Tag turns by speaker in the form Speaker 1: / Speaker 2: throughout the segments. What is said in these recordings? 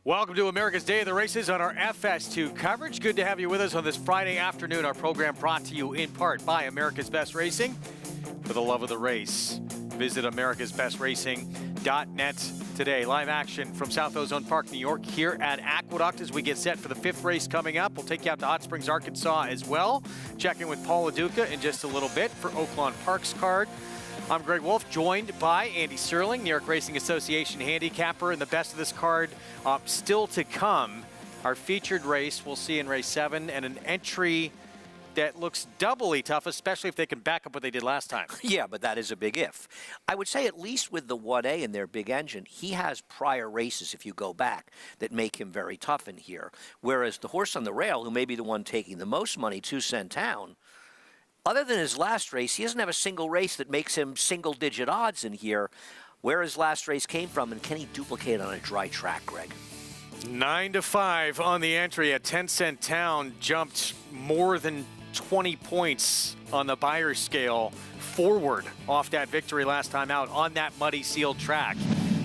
Speaker 1: Welcome to America's Day of the Races on our FS2 coverage. Good to have you with us on this Friday afternoon. Our program brought to you in part by America's Best Racing. For the love of the race, visit americasbestracing.net today. Live action from South Ozone Park, New York, here at Aqueduct as we get set for the 5th race coming up. We'll take you out to Hot Springs, Arkansas as well. Check in with Paul LaDuca in just a little bit for Oaklawn Park's card. I'm Greg Wolf, joined by Andy Serling, New York Racing Association handicapper, and the best of this card still to come. Our featured race we'll see in race 7, and an entry that looks doubly tough, especially if they can back up what they did last time.
Speaker 2: Yeah, but that is a big if. I would say at least with the 1A in their big engine, he has prior races, if you go back, that make him very tough in here. Whereas the horse on the rail, who may be the one taking the most money, 2 Cent Town, other than his last race, he doesn't have a single race that makes him single-digit odds in here. Where his last race came from, and can he duplicate on a dry track, Greg?
Speaker 1: 9-5 on the entry. A 10 Cent Town jumped more than 20 points on the buyer scale forward off that victory last time out on that muddy sealed track.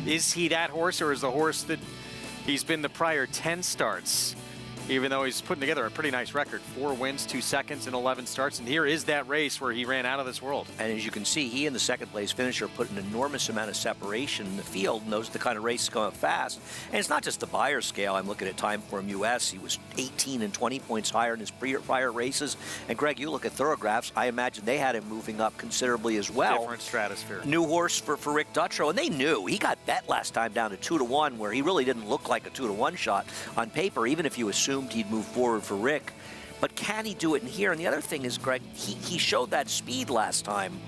Speaker 1: Is he that horse, or is the horse that he's been the prior 10 starts? Even though he's putting together a pretty nice record. 4 wins, 2 seconds, and 11 starts. And here is that race where he ran out of this world.
Speaker 2: And as you can see, he and the second place finisher put an enormous amount of separation in the field, and those are the kind of races going fast. And it's not just the buyer scale. I'm looking at Timeform US. He was 18 and 20 points higher in his prior races. And Greg, you look at Thoroughgraphs, I imagine they had him moving up considerably as well.
Speaker 1: Different stratosphere.
Speaker 2: New horse for Rick Dutrow, and they knew. He got bet last time down to 2-1, where he really didn't look like a 2-1 shot on paper, even if you assumed he'd move forward for Rick. But can he do it in here? And the other thing is, Greg, he showed that speed last time.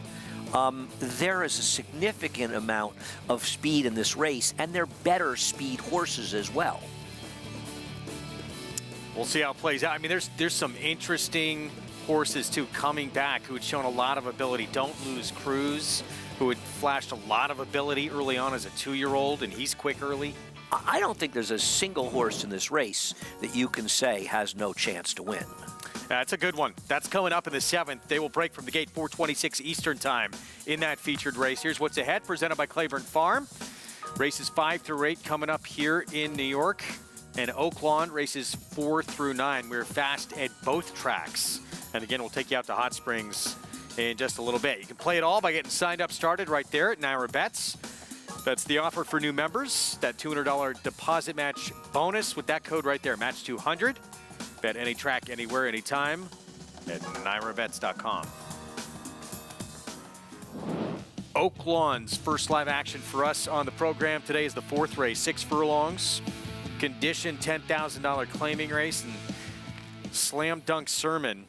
Speaker 2: There is a significant amount of speed in this race, and they're better speed horses as well.
Speaker 1: We'll see how it plays out. I mean, there's some interesting horses, too, coming back who had shown a lot of ability. Don't Lose Cruz, who had flashed a lot of ability early on as a 2-year-old, and he's quick early.
Speaker 2: I don't think there's a single horse in this race that you can say has no chance to win.
Speaker 1: That's a good one. That's coming up in the 7th. They will break from the gate 4:26 Eastern time in that featured race. Here's what's ahead, presented by Claiborne Farm. Races 5 through 8 coming up here in New York. And Oaklawn, races 4 through 9. We're fast at both tracks. And again, we'll take you out to Hot Springs in just a little bit. You can play it all by getting signed up started right there at Naira Bets. That's the offer for new members, that $200 deposit match bonus with that code right there, match 200. Bet any track, anywhere, anytime at NairaBets.com. Oaklawn's first live action for us on the program today is the 4th race, 6 furlongs, condition $10,000 claiming race, and Slam Dunk Sermon,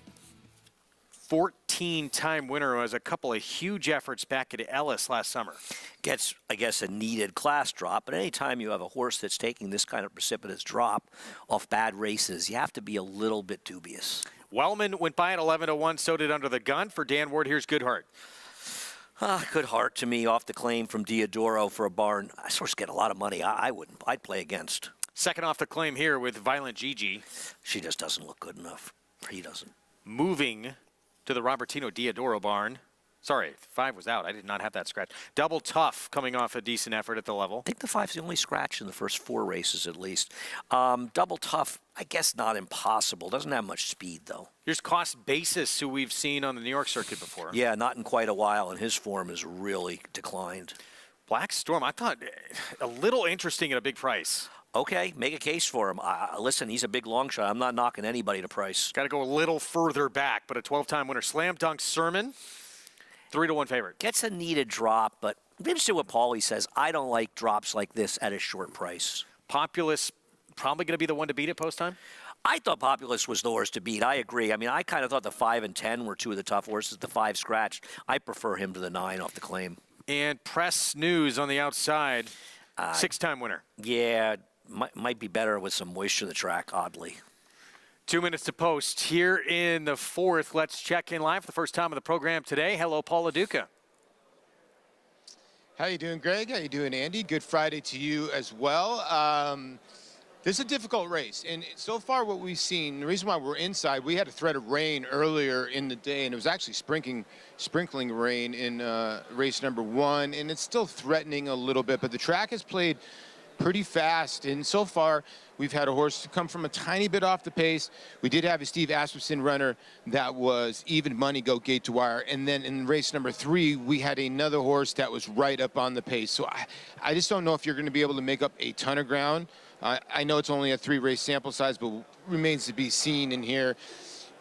Speaker 1: 14-time winner, who has a couple of huge efforts back at Ellis last summer.
Speaker 2: Gets, I guess, a needed class drop, but anytime you have a horse that's taking this kind of precipitous drop off bad races, you have to be a little bit dubious.
Speaker 1: Wellman went by at 11-1, so did Under the Gun. For Dan Ward, here's Goodheart.
Speaker 2: Goodheart to me off the claim from Diodoro for a barn. This horse get a lot of money. I wouldn't. I'd play against.
Speaker 1: Second off the claim here with Violent Gigi.
Speaker 2: She just doesn't look good enough. He doesn't.
Speaker 1: Moving to the Robertino Diodoro barn. Sorry, 5 was out. I did not have that scratch. Double Tough coming off a decent effort at the level.
Speaker 2: I think the 5's the only scratch in the first 4 races at least. Double Tough, I guess not impossible. Doesn't have much speed, though.
Speaker 1: Here's Cost Basis, who we've seen on the New York circuit before.
Speaker 2: Yeah, not in quite a while, and his form has really declined.
Speaker 1: Black Storm, I thought a little interesting at a big price.
Speaker 2: Okay, make a case for him. Listen, he's a big long shot. I'm not knocking anybody to price.
Speaker 1: Got to go a little further back, but a 12-time winner. Slam Dunk Sermon, 3-1 favorite.
Speaker 2: Gets a needed drop, but I'm interested in what Paulie says. I don't like drops like this at a short price.
Speaker 1: Populous, probably going to be the one to beat at post time?
Speaker 2: I thought Populous was the horse to beat. I agree. I mean, I kind of thought the 5 and 10 were 2 of the tough horses. The 5 scratched. I prefer him to the 9 off the claim.
Speaker 1: And Press News on the outside, 6-time winner.
Speaker 2: Yeah, might be better with some moisture in the track, oddly.
Speaker 1: 2 minutes to post here in the 4th. Let's check in live for the first time of the program today. Hello, Paul LaDuca.
Speaker 3: How you doing, Greg? How you doing, Andy? Good Friday to you as well. This is a difficult race, and so far what we've seen, the reason why we're inside, we had a threat of rain earlier in the day, and it was actually sprinkling rain in race number 1, and it's still threatening a little bit, but the track has played pretty fast. And so far, we've had a horse come from a tiny bit off the pace. We did have a Steve Asmussen runner that was even money, go gate to wire. And then in race number 3, we had another horse that was right up on the pace. So I just don't know if you're going to be able to make up a ton of ground. I know it's only a 3-race sample size, but remains to be seen in here.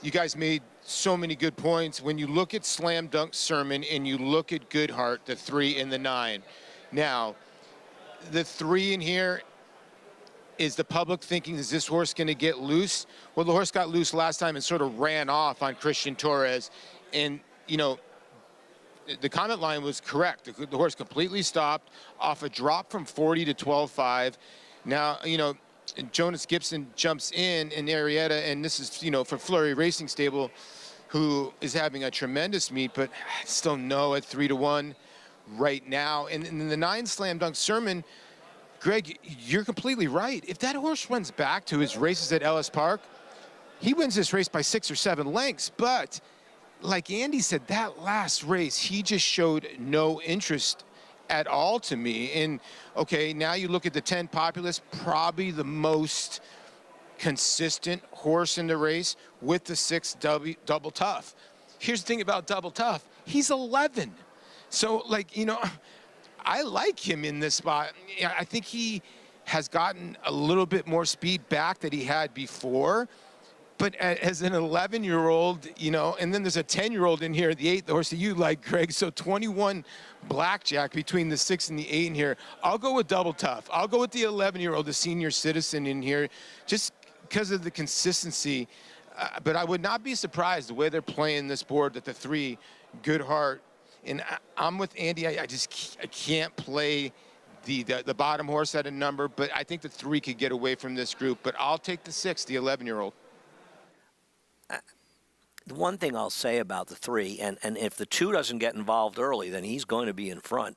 Speaker 3: You guys made so many good points. When you look at Slam Dunk Sermon and you look at Goodheart, the 3 and the 9. Now, the 3 in here, is the public thinking, is this horse going to get loose? Well, the horse got loose last time and sort of ran off on Christian Torres. And, you know, the comment line was correct. The horse completely stopped off a drop from 40 to 12.5. Now, you know, Jonas Gibson jumps in Arietta, and this is, you know, for Fleury Racing Stable, who is having a tremendous meet, but I still know at 3-1 right now. And in the 9 Slam Dunk Sermon, Greg, you're completely right. If that horse runs back to his races at Ellis Park, he wins this race by 6 or 7 lengths. But like Andy said, that last race, he just showed no interest at all to me. And okay, now you look at the 10 Populous, probably the most consistent horse in the race with the 6 Double Tough. Here's the thing about Double Tough, he's 11. So, like, you know, I like him in this spot. I think he has gotten a little bit more speed back that he had before. But as an 11-year-old, you know, and then there's a 10-year-old in here, the 8, the horse that you like, Greg. So 21 blackjack between the 6 and the 8 in here. I'll go with Double Tough. I'll go with the 11-year-old, the senior citizen in here, just because of the consistency. But I would not be surprised the way they're playing this board that the 3, Goodheart. And I'm with Andy. I can't play the bottom horse at a number, but I think the 3 could get away from this group. But I'll take the 6, the 11-year-old.
Speaker 2: The one thing I'll say about the 3, and if the 2 doesn't get involved early, then he's going to be in front.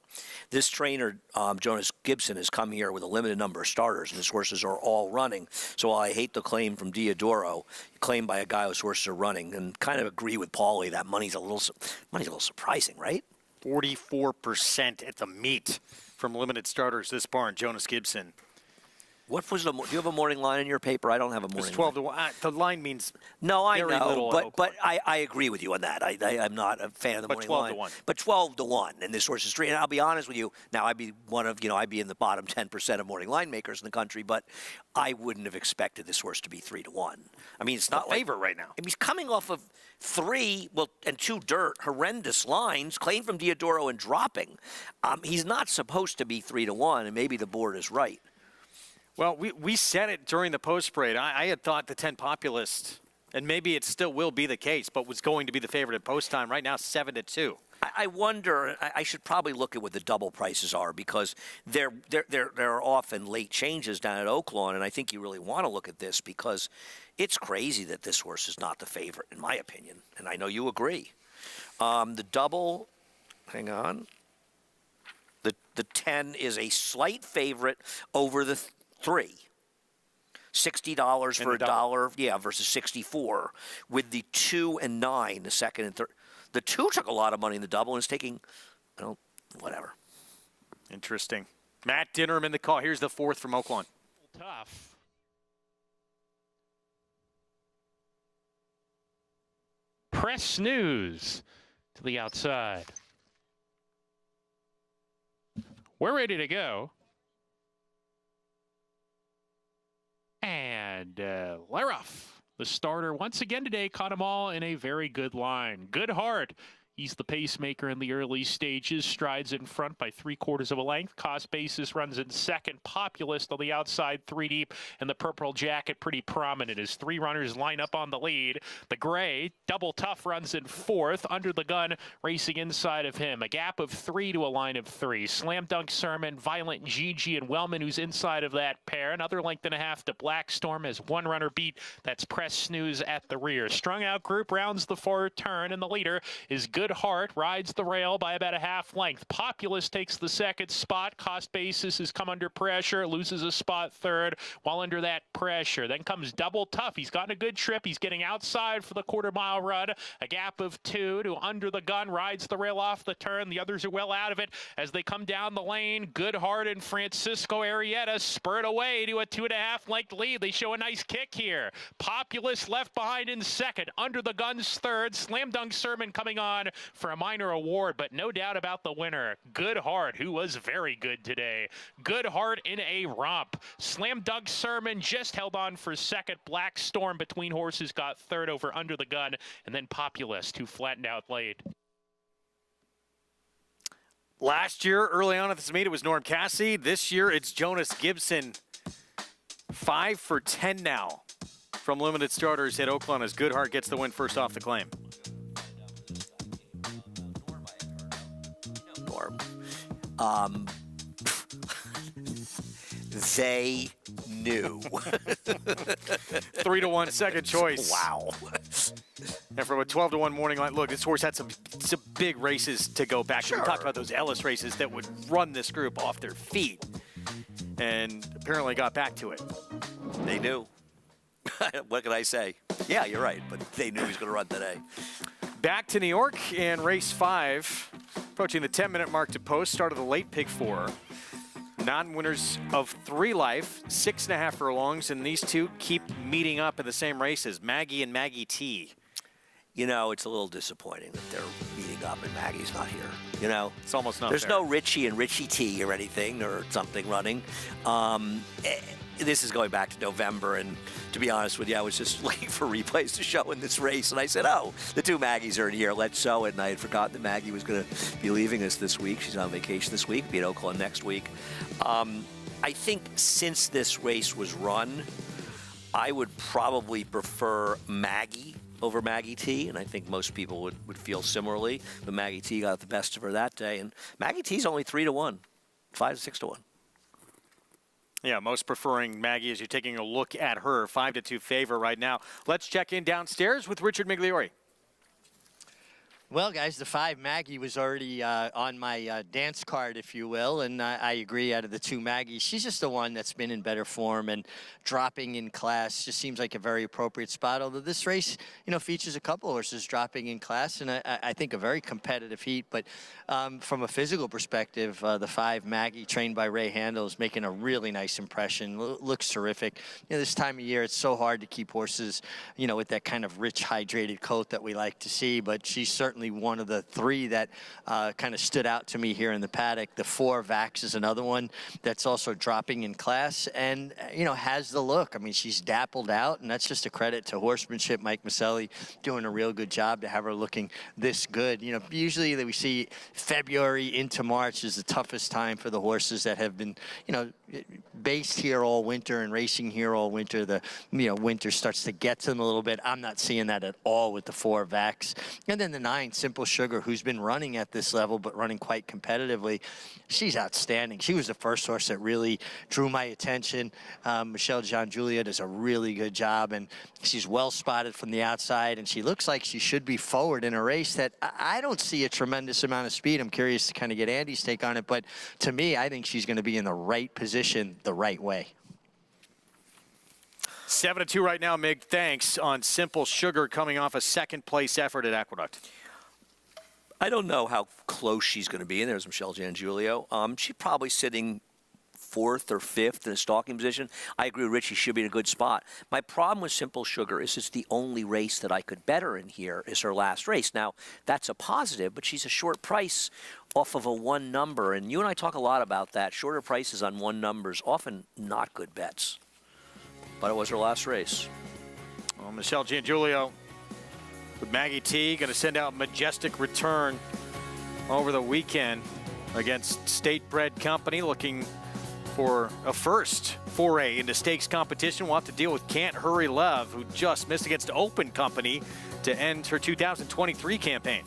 Speaker 2: This trainer, Jonas Gibson, has come here with a limited number of starters, and his horses are all running. So while I hate the claim from Diodoro, claimed by a guy whose horses are running, and kind of agree with Paulie that money's a little surprising, right?
Speaker 1: 44% at the meet from limited starters this barn, Jonas Gibson.
Speaker 2: What was do you have a morning line in your paper? I don't have a morning line.
Speaker 1: It's 12 to 1. The line means
Speaker 2: no, I
Speaker 1: very
Speaker 2: know,
Speaker 1: little
Speaker 2: but I agree with you on that. I'm not a fan of the morning line.
Speaker 1: 12 to 1.
Speaker 2: But 12 to 1, and this horse is 3. And I'll be honest with you. Now I'd be I'd be in the bottom 10% of morning line makers in the country, but I wouldn't have expected this horse to be 3 to 1. I mean, it's not
Speaker 1: a favorite right now.
Speaker 2: I mean, he's coming off of 3, and 2 dirt, horrendous lines, claimed from Diodoro and dropping. He's not supposed to be 3 to 1, and maybe the board is right.
Speaker 1: Well, we said it during the post parade. I had thought the 10 Populist, and maybe it still will be the case, but was going to be the favorite at post time. Right now, 7 to 2.
Speaker 2: I wonder. I should probably look at what the double prices are, because there are often late changes down at Oaklawn, and I think you really want to look at this because it's crazy that this horse is not the favorite, in my opinion, and I know you agree. The double, hang on. The 10 is a slight favorite over the 3. $60 for a dollar, versus 64. With the 2 and 9, the 2nd and 3rd. The 2 took a lot of money in the double and is taking, whatever.
Speaker 1: Interesting. Matt Dinnerham in the call. Here's the 4th from Oaklawn.
Speaker 4: Tough. Press snooze to the outside. We're ready to go. And Laroff, the starter, once again today, caught them all in a very good line. Goodheart, he's the pacemaker in the early stages, strides in front by 3/4 of a length. Cost basis runs in 2nd. Populist on the outside, 3 deep, and the purple jacket pretty prominent as 3 runners line up on the lead. The gray, Double Tough, runs in 4th. Under the gun, racing inside of him. A gap of 3 to a line of 3. Slam Dunk Sermon, Violent Gigi, and Wellman, who's inside of that pair. Another length and a half to Black Storm as 1 runner beat. That's Press Snooze at the rear. Strung out group rounds the 4 turn, and the leader is Good Good Heart rides the rail by about a half length. Populous takes the second spot. Cost Basis has come under pressure, loses a spot third while under that pressure. Then comes Double Tough. He's gotten a good trip. He's getting outside for the quarter-mile run. A gap of 2 to Under the Gun, rides the rail off the turn. The others are well out of it as they come down the lane. Good Heart and Francisco Arrieta spurred away to a 2.5 length lead. They show a nice kick here. Populous left behind in second. Under the Gun's third. Slam Dunk Sermon coming on for a minor award, but no doubt about the winner. Good Heart, who was very good today. Good Heart in a romp. Slam Dunk Sermon just held on for second. Black Storm between horses got third over Under the Gun, and then Populist, who flattened out late.
Speaker 1: Last year, early on at this meet, it was Norm Cassidy. This year, it's Jonas Gibson. 5 for 10 now from limited starters at Oaklawn as Good Heart gets the win first off the claim.
Speaker 2: Norm. They knew.
Speaker 1: 3-1 second choice.
Speaker 2: Wow.
Speaker 1: And from a 12-1 morning line, look, this horse had some big races to go back to.
Speaker 2: Sure.
Speaker 1: We talked about those Ellis races that would run this group off their feet, and apparently got back to it.
Speaker 2: They knew. What can I say? Yeah, you're right, but they knew he was going to run today.
Speaker 1: Back to New York and race 5, approaching the 10-minute mark to post. Start of the late pick 4. Non-winners of 3 life, 6.5 furlongs, and these two keep meeting up in the same races, Maggie and Maggie T.
Speaker 2: You know, it's a little disappointing that they're meeting up and Maggie's not here. You know,
Speaker 1: It's almost not
Speaker 2: there's
Speaker 1: fair.
Speaker 2: no Richie and Richie T or anything or something running. This is going back to November, and to be honest with you, I was just looking for replays to show in this race, and I said, oh, the 2 Maggies are in here. Let's show it. And I had forgotten that Maggie was going to be leaving us this week. She's on vacation this week, be at Oakland next week. I think since this race was run, I would probably prefer Maggie over Maggie T, and I think most people would feel similarly. But Maggie T got the best of her that day, and Maggie T's only 3-1, 5 to 6 to 1.
Speaker 1: Yeah, most preferring Maggie as you're taking a look at her. 5-2 favor right now. Let's check in downstairs with Richard Migliori.
Speaker 5: Well, guys, the 5 Maggie was already on my dance card, if you will, and I agree. Out of the 2 Maggies, she's just the one that's been in better form, and dropping in class just seems like a very appropriate spot. Although this race, you know, features a couple horses dropping in class, and I think a very competitive heat. But from a physical perspective, the 5 Maggie, trained by Ray Handel, is making a really nice impression. Looks terrific. You know, this time of year, it's so hard to keep horses, you know, with that kind of rich, hydrated coat that we like to see. But she's certainly one of the 3 that kind of stood out to me here in the paddock. The 4 Vax is another one that's also dropping in class and, you know, has the look. I mean, she's dappled out, and that's just a credit to horsemanship. Mike Maselli doing a real good job to have her looking this good. You know, usually we see February into March is the toughest time for the horses that have been, you know, based here all winter and racing here all winter. The, you know, winter starts to get to them a little bit. I'm not seeing that at all with the 4 Vax. And then the 9 Simple Sugar, who's been running at this level but running quite competitively. She's outstanding. She was the first horse that really drew my attention. Michelle Jean Julia does a really good job, and she's well spotted from the outside, and she looks like she should be forward in a race that I don't see a tremendous amount of speed. I'm curious to kind of get Andy's take on it, but to me, I think she's going to be in the right position the right way.
Speaker 1: 7-2 right now, Mig. Thanks on Simple Sugar coming off a second-place effort at Aqueduct.
Speaker 2: I don't know how close she's going to be, and there's Michelle Giangulio. She's probably sitting 4th or 5th in a stalking position. I agree with Rich, she should be in a good spot. My problem with Simple Sugar is it's the only race that I could bet her in here is her last race. Now, that's a positive, but she's a short price off of a 1 number, and you and I talk a lot about that. Shorter prices on 1 numbers, often not good bets. But it was her last race.
Speaker 1: Well, Michelle Giangulio with Maggie T going to send out Majestic Return over the weekend against State Bred Company, looking for a first foray into stakes competition. We'll have to deal with Can't Hurry Love, who just missed against Open Company to end her 2023 campaign.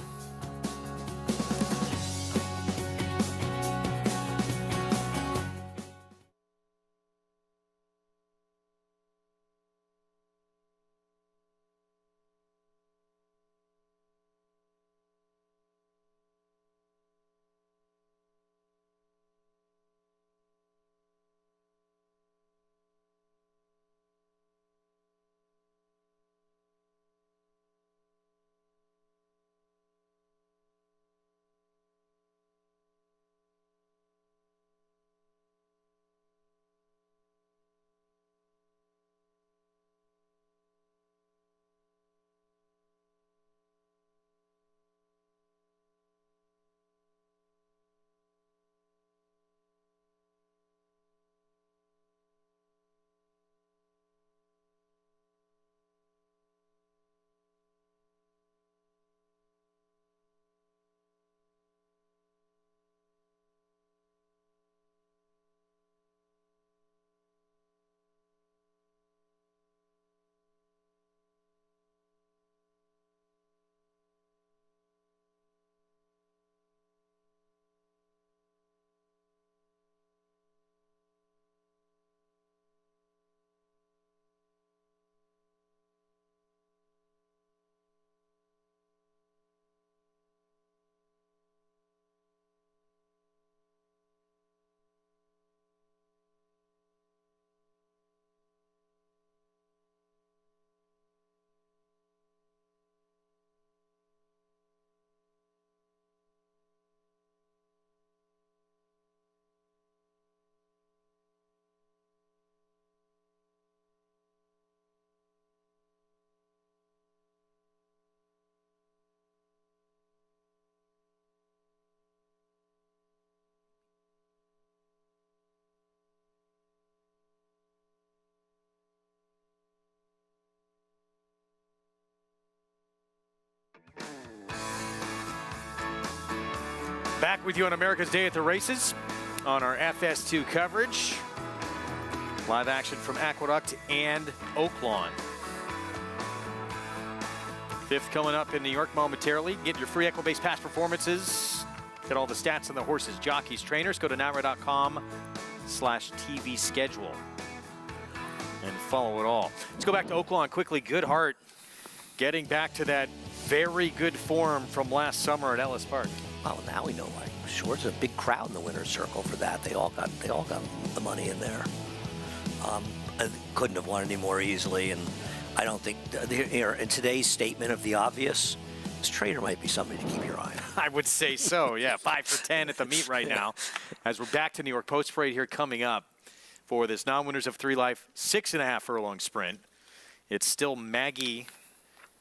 Speaker 1: Back with you on America's Day at the Races on our FS2 coverage. Live action from Aqueduct and Oaklawn. Fifth coming up in New York momentarily. Get your free Equibase past performances. Get all the stats on the horses, jockeys, trainers. Go to NYRA.com/TV schedule and follow it all. Let's go back to Oaklawn quickly. Goodhart getting back to that very good form from last summer at Ellis Park.
Speaker 2: Well, now we know why. Sure, it's a big crowd in the winner's circle for that. They all got the money in there. I couldn't have won any more easily, and I don't think here in today's statement of the obvious, this trainer might be somebody to keep your eye on.
Speaker 1: I would say so. Yeah, 5 for 10 at the meet right now. As we're back to New York Post Parade here coming up for this non-winners of 3 Life 6.5 furlong sprint. It's still Maggie,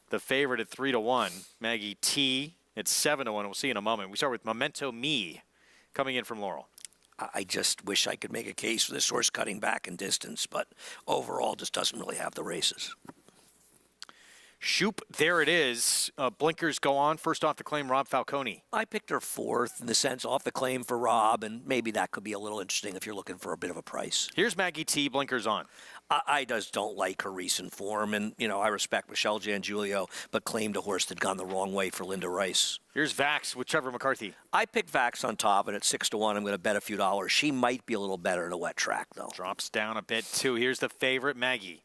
Speaker 1: the favorite at 3-1. Maggie T. It's 7-1. We'll see in a moment. We start with Memento Me coming in from Laurel.
Speaker 2: I just wish I could make a case for this horse cutting back in distance, but overall just doesn't really have the races.
Speaker 1: Shoop, there it is. Blinkers go on. First off the claim, Rob Falcone.
Speaker 2: I picked her 4th in the sense off the claim for Rob, and maybe that could be a little interesting if you're looking for a bit of a price.
Speaker 1: Here's Maggie T. Blinkers on.
Speaker 2: I just don't like her recent form, and, you know, I respect Michelle Giangulio, but claimed a horse that had gone the wrong way for Linda Rice.
Speaker 1: Here's Vax with Trevor McCarthy.
Speaker 2: I picked Vax on top, and at 6-1, I'm going to bet a few dollars. She might be a little better at a wet track, though.
Speaker 1: Drops down a bit, too. Here's the favorite, Maggie.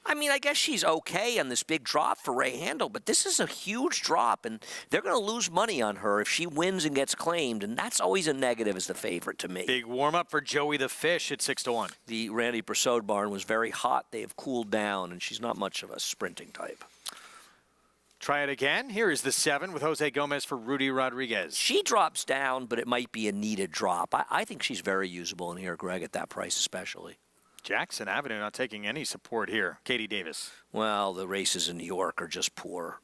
Speaker 2: I mean, I guess she's okay on this big drop for Ray Handel, but this is a huge drop, and they're going to lose money on her if she wins and gets claimed, and that's always a negative as the favorite to me.
Speaker 1: Big warm-up for Joey the Fish at 6-1.
Speaker 2: The Randy Persaud barn was very hot. They have cooled down, and she's not much of a sprinting type.
Speaker 1: Try it again. Here is the 7 with Jose Gomez for Rudy Rodriguez.
Speaker 2: She drops down, but it might be a needed drop. I think she's very usable in here, Greg, at that price especially.
Speaker 1: Jackson Avenue not taking any support here. Katie Davis.
Speaker 2: Well, the races in New York are just poor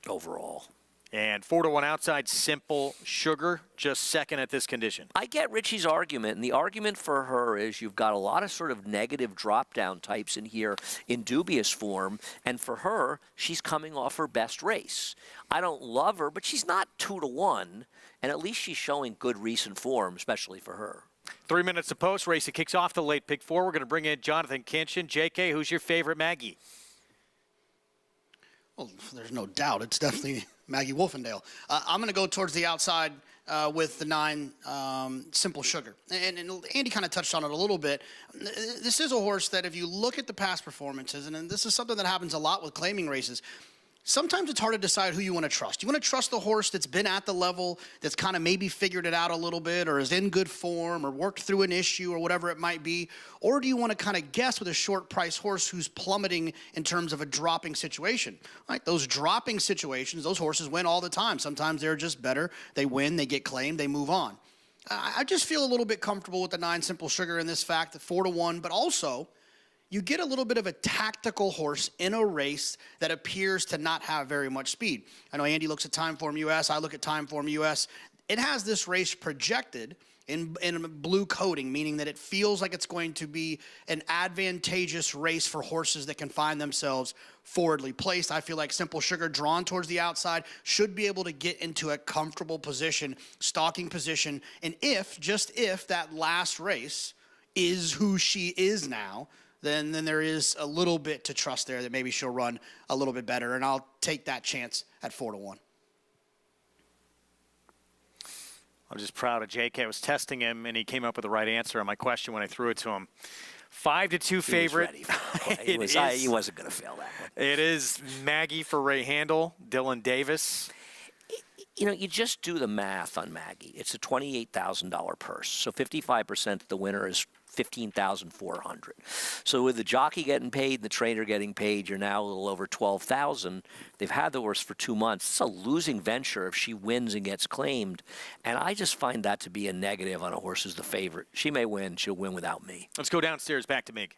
Speaker 2: overall.
Speaker 1: And 4-1 outside, Simple Sugar, just second at this condition.
Speaker 2: I get Richie's argument, and the argument for her is you've got a lot of sort of negative drop-down types in here in dubious form, and for her, she's coming off her best race. I don't love her, but she's not 2-1, and at least she's showing good recent form, especially for her.
Speaker 1: 3 minutes to post. Race it kicks off the late pick 4. We're going to bring in Jonathan Kinchin. JK, who's your favorite Maggie?
Speaker 6: Well, there's no doubt. It's definitely Maggie Wolfendale. I'm going to go towards the outside with the 9 Simple Sugar. And Andy kind of touched on it a little bit. This is a horse that if you look at the past performances, and this is something that happens a lot with claiming races, sometimes it's hard to decide who you want to trust. You want to trust the horse that's been at the level, that's kind of maybe figured it out a little bit or is in good form or worked through an issue or whatever it might be? Or do you want to kind of guess with a short price horse who's plummeting in terms of a dropping situation? Right? Those dropping situations, those horses win all the time. Sometimes they're just better. They win, they get claimed, they move on. I just feel a little bit comfortable with the 9 Simple Sugar in this fact, at 4-1, but also you get a little bit of a tactical horse in a race that appears to not have very much speed. I know Andy looks at Timeform US. I look at Timeform US. It has this race projected in blue coding, meaning that it feels like it's going to be an advantageous race for horses that can find themselves forwardly placed. I feel like Simple Sugar, drawn towards the outside, should be able to get into a comfortable position, stalking position, and just if that last race is who she is now, then there is a little bit to trust there that maybe she'll run a little bit better, and I'll take that chance at 4-1.
Speaker 1: I'm just proud of JK. I was testing him, and he came up with the right answer on my question when I threw it to him. 5-2 favorite.
Speaker 2: He wasn't going to fail that one.
Speaker 1: It is Maggie for Ray Handel, Dylan Davis.
Speaker 2: You know, you just do the math on Maggie. It's a $28,000 purse, so 55% of the winner is $15,400. So with the jockey getting paid and the trainer getting paid, you're now a little over $12,000. They've had the horse for 2 months. It's a losing venture if she wins and gets claimed, and I just find that to be a negative on a horse who's the favorite. She may win. She'll win without me.
Speaker 1: Let's go downstairs back to Mig.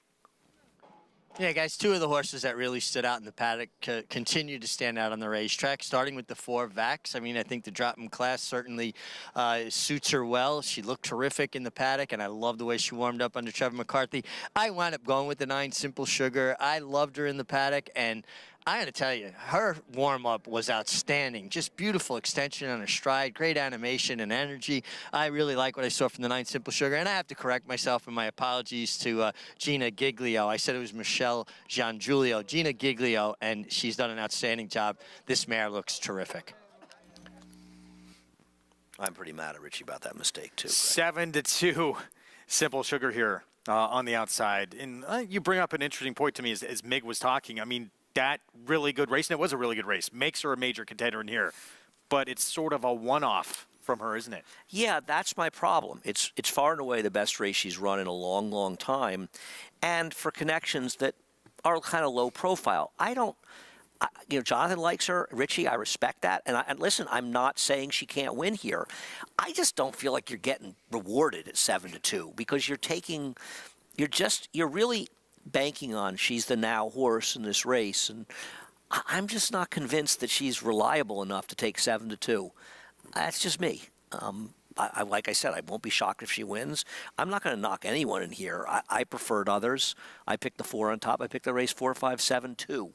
Speaker 5: Yeah, guys, 2 of the horses that really stood out in the paddock continue to stand out on the racetrack, starting with the 4 Vax. I mean, I think the drop-in class certainly suits her well. She looked terrific in the paddock, and I love the way she warmed up under Trevor McCarthy. I wound up going with the 9 Simple Sugar. I loved her in the paddock, and I got to tell you, her warm-up was outstanding. Just beautiful extension on her stride, great animation and energy. I really like what I saw from the 9 Simple Sugar. And I have to correct myself, and my apologies to Gina Giglio. I said it was Michelle Giangiulio. Gina Giglio, and she's done an outstanding job. This mare looks terrific.
Speaker 2: I'm pretty mad at Richie about that mistake, too.
Speaker 1: 7-2, Simple Sugar here on the outside. And you bring up an interesting point to me as Mig was talking. I mean, that really good race, and it was a really good race, makes her a major contender in here. But it's sort of a one-off from her, isn't it?
Speaker 2: Yeah, that's my problem. It's far and away the best race she's run in a long, long time. And for connections that are kind of low profile. Jonathan likes her. Richie, I respect that. And listen, I'm not saying she can't win here. I just don't feel like you're getting rewarded at 7-2 because you're really banking on she's the now horse in this race. And I'm just not convinced that she's reliable enough to take 7-2. That's just me. Like I said, I won't be shocked if she wins. I'm not going to knock anyone in here. I preferred others. I picked the 4 on top. I picked the race 4, 5, 7, 2.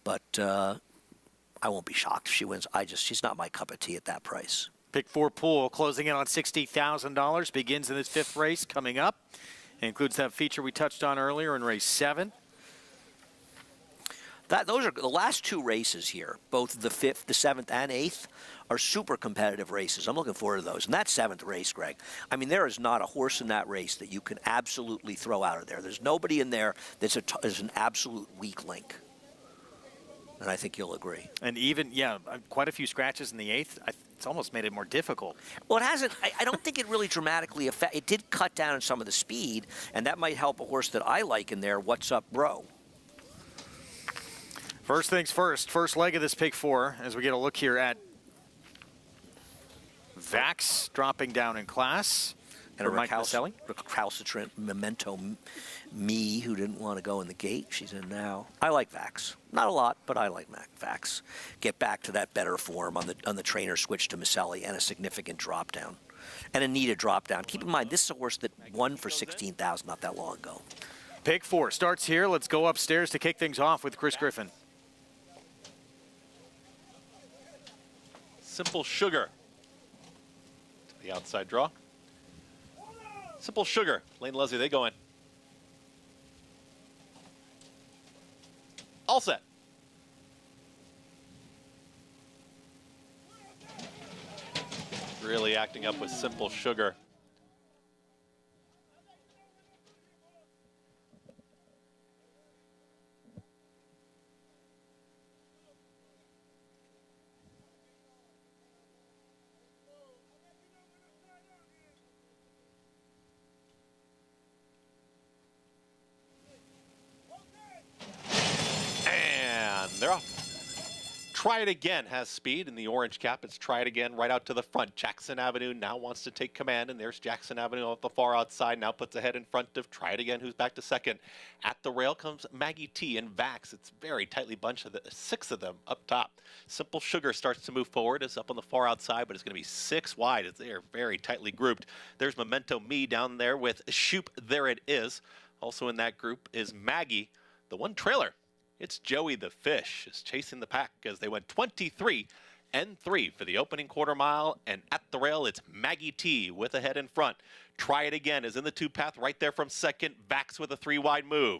Speaker 2: But I won't be shocked if she wins. She's not my cup of tea at that price.
Speaker 1: Pick 4 pool closing in on $60,000 begins in this 5th race coming up. It includes that feature we touched on earlier in race 7.
Speaker 2: Those are the last 2 races here, both the 5th, the 7th, and 8th, are super competitive races. I'm looking forward to those. And that 7th race, Greg, I mean, there is not a horse in that race that you can absolutely throw out of there. There's nobody in there that's an absolute weak link. And I think you'll agree.
Speaker 1: And even, quite a few scratches in the 8th. It's almost made it more difficult.
Speaker 2: Well, it hasn't. I don't think it really dramatically affected. It did cut down on some of the speed, and that might help a horse that I like in there, What's Up, Bro.
Speaker 1: First things first leg of this pick 4 as we get a look here at Vax dropping down in class.
Speaker 2: And a
Speaker 1: Mike Maselli.
Speaker 2: recalcitrant Memento Me who didn't want to go in the gate. She's in now. I like Vax. Not a lot, but I like Vax. Get back to that better form on the trainer switch to Maselli and a significant drop down. And a needed drop down. Keep in mind, this is a horse that won for $16,000 not that long ago.
Speaker 1: Pick 4 starts here. Let's go upstairs to kick things off with Chris Griffin.
Speaker 7: Simple Sugar to the outside draw. Simple Sugar. Lane Leslie, they go in. All set. Really acting up with Simple Sugar. They're off. Try It Again has speed in the orange cap. It's Try It Again right out to the front. Jackson Avenue now wants to take command, and there's Jackson Avenue at the far outside. Now puts ahead in front of Try It Again, who's back to second. At the rail comes Maggie T and Vax. It's very tightly bunched, 6 of them up top. Simple Sugar starts to move forward. It's up on the far outside, but it's going to be 6 wide as they are very tightly grouped. There's Memento Me down there with Shoop. There it is. Also in that group is Maggie, the one trailer. It's Joey the Fish is chasing the pack as they went 23 and 3 for the opening quarter mile. And at the rail, it's Maggie T with a head in front. Try It Again is in the 2 path right there from second. Vax with a 3 wide move.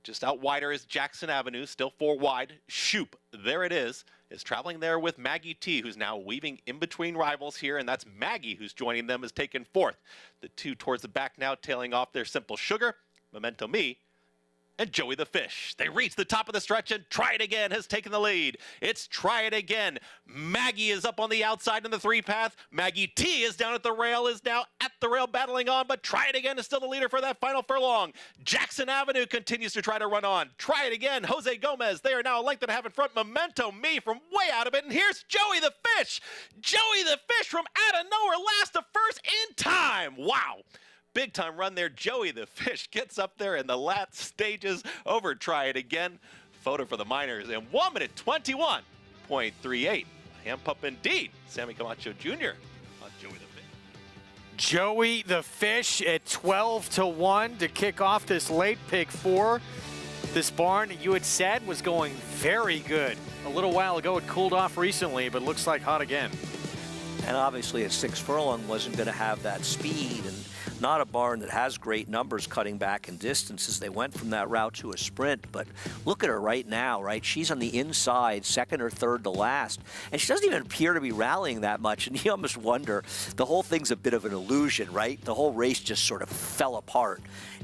Speaker 7: Just out wider is Jackson Avenue, still 4 wide. Shoop, there it is traveling there with Maggie T, who's now weaving in between rivals here, and that's Maggie who's joining them, is taken 4th. The 2 towards the back now, tailing off their Simple Sugar, Memento Me, and Joey the Fish. They reach the top of the stretch, and Try It Again has taken the lead. It's Try It Again. Maggie is up on the outside in the 3 path. Maggie T is down at the rail, is now at the rail battling on, but Try It Again is still the leader for that final furlong. Jackson Avenue continues to try to run on. Try It Again. Jose Gomez, they are now a length and a half in front. Memento Me from way out of it, and here's Joey the Fish. Joey the Fish from out of nowhere, last to first in time. Wow. Big time run there. Joey the Fish gets up there in the last stages over Try It Again. Photo for the Miners in 1 minute 21.38. Hand pump indeed. Sammy Camacho Jr. on Joey the Fish.
Speaker 1: Joey the Fish at 12-1 to kick off this late pick 4. This barn, you had said, was going very good. A little while ago, it cooled off recently, but looks like hot again.
Speaker 2: And obviously at 6 furlong wasn't going to have that speed, and not a barn that has great numbers cutting back in distances. They went from that route to a sprint, but look at her right now, right? She's on the inside, second or third to last, and she doesn't even appear to be rallying that much, and you almost wonder, the whole thing's a bit of an illusion, right? The whole race just sort of fell apart.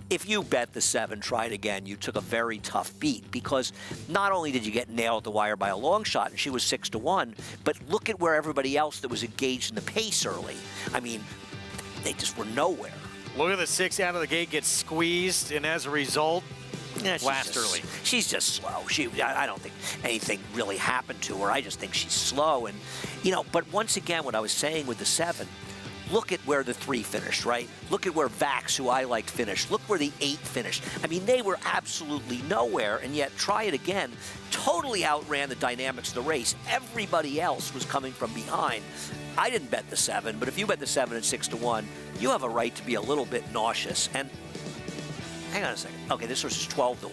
Speaker 2: If you bet the 7, try it again, you took a very tough beat, because not only did you get nailed at the wire by a long shot, and she was 6-1, but look at where everybody else that was engaged in the pace early. I mean, they just were nowhere.
Speaker 1: Look at the 6 out of the gate get squeezed, and as a result, last early.
Speaker 2: She's just slow. I don't think anything really happened to her. I just think she's slow. And, but once again, what I was saying with the 7, look at where the 3 finished, right? Look at where Vax, who I liked, finished. Look where the 8 finished. I mean, they were absolutely nowhere, and yet Try It Again totally outran the dynamics of the race. Everybody else was coming from behind. I didn't bet the 7, but if you bet the 7 at 6-1, you have a right to be a little bit nauseous. And hang on a second. Okay, this horse is 12-1.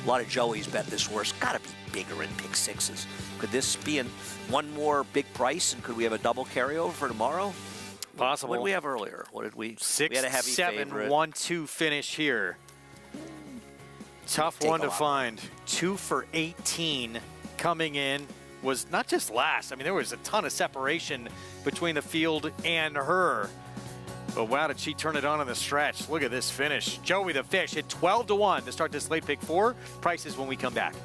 Speaker 2: A lot of Joeys bet this horse. Got to be bigger in pick 6s. Could this be in one more big price, and could we have a double carryover for tomorrow?
Speaker 1: Possible.
Speaker 2: What did we have earlier? What did we?
Speaker 1: 6,
Speaker 2: we had a heavy
Speaker 1: 7,
Speaker 2: favorite.
Speaker 1: 1-2 finish here. Tough one to find. 2 for 18 coming in. Was not just last. I mean, there was a ton of separation between the field and her. But wow, did she turn it on in the stretch. Look at this finish. Joey the Fish at 12-1 to start this late pick 4. Prices when we come back.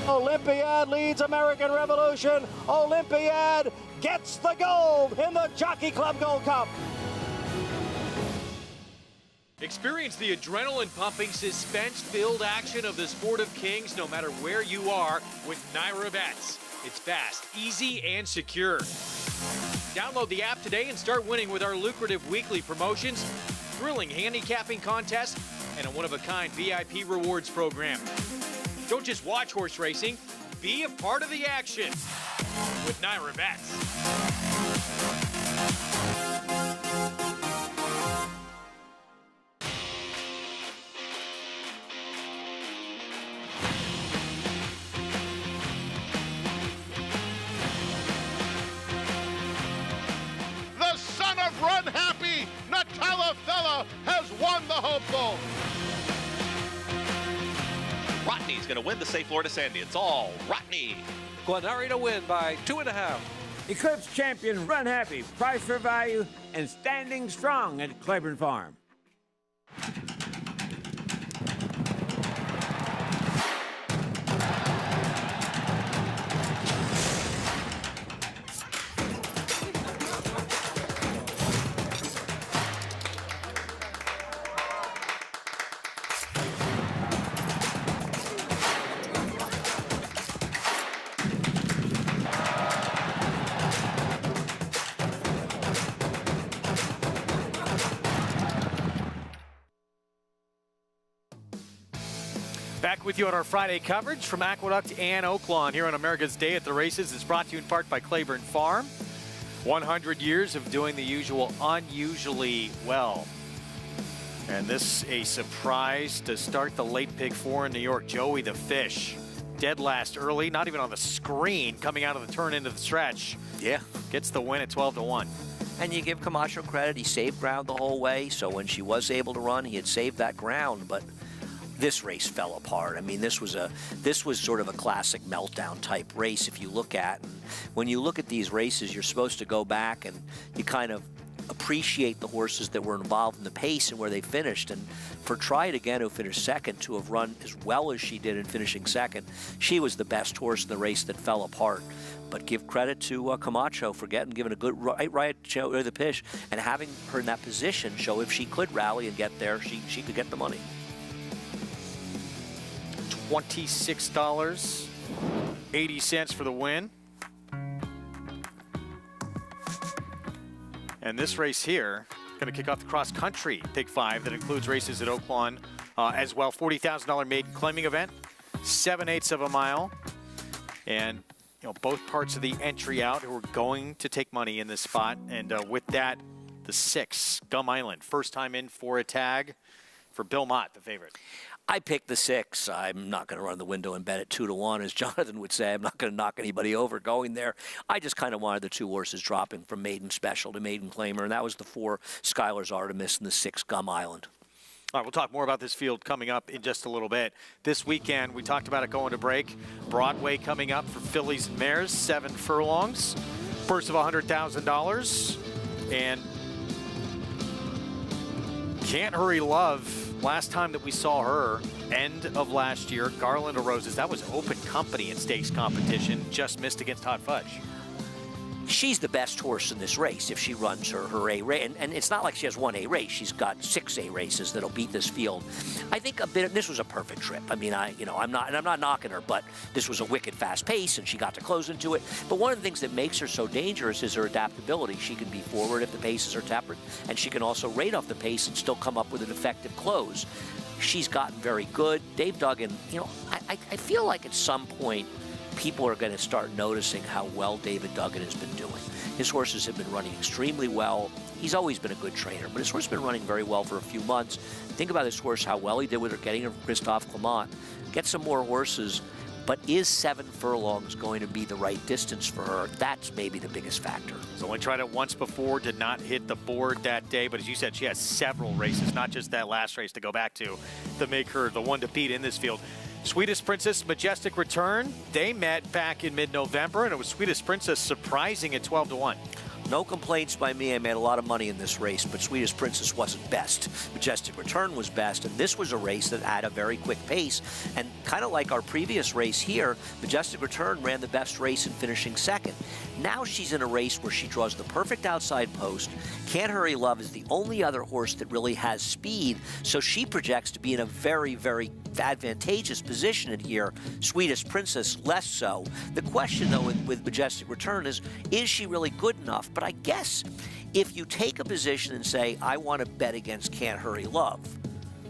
Speaker 8: Olympiad leads American Revolution. Olympiad gets the gold in the Jockey Club Gold Cup.
Speaker 1: Experience the adrenaline-pumping, suspense-filled action of the Sport of Kings no matter where you are with Naira Bets. It's fast, easy, and secure. Download the app today and start winning with our lucrative weekly promotions, thrilling handicapping contests, and a one-of-a-kind VIP rewards program. Don't just watch horse racing, be a part of the action with Naira Bets.
Speaker 9: The son of Run Happy, Natala Fella, has won the hopeful.
Speaker 7: Rodney's going to win the Safe Florida Sandy. It's all Rodney.
Speaker 10: Guarneri to win by 2.5. Eclipse champion Run Happy, price for value, and standing strong at Claiborne Farm.
Speaker 1: Back with you on our Friday coverage from Aqueduct and Oaklawn here on America's Day at the Races. It's brought to you in part by Claiborne Farm. 100 years of doing the usual unusually well. And this a surprise to start the late pick 4 in New York. Joey the Fish, dead last early, not even on the screen, coming out of the turn into the stretch.
Speaker 2: Yeah.
Speaker 1: Gets the win at 12-1.
Speaker 2: And you give Camacho credit. He saved ground the whole way. So when she was able to run, he had saved that ground. But this race fell apart. I mean, this was sort of a classic meltdown type race if you look at. And when you look at these races, you're supposed to go back and you kind of appreciate the horses that were involved in the pace and where they finished. And for Try It Again, who finished second, to have run as well as she did in finishing second, she was the best horse in the race that fell apart. But give credit to Camacho for giving a good right to the pitch and having her in that position show if she could rally and get there, she could get the money.
Speaker 1: $26 80 cents for the win. And this race here, going to kick off the cross-country Pick 5 that includes races at Oaklawn as well. $40,000 maiden claiming event, 7/8 of a mile. And both parts of the entry out who are going to take money in this spot. And with that, the 6, Gum Island, first time in for a tag for Bill Mott, the favorite.
Speaker 2: I picked the 6. I'm not going to run the window and bet it 2-1, as Jonathan would say. I'm not going to knock anybody over going there. I just kind of wanted the 2 horses dropping from maiden special to maiden claimer, and that was the 4, Skylar's Artemis, and the 6, Gum Island.
Speaker 1: All right, we'll talk more about this field coming up in just a little bit. This weekend, we talked about it going to break. Broadway coming up for fillies and mares, 7 furlongs, purse of $100,000. And Can't Hurry Love, last time that we saw her, end of last year, Garland of Roses, that was open company in stakes competition, just missed against Hot Fudge.
Speaker 2: She's the best horse in this race if she runs her A race. And it's not like she has one A race. She's got 6 A races that'll beat this field. I think this was a perfect trip. I mean, I'm not knocking her, but this was a wicked fast pace, and she got to close into it. But one of the things that makes her so dangerous is her adaptability. She can be forward if the paces are tempered, and she can also rate off the pace and still come up with an effective close. She's gotten very good. Dave Duggan, I feel like at some point, people are going to start noticing how well David Duggan has been doing. His horses have been running extremely well. He's always been a good trainer, but his horse has been running very well for a few months. Think about this horse, how well he did with her, getting her from Christophe Clement. Get some more horses, but is 7 furlongs going to be the right distance for her? That's maybe the biggest factor.
Speaker 1: He's only tried it once before, did not hit the board that day, but as you said, she has several races, not just that last race to go back to make her the one to beat in this field. Sweetest Princess, Majestic Return. They met back in mid-November, and it was Sweetest Princess surprising at 12-1.
Speaker 2: No complaints by me. I made a lot of money in this race, but Sweetest Princess wasn't best. Majestic Return was best, and this was a race that had a very quick pace. And kind of like our previous race here, Majestic Return ran the best race in finishing second. Now she's in a race where she draws the perfect outside post. Can't Hurry Love is the only other horse that really has speed, so she projects to be in a very, very advantageous position in here. Sweetest Princess less so. The question, though, with Majestic Return is she really good enough? But I guess if you take a position and say, I want to bet against Can't Hurry Love,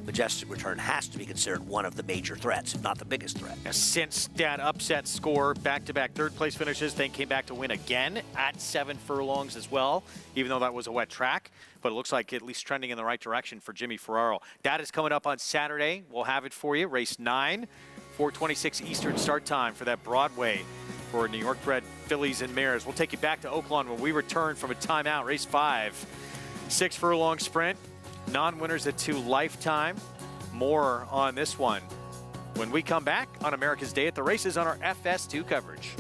Speaker 2: Majestic Return has to be considered one of the major threats, if not the biggest threat.
Speaker 1: Since that upset score, back-to-back third-place finishes, then came back to win again at 7 furlongs as well, even though that was a wet track. But it looks like at least trending in the right direction for Jimmy Ferraro. That is coming up on Saturday. We'll have it for you. Race 9, 4:26 Eastern start time for that Broadway for New York-bred fillies and mares. We'll take you back to Oaklawn when we return from a timeout. Race 5, 6 furlong sprint. Non-winners at 2 lifetime. More on this one when we come back on America's Day at the Races on our FS2 coverage.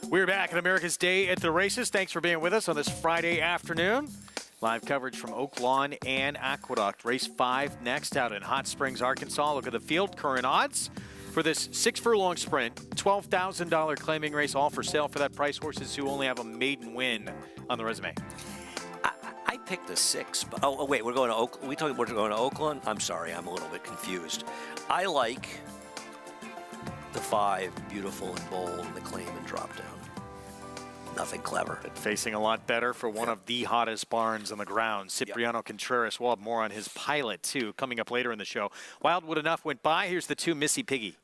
Speaker 1: We're back at America's Day at the Races. Thanks for being with us on this Friday afternoon. Live coverage from Oak Lawn and Aqueduct. Race 5 next out in Hot Springs, Arkansas. Look at the field. Current odds for this 6-furlong sprint. $12,000 claiming race, all for sale for that price. Horses who only have a maiden win on the resume.
Speaker 2: I picked the 6, but wait, we're going to Oakland. We're going to Oakland. I'm sorry, I'm a little bit confused. I like the 5, Beautiful and Bold, and the Claim and Drop Down. Nothing clever.
Speaker 1: Facing a lot better for one of the hottest barns on the ground, Cipriano Contreras. We'll have more on his pilot, too, coming up later in the show. Wildwood Enough went by. Here's the 2, Missy Piggy.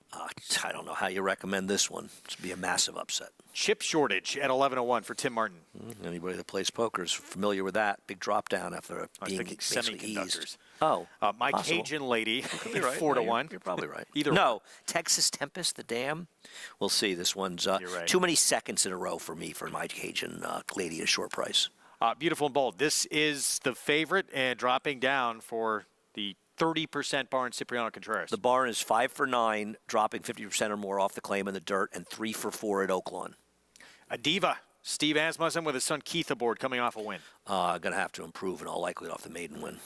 Speaker 2: I don't know how you recommend this one. It's be a massive upset.
Speaker 1: Chip Shortage at 11:01 for Tim Martin.
Speaker 2: Anybody that plays poker is familiar with that. Big drop down after being
Speaker 1: semiconductors.
Speaker 2: Eased. Oh,
Speaker 1: my
Speaker 2: possible.
Speaker 1: Cajun Lady,
Speaker 2: Could be right.
Speaker 1: 4-1.
Speaker 2: You're probably right.
Speaker 1: Either
Speaker 2: no, Texas Tempest, the Dam. We'll see. This one's
Speaker 1: right.
Speaker 2: Too many seconds in a row for me for my Cajun Lady at a short price.
Speaker 1: Beautiful and Bold. This is the favorite and dropping down for the 30% barn, Cipriano Contreras.
Speaker 2: The barn is 5 for 9, dropping 50% or more off the Claim in the dirt, and 3 for 4 at Oaklawn.
Speaker 1: A diva, Steve Asmussen with his son Keith aboard, coming off a win.
Speaker 2: Going to have to improve in all likelihood off the maiden win.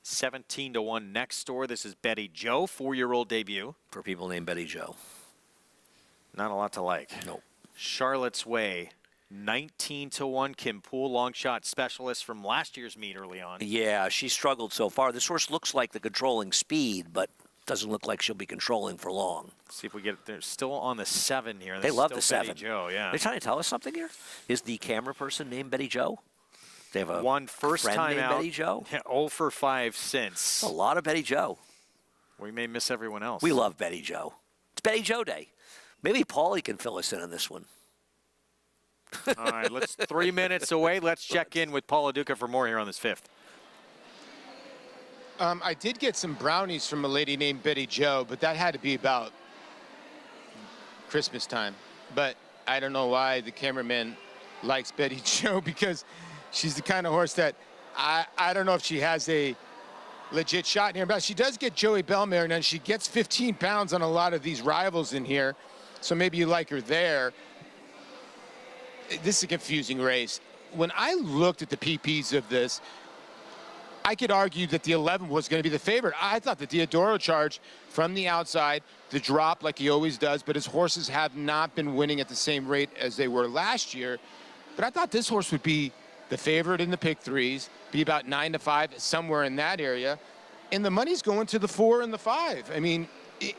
Speaker 1: 17-1 next door. This is Betty Joe, 4-year-old debut.
Speaker 2: For people named Betty Joe.
Speaker 1: Not a lot to like.
Speaker 2: Nope.
Speaker 1: Charlotte's Way, 19-1. Kim Poole, long shot specialist from last year's meet early on.
Speaker 2: Yeah, she struggled so far. This horse looks like the controlling speed, but doesn't look like she'll be controlling for long.
Speaker 1: See if we get. They're still on the 7 here.
Speaker 2: They love the
Speaker 1: Betty
Speaker 2: 7.
Speaker 1: Joe, yeah.
Speaker 2: They're trying to tell us something here. Is the camera person named Betty Joe? They have a
Speaker 1: one first
Speaker 2: friend
Speaker 1: time
Speaker 2: named
Speaker 1: out.
Speaker 2: Betty Joe.
Speaker 1: Yeah, 0 for 5 since.
Speaker 2: A lot of Betty Joe.
Speaker 1: We may miss everyone else.
Speaker 2: We love Betty Joe. It's Betty Joe Day. Maybe Paulie can fill us in on this one.
Speaker 1: All right, let's 3 minutes away. Let's check in with Paula Duca for more here on this 5th.
Speaker 3: I did get some brownies from a lady named Betty Joe, but that had to be about Christmas time. But I don't know why the cameraman likes Betty Joe, because she's the kind of horse that I don't know if she has a legit shot in here. But she does get Joey Bellmare, and she gets 15 pounds on a lot of these rivals in here. So maybe you like her there. This is a confusing race. When I looked at the PPs of this, I could argue that the 11 was going to be the favorite. I thought the Diodoro charge from the outside, the drop like he always does, but his horses have not been winning at the same rate as they were last year. But I thought this horse would be the favorite in the pick 3s, be about 9-5, somewhere in that area. And the money's going to the 4 and the 5. I mean,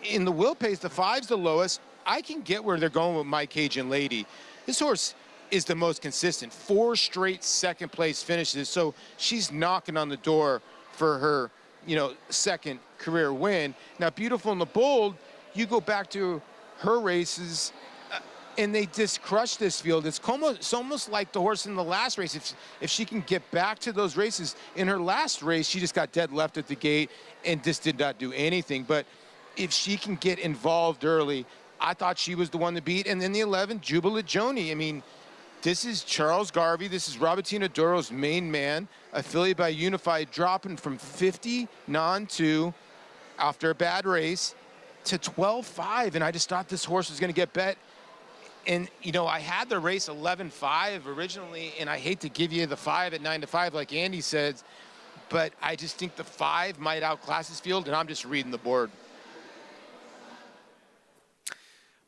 Speaker 3: in the Will Pays, the 5's the lowest. I can get where they're going with My Cajun Lady. This horse is the most consistent. 4 straight second-place finishes, so she's knocking on the door for her, second career win. Now, Beautiful and the Bold, you go back to her races, and they just crushed this field. It's almost like the horse in the last race. If she can get back to those races, in her last race, she just got dead left at the gate and just did not do anything. But if she can get involved early, I thought she was the one to beat. And then the 11, Jubilant Joni. I mean, this is Charles Garvey. This is Robertino Doro's main man, affiliated by Unified, dropping from 50 non-2 after a bad race to 12-5. And I just thought this horse was going to get bet. And, I had the race 11-5 originally, and I hate to give you the 5 at 9-5 like Andy says, but I just think the 5 might outclass this field, and I'm just reading the board.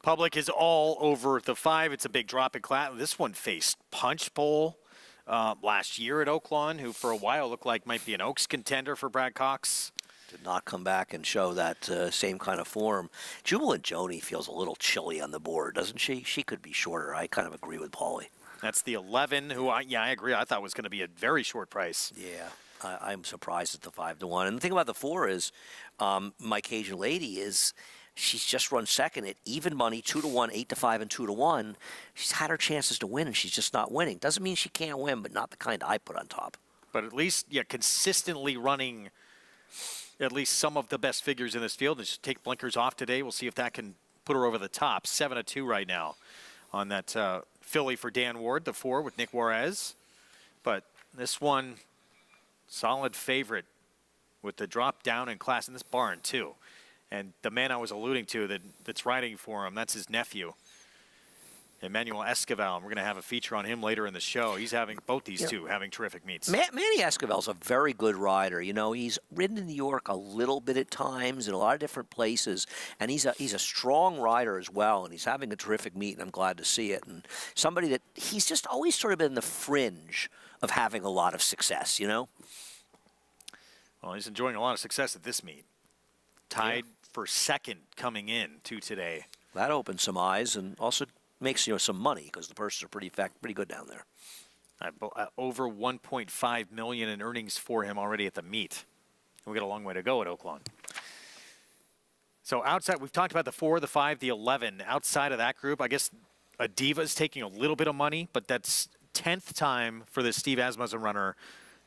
Speaker 1: Public is all over the 5. It's a big drop in class. This one faced Punch Bowl last year at Oaklawn, who for a while looked like might be an Oaks contender for Brad Cox.
Speaker 2: Did not come back and show that same kind of form. Jubilant Joni feels a little chilly on the board, doesn't she? She could be shorter. I kind of agree with Paulie.
Speaker 1: That's the 11, who I agree. I thought was going to be a very short price.
Speaker 2: Yeah, I'm surprised at the 5-1. And the thing about the 4 is, My Cajun Lady is, she's just run second at even money, 2-1, 8-5, and 2-1. She's had her chances to win, and she's just not winning. Doesn't mean she can't win, but not the kind I put on top.
Speaker 1: But at least, consistently running at least some of the best figures in this field. Just take blinkers off today. We'll see if that can put her over the top. 7-2 right now on that filly for Dan Ward, the 4 with Nick Juarez. But this one, solid favorite with the drop down in class in this barn too. And the man I was alluding to that's riding for him, that's his nephew. Emmanuel Esquivel. We're going to have a feature on him later in the show. He's having both these two having terrific meets.
Speaker 2: Manny Esquivel's a very good rider. You know, he's ridden in New York a little bit at times in a lot of different places, and he's a strong rider as well, and he's having a terrific meet, and I'm glad to see it. And somebody that he's just always sort of been the fringe of having a lot of success, you know?
Speaker 1: Well, he's enjoying a lot of success at this meet. Tied for second coming in to today.
Speaker 2: That opens some eyes and also makes some money because the purses are pretty good down there.
Speaker 1: Over 1.5 million in earnings for him already at the meet. We got a long way to go at Oaklawn. So outside, we've talked about the 4, the 5, the 11. Outside of that group, I guess Adiva's taking a little bit of money, but that's 10th time for the Steve Asmussen runner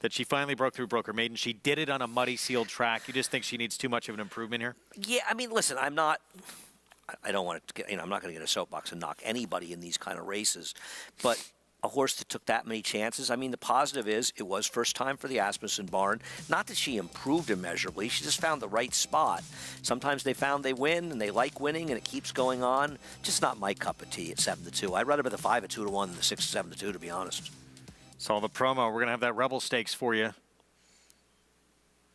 Speaker 1: that she finally broke through Broker Maiden. She did it on a muddy sealed track. You just think she needs too much of an improvement here?
Speaker 2: Yeah, I mean, listen, I don't want to get, I'm not going to get a soapbox and knock anybody in these kind of races, but a horse that took that many chances, I mean, the positive is it was first time for the Asmussen barn. Not that she improved immeasurably, she just found the right spot. Sometimes they found they win and they like winning and it keeps going on. Just not my cup of tea at 7-2. I'd rather bet the 5 at 2-1 than the 6 at 7-2, to be honest.
Speaker 1: Saw the promo. We're going to have that Rebel Stakes for you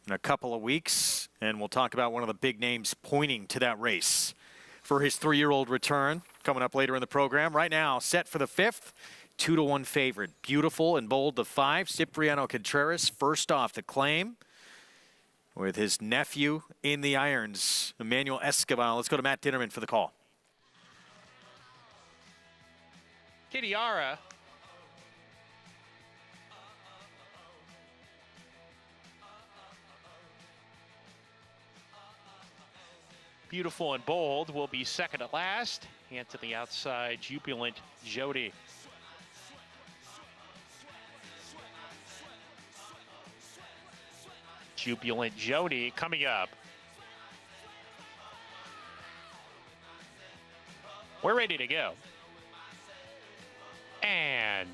Speaker 1: in a couple of weeks, and we'll talk about one of the big names pointing to that race for his 3-year-old return coming up later in the program. Right now, set for the 5th, 2-1 favorite. Beautiful and Bold, the 5. Cipriano Contreras, first off the claim with his nephew in the irons, Emmanuel Esquivel. Let's go to Matt Dinnerman for the call.
Speaker 4: Kitiara. Beautiful and Bold will be second to last. And to the outside, Jubilant Jody. Jubilant Jody coming up. We're ready to go. And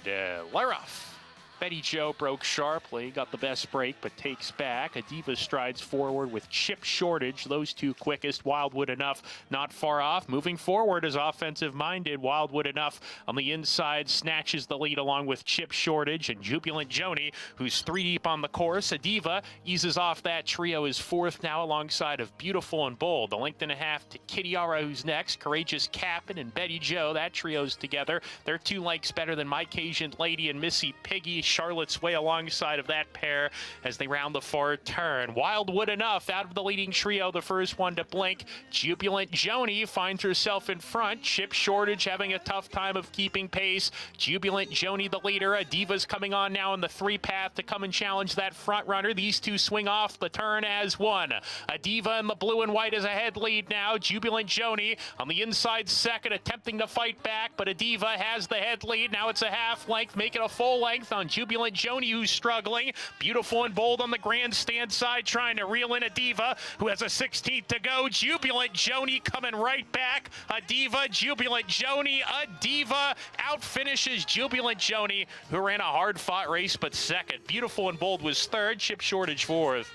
Speaker 4: we're off. Betty Joe broke sharply, got the best break, but takes back. Adiva strides forward with Chip Shortage. Those two quickest. Wildwood Enough not far off. Moving forward is offensive-minded. Wildwood Enough on the inside snatches the lead along with Chip Shortage and Jubilant Joni, who's 3 deep on the course. Adiva eases off that trio, is 4th now alongside of Beautiful and Bold. A length and a half to Kitiara, who's next. Courageous Captain and Betty Joe. That trio's together. They're 2 lengths better than My Cajun Lady and Missy Piggy. Charlotte's Way alongside of that pair as they round the far turn. Wildwood Enough out of the leading trio, the first one to blink. Jubilant Joni finds herself in front. Chip Shortage having a tough time of keeping pace. Jubilant Joni the leader. Adiva's coming on now in the 3 path to come and challenge that front runner. These two swing off the turn as one. Adiva in the blue and white is a head lead now. Jubilant Joni on the inside second, attempting to fight back, but Adiva has the head lead. Now it's a half length, make it a full length on Jubilant Joni, who's struggling. Beautiful and Bold on the grandstand side, trying to reel in Adiva, who has a 16th to go. Jubilant Joni coming right back. Adiva, Jubilant Joni, Adiva out-finishes Jubilant Joni, who ran a hard-fought race, but second. Beautiful and Bold was 3rd, Chip Shortage 4th.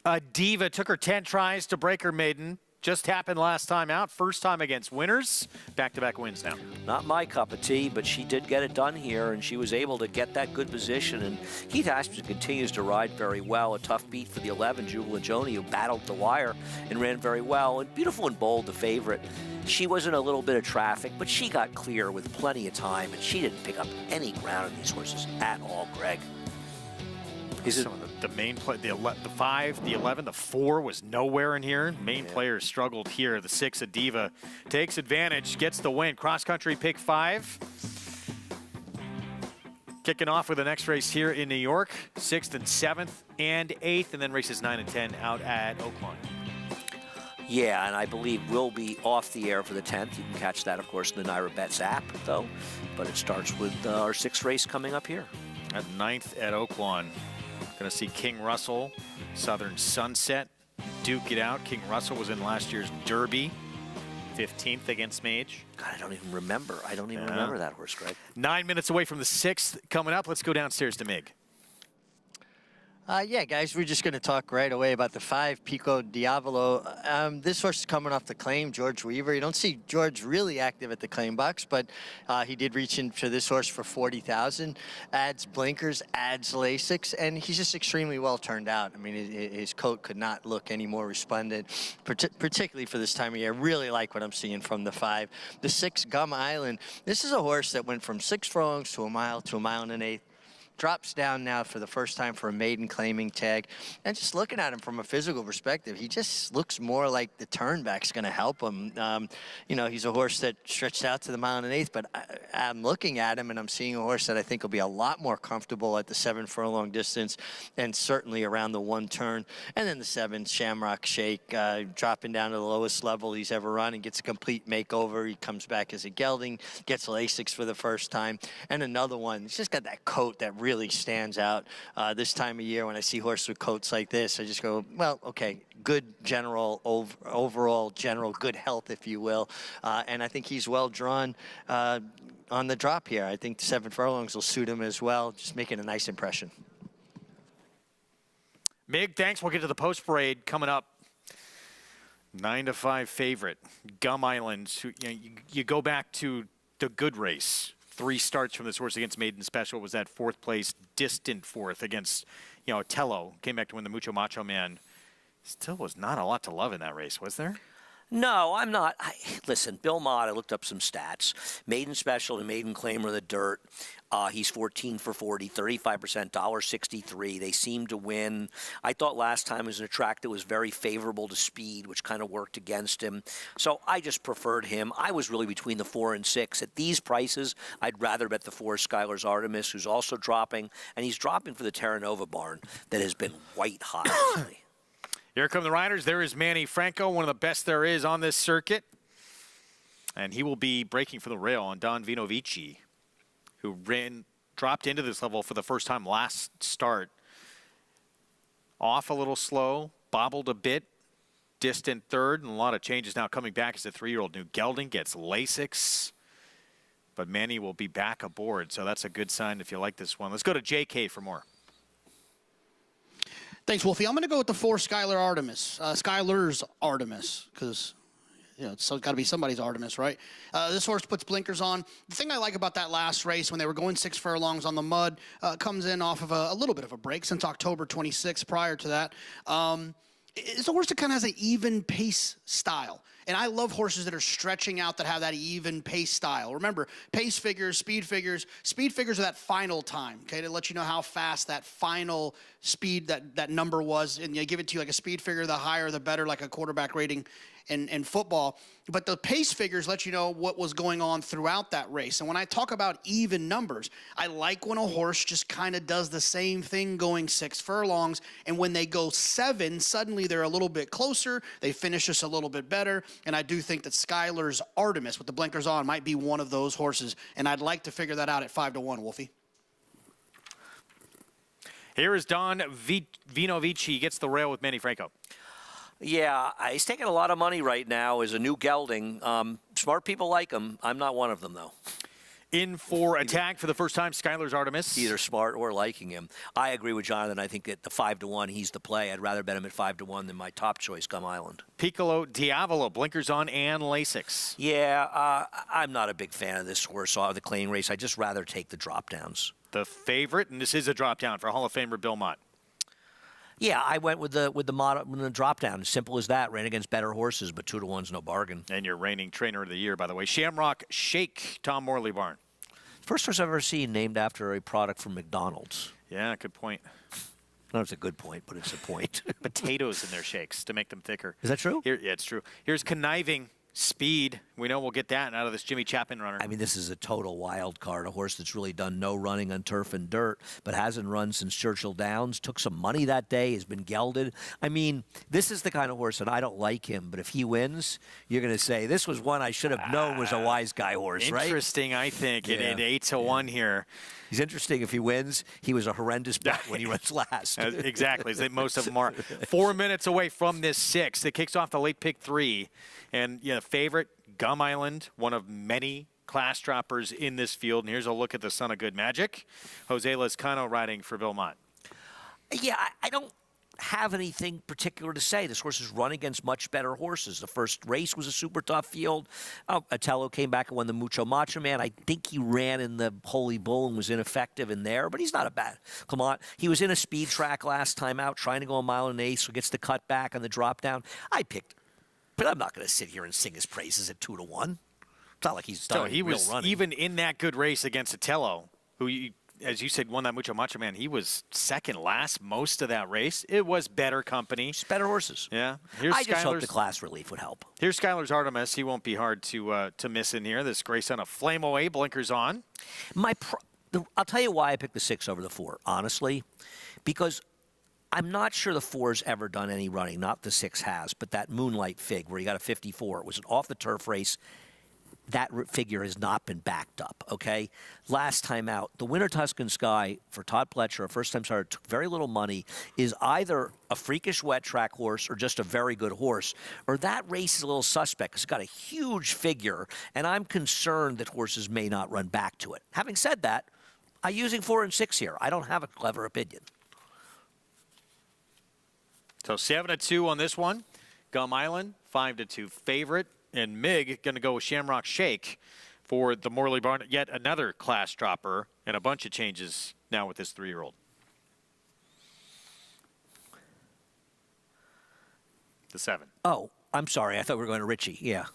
Speaker 1: Adiva took her 10 tries to break her maiden. Just happened last time out. First time against winners. Back-to-back wins now.
Speaker 2: Not my cup of tea, but she did get it done here, and she was able to get that good position. And Keith Asmussen continues to ride very well. A tough beat for the 11, Jubilant Joni, who battled the wire and ran very well. And Beautiful and Bold, the favorite. She was in a little bit of traffic, but she got clear with plenty of time, and she didn't pick up any ground in these horses at all, Greg.
Speaker 1: Is it the main play? The 5, the 11, the 4 was nowhere in here. Main players struggled here. The 6, Adiva, takes advantage, gets the win. Cross country pick 5. Kicking off with the next race here in New York, 6th and 7th and 8th, and then races 9 and 10 out at Oaklawn.
Speaker 2: Yeah, and I believe we'll be off the air for the 10th. You can catch that, of course, in the Naira Bets app, though. But it starts with our 6th race coming up here.
Speaker 1: At 9th at Oaklawn. Going to see King Russell, Southern Sunset, duke it out. King Russell was in last year's Derby, 15th against Mage.
Speaker 2: God, I don't even remember. I don't even remember that horse, Greg.
Speaker 1: 9 minutes away from the 6th coming up. Let's go downstairs to Mig.
Speaker 5: Yeah, guys, we're just going to talk right away about the 5, Pico Diavolo. This horse is coming off the claim, George Weaver. You don't see George really active at the claim box, but he did reach in for this horse for $40,000. Adds blinkers, adds Lasix, and he's just extremely well turned out. I mean, his coat could not look any more resplendent, particularly for this time of year. I really like what I'm seeing from the 5. The 6, Gum Island. This is a horse that went from 6 furlongs to a mile and 1/8. Drops down now for the first time for a maiden claiming tag. And just looking at him from a physical perspective, he just looks more like the turnback's going to help him. You know, he's a horse that stretched out to the 1 1/8, but I'm looking at him and I'm seeing a horse that I think will be a lot more comfortable at the 7 furlong distance and certainly around the 1 turn. And then the 7, Shamrock Shake, dropping down to the lowest level he's ever run and gets a complete makeover. He comes back as a gelding, gets Lasix for the first time. And another one, he's just got that coat that really stands out this time of year. When I see horses with coats like this, I just go, well, okay, good general, overall general good health, if you will. And I think he's well drawn on the drop here. I think 7 furlongs will suit him as well, just making a nice impression.
Speaker 1: Mig, thanks. We'll get to the post parade coming up. 9-5 favorite, Gum Island. You go back to the good race. 3 starts from this horse against Maiden Special. Was that 4th place, distant 4th against, Tello. Came back to win the Mucho Macho Man. Still was not a lot to love in that race, was there?
Speaker 2: No, I'm not. Listen, Bill Mott, I looked up some stats. Maiden Special and Maiden Claimer of the Dirt. He's 14 for 40, 35%, $1.63. They seem to win. I thought last time it was a track that was very favorable to speed, which kind of worked against him. So I just preferred him. I was really between the 4 and 6. At these prices, I'd rather bet the 4, Skylar's Artemis, who's also dropping. And he's dropping for the Terra Nova barn that has been white hot lately.
Speaker 1: Here come the riders. There is Manny Franco, one of the best there is on this circuit. And he will be breaking for the rail on Don Vinovici, who dropped into this level for the first time last start. Off a little slow, bobbled a bit, distant 3rd, and a lot of changes now coming back as a 3-year-old. New gelding gets Lasix, but Manny will be back aboard, so that's a good sign if you like this one. Let's go to JK for more.
Speaker 6: Thanks, Wolfie. I'm going to go with the 4, Skylar Artemis. Skylar's Artemis, because it's got to be somebody's Artemis, right? This horse puts blinkers on. The thing I like about that last race, when they were going 6 furlongs on the mud, comes in off of a little bit of a break since October 26th. Prior to that, it's a horse that kind of has an even pace style. And I love horses that are stretching out, that have that even pace style. Remember, pace figures, speed figures are that final time, okay, to let you know how fast that final speed, that number was. And they give it to you like a speed figure, the higher the better, like a quarterback rating in football. But the pace figures let you know what was going on throughout that race. And when I talk about even numbers, I like when a horse just kind of does the same thing going 6 furlongs. And when they go 7, suddenly they're a little bit closer. They finish just a little bit better. And I do think that Skylar's Artemis with the blinkers on might be one of those horses. And I'd like to figure that out at 5-1, Wolfie.
Speaker 1: Here is Don Vinovici. He gets the rail with Manny Franco.
Speaker 2: Yeah, he's taking a lot of money right now as a new gelding. Smart people like him. I'm not one of them, though.
Speaker 1: In for attack for the first time, Skylar's Artemis.
Speaker 2: Either smart or liking him. I agree with Jonathan. I think at the 5-1, he's the play. I'd rather bet him at 5-1 than my top choice, Gum Island.
Speaker 1: Piccolo Diavolo, blinkers on and Lasix.
Speaker 2: Yeah, I'm not a big fan of this horse or the claim race. I'd just rather take the drop downs.
Speaker 1: The favorite, and this is a drop down for Hall of Famer Bill Mott.
Speaker 2: Yeah, I went with the drop down. Simple as that. Ran against better horses, but 2-1's no bargain.
Speaker 1: And your reigning trainer of the year, by the way, Shamrock Shake, Tom Morley barn.
Speaker 2: First horse I've ever seen named after a product from McDonald's.
Speaker 1: Yeah, good point.
Speaker 2: No, it's a good point, but it's a point.
Speaker 1: Potatoes in their shakes to make them thicker.
Speaker 2: Is that true?
Speaker 1: Yeah, it's true. Here's Conniving Speed. We know we'll get that out of this Jimmy Chapman runner.
Speaker 2: I mean, this is a total wild card. A horse that's really done no running on turf and dirt, but hasn't run since Churchill Downs. Took some money that day. Has been gelded. I mean, this is the kind of horse that I don't like him, but if he wins, you're going to say, this was one I should have known was a wise guy horse, right?
Speaker 1: Interesting, I think, at 8-1 here.
Speaker 2: He's interesting. If he wins, he was a horrendous bet when he runs last.
Speaker 1: Exactly. Most of them are 4 minutes away from this 6. It kicks off the late pick 3. And, favorite, Gum Island, one of many class droppers in this field. And here's a look at the Son of Good Magic. Jose Lezcano riding for Bill Mott.
Speaker 2: Yeah, I don't have anything particular to say. This horse has run against much better horses. The first race was a super tough field. Otello came back and won the Mucho Macho Man. I think he ran in the Holy Bull and was ineffective in there, but he's not a bad Clement. He was in a speed track last time out, trying to go a mile and an eighth, so gets the cut back on the drop down. I picked, but I'm not going to sit here and sing his praises at 2-1. It's not like he's done
Speaker 1: he
Speaker 2: real
Speaker 1: was
Speaker 2: running.
Speaker 1: even in that good race against Otello, who, as you said, won that Mucho Macho Man. He was second last most of that race. It was better company.
Speaker 2: It's better horses.
Speaker 1: Yeah.
Speaker 2: I just hope the class relief would help.
Speaker 1: Here's Skylar's Artemis. He won't be hard to miss in here. This Grayson of Flame Away, blinkers on.
Speaker 2: I'll tell you why I picked the 6 over the 4, honestly, because I'm not sure the 4's ever done any running. Not the 6 has, but that Moonlight Fig where he got a 54. It was an off-the-turf race. That figure has not been backed up, okay? Last time out, the Winter Tuscan Sky for Todd Pletcher, a first-time starter, took very little money, is either a freakish wet track horse or just a very good horse, or that race is a little suspect because it's got a huge figure, and I'm concerned that horses may not run back to it. Having said that, I'm using 4 and 6 here. I don't have a clever opinion.
Speaker 1: So 7-2 on this one. Gum Island, 5-2 favorite. And Mig going to go with Shamrock Shake for the Morley Barn. Yet another class dropper and a bunch of changes now with this 3-year-old. The 7.
Speaker 2: Oh, I'm sorry. I thought we were going to Richie. Yeah.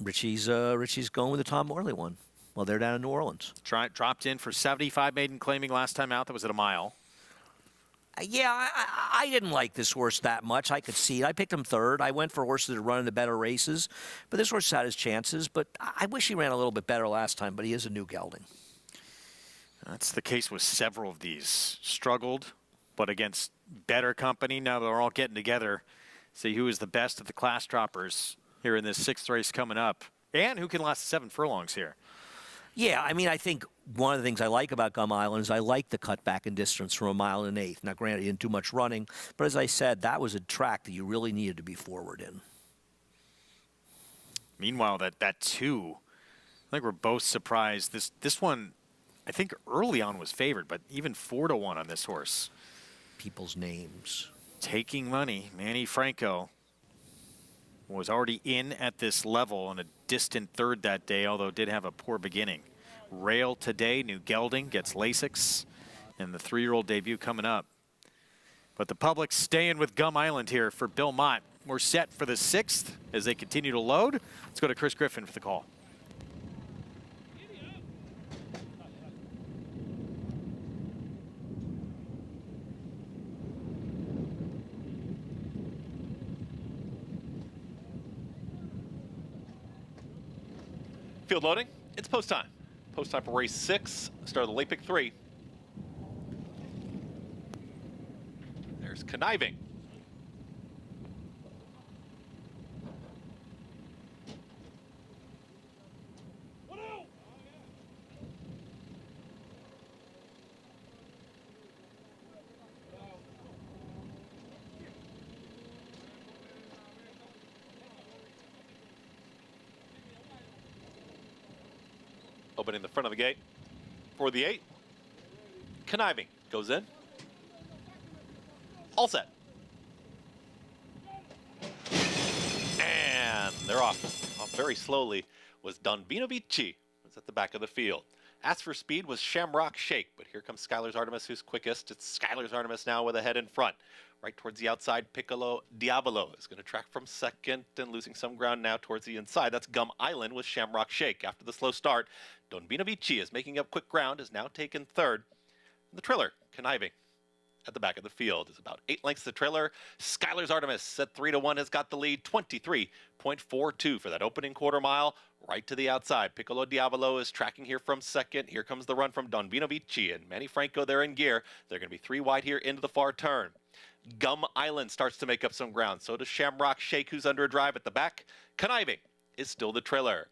Speaker 2: Richie's going with the Tom Morley one. Well, they're down in New Orleans.
Speaker 1: Dropped in for 75 maiden claiming last time out. That was at a mile.
Speaker 2: Yeah, I didn't like this horse that much. I could see it. I picked him 3rd. I went for horses that run in the better races. But this horse had his chances. But I wish he ran a little bit better last time. But he is a new gelding.
Speaker 1: That's the case with several of these. Struggled, but against better company. Now they're all getting together. See who is the best of the class droppers here in this 6th race coming up. And who can last 7 furlongs here.
Speaker 2: Yeah, I mean, I think one of the things I like about Gum Island is I like the cutback in distance from a mile and an eighth. Now, granted, he didn't do much running, but as I said, that was a track that you really needed to be forward in.
Speaker 1: Meanwhile, that 2, I think we're both surprised. This one, I think early on was favored, but even 4-1 on this horse.
Speaker 2: People's names.
Speaker 1: Taking money. Manny Franco was already in at this level on a distant 3rd that day, although did have a poor beginning. Rail today, New Gelding gets Lasix, and the 3-year-old debut coming up. But the public's staying with Gum Island here for Bill Mott. We're set for the 6th as they continue to load. Let's go to Chris Griffin for the call.
Speaker 7: Field loading. It's post time. Post time for race 6. Start of the late pick 3. There's Conniving. Opening the front of the gate for the 8. Conniving goes in. All set. And they're off. Off very slowly was Don Vinovici. Was at the back of the field. As for speed was Shamrock Shake, but here comes Skylar's Artemis, who's quickest. It's Skylar's Artemis now with a head in front. Right towards the outside, Piccolo Diavolo is going to track from 2nd and losing some ground now towards the inside. That's Gum Island with Shamrock Shake. After the slow start, Don Vinovici is making up quick ground, is now taken 3rd. The Triller, Conniving, at the back of the field is about 8 lengths the trailer. Skylar's Artemis at 3-1 has got the lead, 23.42 for that opening quarter mile. Right to the outside, Piccolo Diavolo is tracking here from 2nd. Here comes the run from Don Vinovici and Manny Franco there in gear. They're going to be 3 wide here into the far turn. Gum Island starts to make up some ground. So does Shamrock Shake, who's under a drive at the back. Conniving is still the trailer.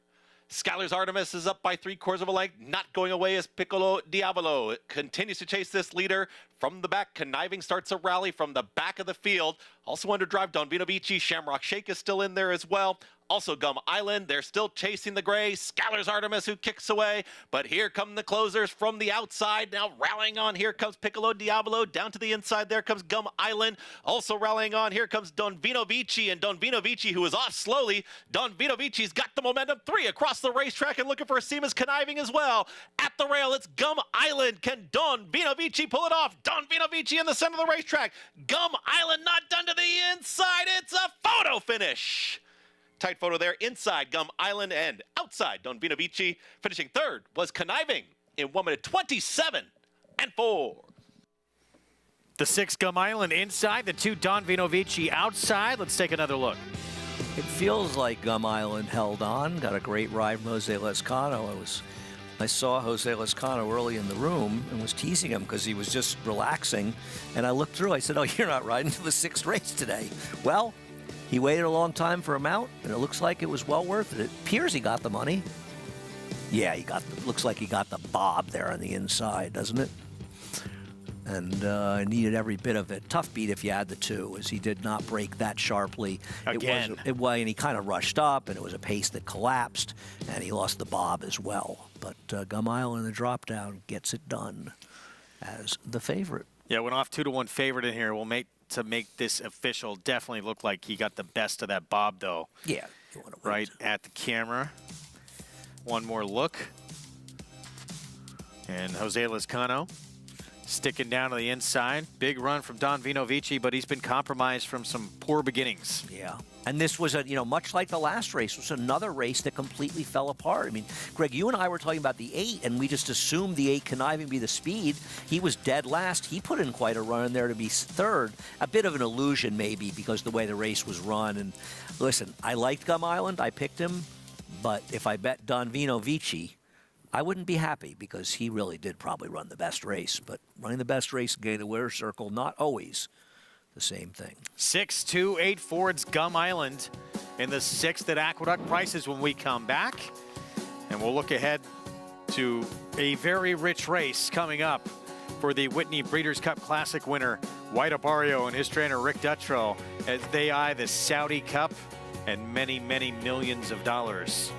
Speaker 7: Skylar's Artemis is up by 3/4 of a length. Not going away is Piccolo Diavolo. It continues to chase this leader from the back. Conniving starts a rally from the back of the field. Also under drive, Don Vinovici. Shamrock Shake is still in there as well. Also Gum Island, they're still chasing the gray. Scalars Artemis who kicks away. But here come the closers from the outside. Now rallying on. Here comes Piccolo Diavolo. Down to the inside. There comes Gum Island. Also rallying on. Here comes Don Vinovici. And Don Vinovici, who is off slowly. Don Vinovici's got the momentum. 3 across the racetrack and looking for Seamus Conniving as well. At the rail, it's Gum Island. Can Don Vinovici pull it off? Don Vinovici in the center of the racetrack. Gum Island not done to the inside. It's a photo finish. Tight photo there. Inside Gum Island and outside Don Vinovici. Finishing third was Conniving in 1 minute 27 and 4.
Speaker 1: The 6 Gum Island inside, the 2 Don Vinovici outside. Let's take another look.
Speaker 2: It feels like Gum Island held on. Got a great ride from Jose Lezcano. I saw Jose Lezcano early in the room and was teasing him because he was just relaxing. And I looked through. I said, "Oh, you're not riding to the 6th race today." Well, he waited a long time for a mount, and it looks like it was well worth it. It appears he got the money. Yeah, looks like he got the bob there on the inside, doesn't it? And needed every bit of it. Tough beat if you add the 2, as he did not break that sharply.
Speaker 1: Again.
Speaker 2: And he kind of rushed up, and it was a pace that collapsed, and he lost the bob as well. But Gum Island in the drop down gets it done as the favorite.
Speaker 1: Yeah, went off 2-1 favorite in here. To make this official, definitely looked like he got the best of that bob, though.
Speaker 2: Yeah.
Speaker 1: Right at the camera. One more look. And Jose Lezcano sticking down to the inside. Big run from Don Vinovici, but he's been compromised from some poor beginnings.
Speaker 2: Yeah. And this was much like the last race, was another race that completely fell apart. I mean, Greg, you and I were talking about the 8, and we just assumed the 8 Conniving be the speed. He was dead last. He put in quite a run in there to be 3rd. A bit of an illusion, maybe, because the way the race was run. And listen, I liked Gum Island. I picked him. But if I bet Don Vinovici, I wouldn't be happy because he really did probably run the best race. But running the best race and getting the winner's circle, not always the same thing.
Speaker 1: 6-2-8 Ford's Gum Island in the 6th at Aqueduct Prices when we come back. And we'll look ahead to a very rich race coming up for the Whitney Breeders' Cup Classic winner, White Abarrio, and his trainer, Rick Dutrow, as they eye the Saudi Cup and many, many millions of dollars.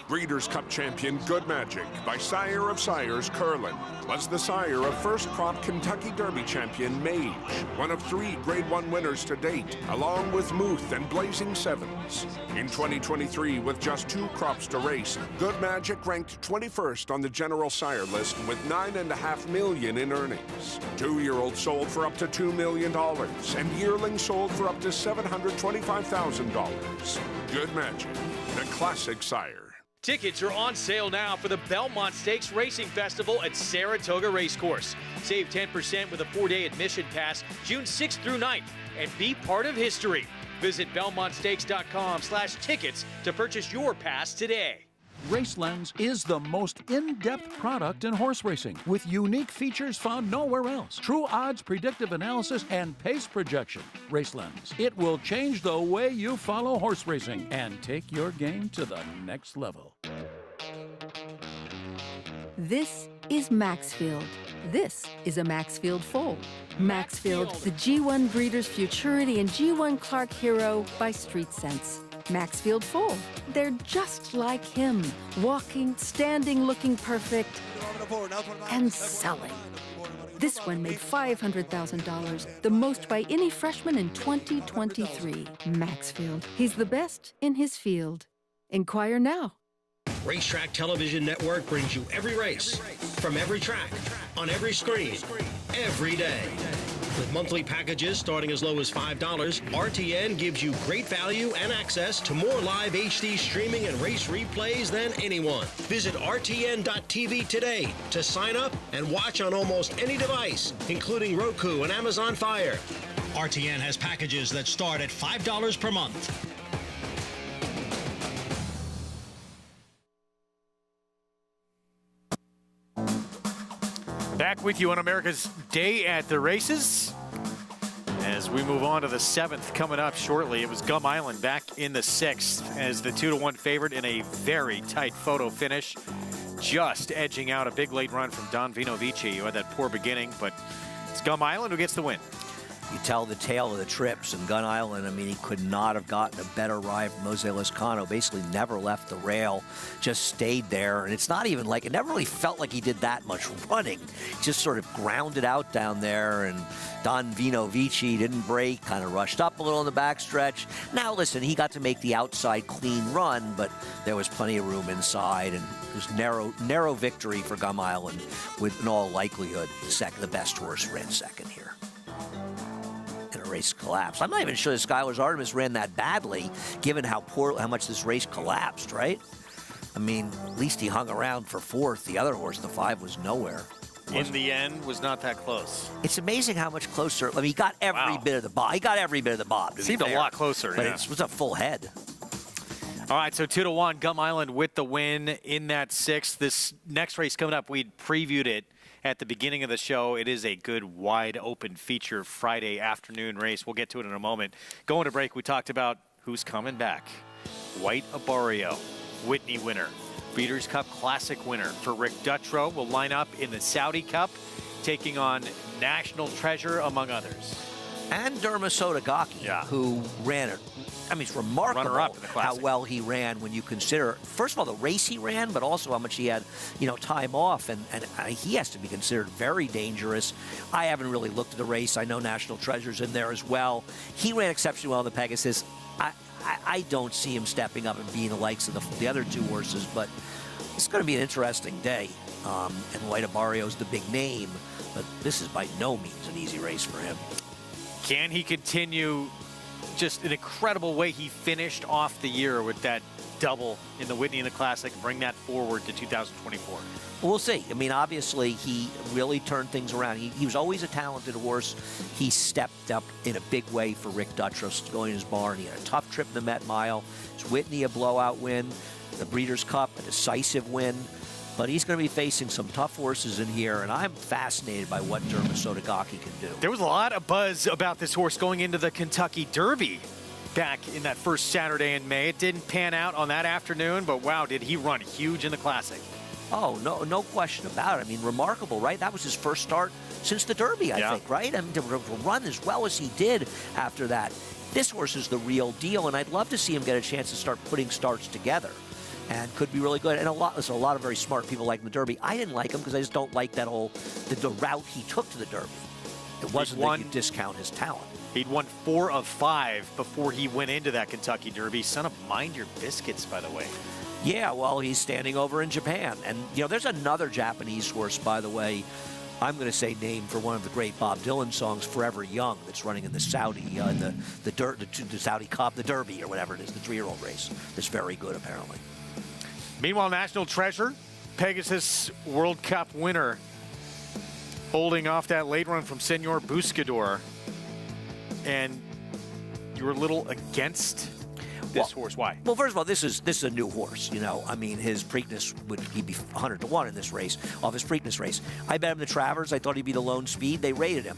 Speaker 11: Breeders' Cup champion Good Magic by Sire of Sires Curlin was the sire of first crop Kentucky Derby champion Mage, one of 3 Grade 1 winners to date, along with Muth and Blazing Sevens. In 2023, with just 2 crops to race, Good Magic ranked 21st on the general sire list with $9.5 million in earnings. 2-year-olds sold for up to $2 million, and yearlings sold for up to $725,000. Good Magic, the classic sire.
Speaker 12: Tickets are on sale now for the Belmont Stakes Racing Festival at Saratoga Racecourse. Save 10% with a 4-day admission pass June 6th through 9th and be part of history. Visit BelmontStakes.com/tickets to purchase your pass today.
Speaker 13: RaceLens is the most in-depth product in horse racing with unique features found nowhere else. True odds, predictive analysis, and pace projection. RaceLens. It will change the way you follow horse racing and take your game to the next level.
Speaker 14: This is Maxfield. This is a Maxfield foal. Maxfield, the G1 Breeders' Futurity and G1 Clark Hero by Street Sense. Maxfield foal. They're just like him, walking, standing, looking perfect, and selling. This one made $500,000, the most by any freshman in 2023. Maxfield. He's the best in his field. Inquire now.
Speaker 15: Racetrack Television Network brings you every race, from every track, on every screen, every day. With monthly packages starting as low as $5, RTN gives you great value and access to more live HD streaming and race replays than anyone. Visit RTN.tv today to sign up and watch on almost any device, including Roku and Amazon Fire. RTN has packages that start at $5 per month.
Speaker 1: Back with you on America's Day at the Races as As we move on to the 7th coming up shortly, it was Gum Island back in the 6th as the 2-1 favorite in a very tight photo finish, just edging out a big late run from Don Vinovici, who had that poor beginning, but it's Gum Island who gets the win.
Speaker 2: You tell the tale of the trips, and Gun Island, I mean, he could not have gotten a better ride from Jose Lezcano. Basically never left the rail, just stayed there. And it's not even like, it never really felt like he did that much running. Just sort of grounded out down there, and Don Vinovici didn't break, kind of rushed up a little in the backstretch. Now, listen, he got to make the outside clean run, but there was plenty of room inside, and it was narrow victory for Gum Island with, in all likelihood, the best horse ran second here. Race collapsed. I'm not even sure that Skylar's Artemis ran that badly, given how much this race collapsed, right? I mean, at least he hung around for 4th. The other horse, the 5, was nowhere.
Speaker 1: In the end, was not that close.
Speaker 2: It's amazing how much closer. I mean, he got every bit of the bob. He got every bit of the bob.
Speaker 1: Seemed a lot closer,
Speaker 2: but
Speaker 1: yeah.
Speaker 2: it was a full head.
Speaker 1: All right, so 2-1, Gum Island with the win in that 6th. This next race coming up, we previewed it at the beginning of the show. It is a good, wide-open feature Friday afternoon race. We'll get to it in a moment. Going to break, we talked about who's coming back. White Abarrio, Whitney winner. Breeders' Cup Classic winner for Rick Dutrow will line up in the Saudi Cup, taking on National Treasure, among others.
Speaker 2: And Derma Sotogake, who ran it. I mean, it's remarkable how well he ran when you consider, first of all, the race he ran, but also how much he had, time off. And he has to be considered very dangerous. I haven't really looked at the race. I know National Treasure's in there as well. He ran exceptionally well in the Pegasus. I don't see him stepping up and being the likes of the other 2 horses, but it's going to be an interesting day. And White Abarrio's the big name, but this is by no means an easy race for him.
Speaker 1: Can he continue just an incredible way he finished off the year with that double in the Whitney in the Classic, bring that forward to 2024?
Speaker 2: Well, we'll see. I mean, obviously, he really turned things around. He was always a talented horse. He stepped up in a big way for Rick Dutrow going to his barn. He had a tough trip in the Met Mile. It's Whitney, a blowout win. The Breeders' Cup, a decisive win. But he's going to be facing some tough horses in here, and I'm fascinated by what Derma Sotogake can do.
Speaker 1: There was a lot of buzz about this horse going into the Kentucky Derby back in that first Saturday in May. It didn't pan out on that afternoon, but wow, did he run huge in the Classic.
Speaker 2: Oh, no question about it. I mean, remarkable, right? That was his first start since the Derby, I think, right? I mean, to run as well as he did after that. This horse is the real deal, and I'd love to see him get a chance to start putting starts together. And could be really good. And a lot of very smart people like the Derby. I didn't like him because I just don't like that the route he took to the Derby. It wasn't that you discount his talent.
Speaker 1: He'd won 4 of 5 before he went into that Kentucky Derby. Son of Mind Your Biscuits, by the way.
Speaker 2: Yeah, well, he's standing over in Japan. And, there's another Japanese horse, by the way, I'm going to say named for one of the great Bob Dylan songs, Forever Young, that's running in the Saudi, the Saudi Cup, the Derby, or whatever it is, the 3-year-old race. That's very good, apparently.
Speaker 1: Meanwhile, National Treasure, Pegasus World Cup winner, holding off that late run from Senor Buscador. And you were a little against this horse. Why?
Speaker 2: Well, first of all, this is a new horse. I mean, his Preakness he'd be 100-1 in this race, off his Preakness race. I bet him the Travers. I thought he'd be the lone speed. They rated him.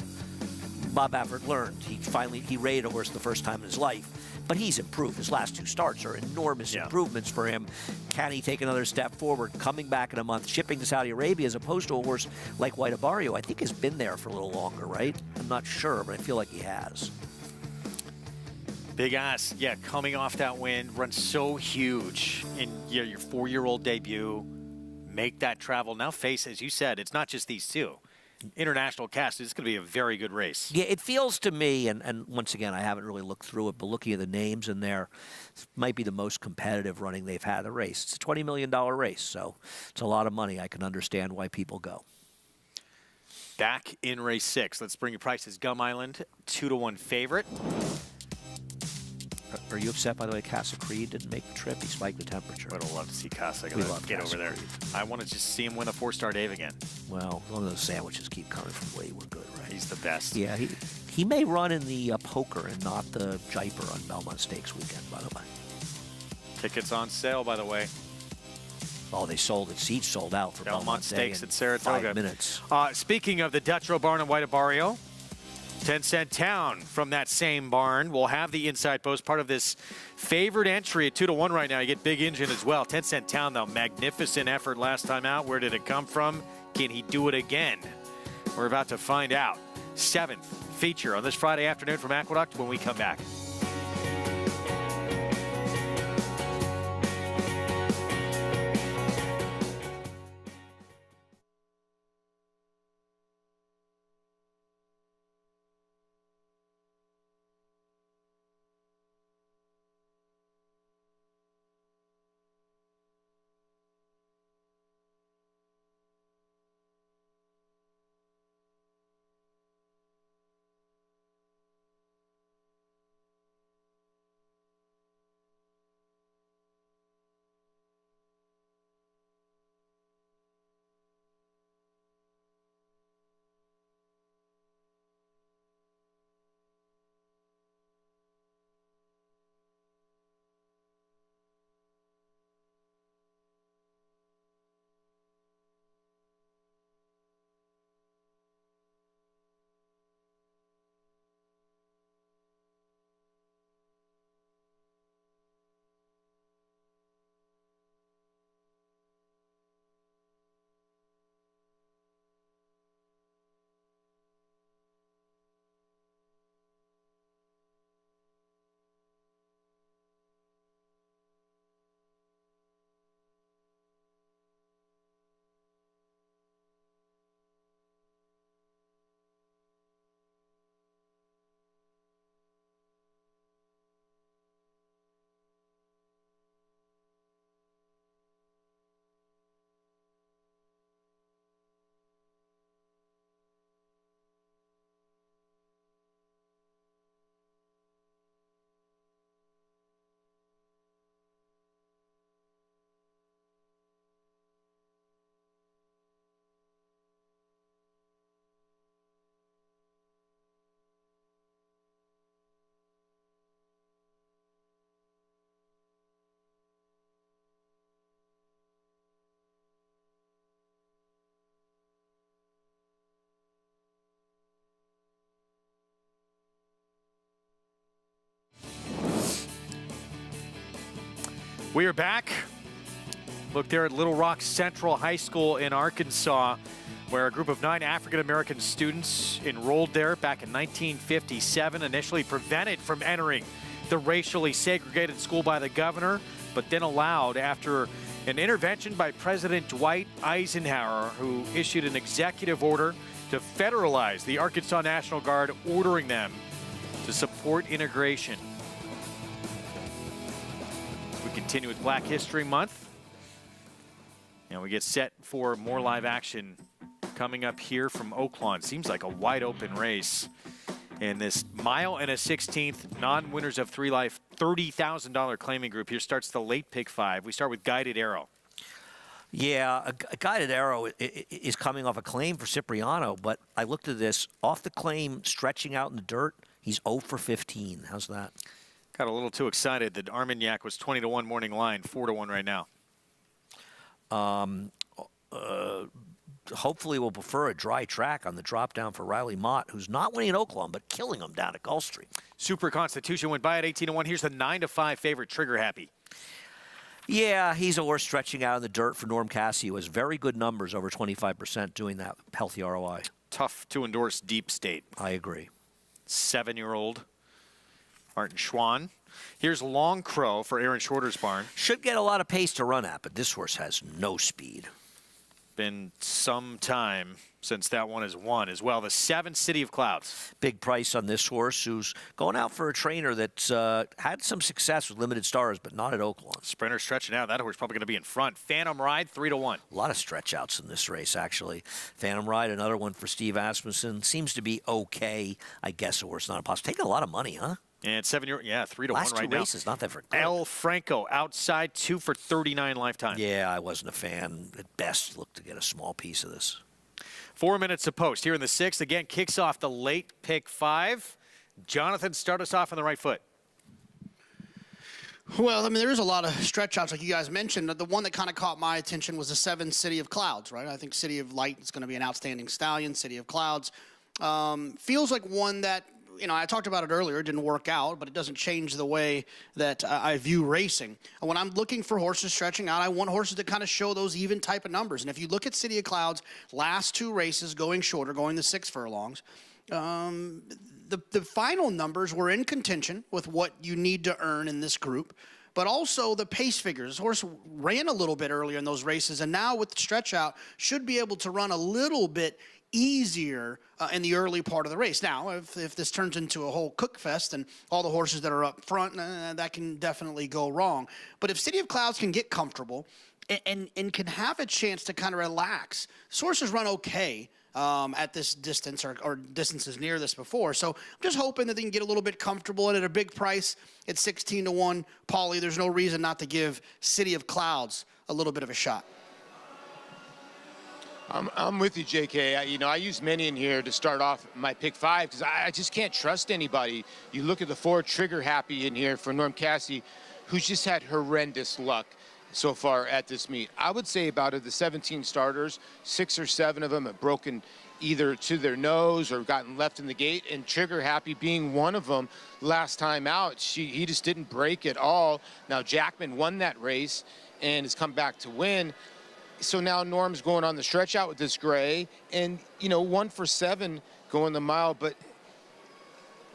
Speaker 2: Bob Baffert learned. He rated a horse the first time in his life. But he's improved. His last 2 starts are enormous improvements for him. Can he take another step forward? Coming back in a month, shipping to Saudi Arabia, as opposed to a horse like White Abarrio, I think has been there for a little longer, right? I'm not sure, but I feel like he has.
Speaker 1: Big ass, coming off that win, run so huge in your 4-year-old debut. Make that travel. Now face, as you said, it's not just these 2. International cast, it's going to be a very good race.
Speaker 2: Yeah, it feels to me, and once again, I haven't really looked through it, but looking at the names in there, it might be the most competitive running they've had the race. It's a $20 million race, so it's a lot of money. I can understand why people go.
Speaker 1: Back in race 6, let's bring you prices. Gum Island, 2-1 favorite.
Speaker 2: Are you upset, by the way, Casa Creed didn't make the trip? He spiked the temperature.
Speaker 1: I'd love to see Casa.
Speaker 2: We love
Speaker 1: get
Speaker 2: Casa
Speaker 1: over there.
Speaker 2: Creed.
Speaker 1: I want to just see him win a 4-star Dave again.
Speaker 2: Well, as long as those sandwiches keep coming from Lee, we're good, right?
Speaker 1: He's the best.
Speaker 2: Yeah, he may run in the poker and not the Jaipur on Belmont Stakes weekend, by the way.
Speaker 1: Tickets on sale, by the way.
Speaker 2: Oh, they sold it. Seats sold out for
Speaker 1: Belmont
Speaker 2: Belmont
Speaker 1: Stakes
Speaker 2: Day
Speaker 1: at Saratoga.
Speaker 2: 5 minutes.
Speaker 1: Speaking of the Dutrow Barn and White Abarrio, 10 Cent Town from that same barn will have the inside post, part of this favored entry at 2-1 right now. You get Big Engine as well. 10 Cent Town, though, magnificent effort last time out. Where did it come from? Can he do it again? We're about to find out. 7th feature on this Friday afternoon from Aqueduct when we come back. We are back. Look there at Little Rock Central High School in Arkansas, where a group of 9 African-American students enrolled there back in 1957, initially prevented from entering the racially segregated school by the governor, but then allowed after an intervention by President Dwight Eisenhower, who issued an executive order to federalize the Arkansas National Guard, ordering them to support integration. We continue with Black History Month, and we get set for more live action coming up here from Oaklawn. Seems like a wide open race in this mile and a 16th, non-winners of 3 Life, $30,000 claiming group. Here starts the late pick 5. We start with Guided Arrow.
Speaker 2: Yeah, a Guided Arrow is coming off a claim for Cipriano, but I looked at this. Off the claim, stretching out in the dirt, he's 0 for 15. How's that?
Speaker 1: Got a little too excited that Armagnac was 20-1 morning line, 4-1 right now.
Speaker 2: Hopefully we'll prefer a dry track on the drop down for Riley Mott, who's not winning at Oaklawn, but killing him down at Gulfstream.
Speaker 1: Super Constitution went by at 18-1. Here's the 9-5 favorite, Trigger Happy.
Speaker 2: Yeah, he's a horse stretching out in the dirt for Norm Cassie, who has very good numbers, over 25% doing that healthy ROI.
Speaker 1: Tough to endorse Deep State.
Speaker 2: I agree.
Speaker 1: 7-year-old Martin Schwann. Here's Long Crow for Aaron Shorter's barn.
Speaker 2: Should get a lot of pace to run at, but this horse has no speed.
Speaker 1: Been some time since that one has won as well. The 7 City of Clouds.
Speaker 2: Big price on this horse, who's going out for a trainer that's had some success with limited stars, but not at Oaklawn.
Speaker 1: Sprinter stretching out. That horse probably going to be in front. Phantom Ride, 3-1.
Speaker 2: A lot of stretch outs in this race, actually. Phantom Ride, another one for Steve Asmussen. Seems to be okay. I guess a horse not a possible. Taking a lot of money, huh?
Speaker 1: And 7-year, yeah, 3-1
Speaker 2: Last
Speaker 1: right
Speaker 2: two
Speaker 1: now.
Speaker 2: races, not that for good.
Speaker 1: El Franco outside, 2 for 39 lifetime.
Speaker 2: Yeah, I wasn't a fan. At best, looked to get a small piece of this.
Speaker 1: 4 minutes to post here in the 6th. Again, kicks off the late pick 5. Jonathan, start us off on the right foot.
Speaker 6: Well, I mean, there is a lot of stretch outs, like you guys mentioned. The one that kind of caught my attention was the 7 City of Clouds, right? I think City of Light is going to be an outstanding stallion. City of Clouds, feels like one that, I talked about it earlier. It didn't work out, but it doesn't change the way that I view racing. And when I'm looking for horses stretching out, I want horses that kind of show those even type of numbers. And if you look at City of Clouds' last 2 races going shorter, going the 6 furlongs, the final numbers were in contention with what you need to earn in this group, but also the pace figures. This horse ran a little bit earlier in those races, and now with the stretch out, should be able to run a little bit easier in the early part of the race. Now, if this turns into a whole cook fest and all the horses that are up front, that can definitely go wrong. But if City of Clouds can get comfortable and can have a chance to kind of relax, this horse has run okay at this distance or distances near this before. So I'm just hoping that they can get a little bit comfortable, and at a big price at 16-1, Paulie, there's no reason not to give City of Clouds a little bit of a shot.
Speaker 3: I'm with you, JK. I use many in here to start off my pick 5 because I just can't trust anybody. You look at the 4 Trigger Happy in here for Norm Cassidy, who's just had horrendous luck so far at this meet. I would say about of the 17 starters, 6 or 7 of them have broken either to their nose or gotten left in the gate, and Trigger Happy being one of them last time out. He just didn't break at all. Now, Jackman won that race and has come back to win. So now Norm's going on the stretch out with this gray, and 1 for 7 going the mile. But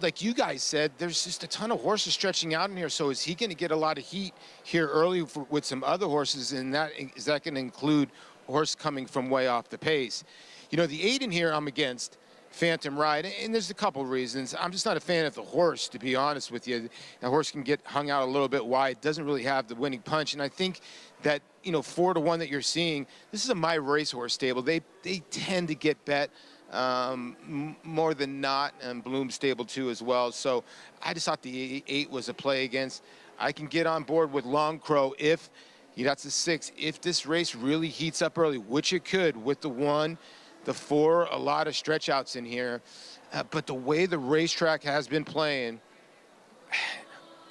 Speaker 3: like you guys said, there's just a ton of horses stretching out in here. So is he going to get a lot of heat here early with some other horses? And is that going to include a horse coming from way off the pace? The 8 in here I'm against, Phantom Ride, and there's a couple reasons. I'm just not a fan of the horse, to be honest with you. The horse can get hung out a little bit wide, doesn't really have the winning punch, and I think that 4-1 that you're seeing, this is a My Racehorse stable. They tend to get bet more than not, and Bloom stable too as well. So I just thought the 8 was a play against. I can get on board with Long Crow if that's a 6. If this race really heats up early, which it could with the 1. The 4, a lot of stretch outs in here. But the way the racetrack has been playing,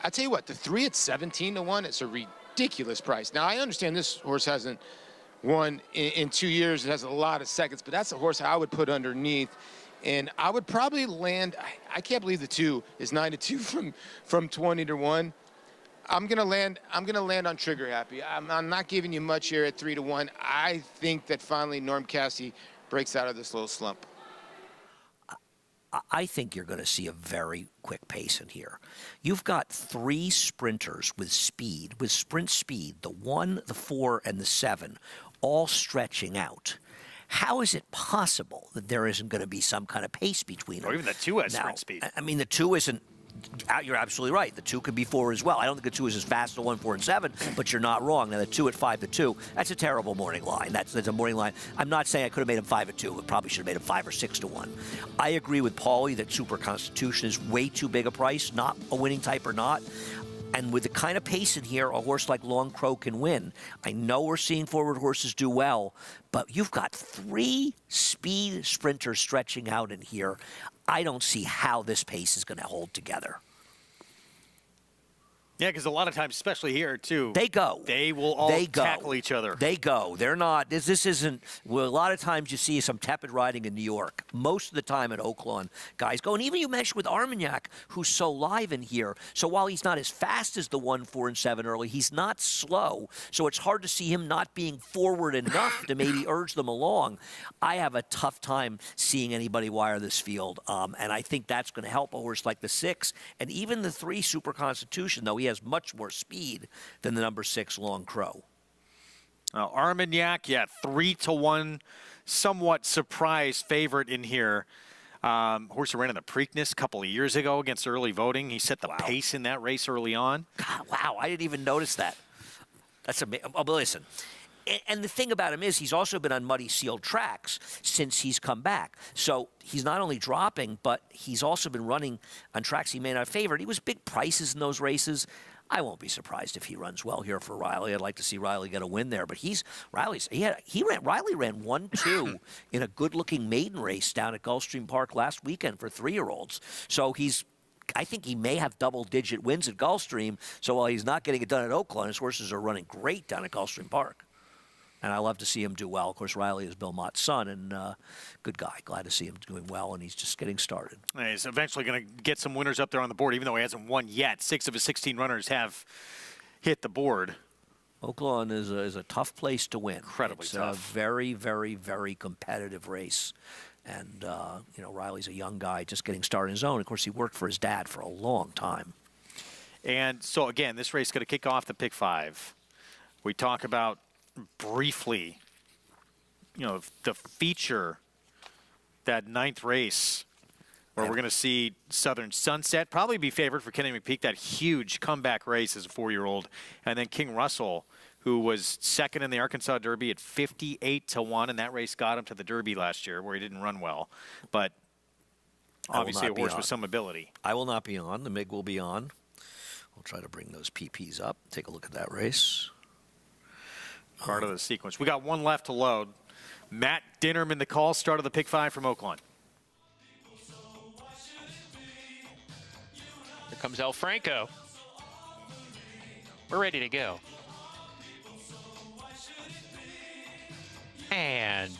Speaker 3: I tell you what, the 3 at 17-1, it's a ridiculous price. Now, I understand this horse hasn't won in 2 years. It has a lot of seconds, but that's a horse I would put underneath. And I would probably land, I can't believe the 2 is 9-2 from 20-1. I'm gonna land on Trigger Happy. I'm not giving you much here at 3-1. I think that finally Norm Cassidy breaks out of this little slump.
Speaker 2: I think you're going to see a very quick pace in here. You've got 3 sprinters with speed, with sprint speed, the 1, the 4, and the 7, all stretching out. How is it possible that there isn't going to be some kind of pace between them?
Speaker 1: Or even the 2 has sprint speed.
Speaker 2: I mean, the 2 isn't. You're absolutely right. The 2 could be 4 as well. I don't think the 2 is as fast as the 1, 4, and 7, but you're not wrong. Now, the 2 at 5-2, that's a terrible morning line. That's a morning line. I'm not saying I could have made him 5-2. It probably should have made him 5 or 6-1. I agree with Paulie that Super Constitution is way too big a price, not a winning type or not. And with the kind of pace in here, a horse like Long Crow can win. I know we're seeing forward horses do well, but you've got 3 speed sprinters stretching out in here. I don't see how this pace is going to hold together.
Speaker 1: Yeah, because a lot of times, especially here, too,
Speaker 2: they will all
Speaker 1: tackle each other.
Speaker 2: They go. They're not. This isn't. Well, a lot of times you see some tepid riding in New York. Most of the time at Oaklawn, guys go. And even you mentioned with Armagnac, who's so live in here. So while he's not as fast as the 1, 4, and 7 early, he's not slow. So it's hard to see him not being forward enough to maybe urge them along. I have a tough time seeing anybody wire this field. And I think that's going to help a horse like the 6 and even the 3 Super Constitution, though he has much more speed than the number 6 Long Crow.
Speaker 1: Armagnac, 3-1, somewhat surprise favorite in here. Horse who ran in the Preakness a couple of years ago against early voting. He set the pace in that race early on.
Speaker 2: God, wow, I didn't even notice that. That's amazing. Oh, listen. And the thing about him is he's also been on muddy sealed tracks since he's come back. So he's not only dropping, but he's also been running on tracks he may not have favored. He was big prices in those races. I won't be surprised if he runs well here for Riley. I'd like to see Riley get a win there. But Riley ran 1-2 in a good-looking maiden race down at Gulfstream Park last weekend for 3-year-olds. So I think he may have double-digit wins at Gulfstream. So while he's not getting it done at Oaklawn, his horses are running great down at Gulfstream Park. and I love to see him do well. Of course, Riley is Bill Mott's son, and good guy. Glad to see him doing well, and he's just getting started.
Speaker 1: He's eventually going to get some winners up there on the board, even though he hasn't won yet. 6 of his 16 runners have hit the board.
Speaker 2: Oaklawn is a tough place to win.
Speaker 1: Incredibly tough.
Speaker 2: It's a very, very, very competitive race. And, Riley's a young guy just getting started on his own. Of course, he worked for his dad for a long time.
Speaker 1: And so, again, this race is going to kick off the pick 5. We talk about briefly, the feature, that 9th race, where we're going to see Southern Sunset probably be favored for Kenny McPeek, that huge comeback race as a 4-year-old. And then King Russell, who was second in the Arkansas Derby at 58-1, and that race got him to the Derby last year where he didn't run well. But obviously a horse with some ability.
Speaker 2: I will not be on. The MIG will be on. We'll try to bring those PPs up. Take a look at that race.
Speaker 1: Part of the sequence. We got one left to load. Matt Dinnerman, the call, start of the pick 5 from Oaklawn.
Speaker 4: Here comes El Franco. We're ready to go. And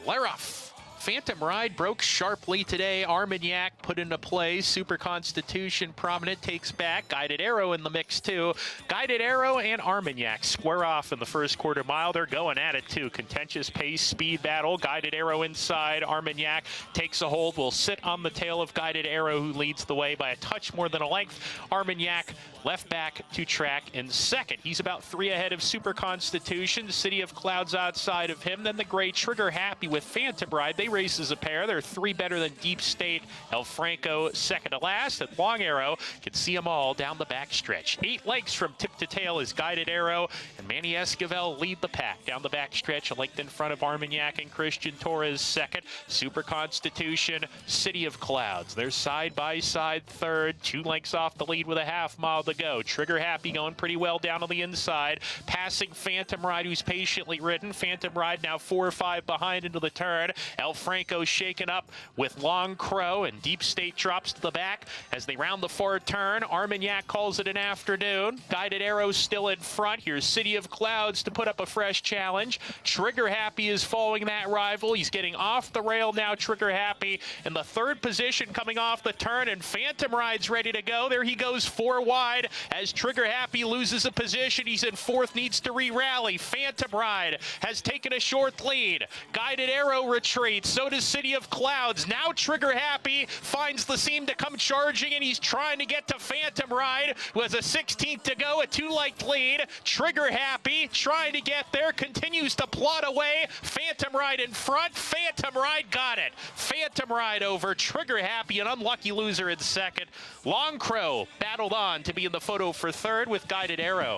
Speaker 4: let off. Phantom Ride broke sharply today. Armagnac put into play. Super Constitution prominent takes back. Guided Arrow in the mix too. Guided Arrow and Armagnac square off in the first quarter mile. They're going at it too. Contentious pace, speed battle. Guided Arrow inside. Armagnac takes a hold. Will sit on the tail of Guided Arrow, who leads the way by a touch more than a length. Armagnac left back to track in second. He's about 3 ahead of Super Constitution. City of Clouds outside of him. Then the gray Trigger Happy with Phantom Ride. They race as a pair. They're 3 better than Deep State. El Franco second to last. And Long Arrow can see them all down the backstretch. 8 lengths from tip to tail is Guided Arrow, and Manny Esquivel lead the pack down the backstretch. A length in front of Armagnac and Christian Torres second. Super Constitution, City of Clouds. They're side by side third. 2 lengths off the lead with a half mile to go. Trigger Happy going pretty well down on the inside. Passing Phantom Ride, who's patiently ridden. Phantom Ride now 4 or 5 behind into the turn. El Franco shaken up with Long Crow, and Deep State drops to the back as they round the far turn. Armagnac calls it an afternoon. Guided Arrow still in front. Here's City of Clouds to put up a fresh challenge. Trigger Happy is following that rival. He's getting off the rail now, Trigger Happy, in the 3rd position coming off the turn, and Phantom Ride's ready to go. There he goes 4 wide as Trigger Happy loses a position. He's in 4th, needs to re-rally. Phantom Ride has taken a short lead. Guided Arrow retreats. So does City of Clouds. Now Trigger Happy finds the seam to come charging, and he's trying to get to Phantom Ride, who has a 16th to go, a 2-length lead. Trigger Happy trying to get there, continues to plod away. Phantom Ride in front. Phantom Ride got it. Phantom Ride over Trigger Happy, an unlucky loser in second. Long Crow battled on to be in the photo for 3rd with Guided Arrow.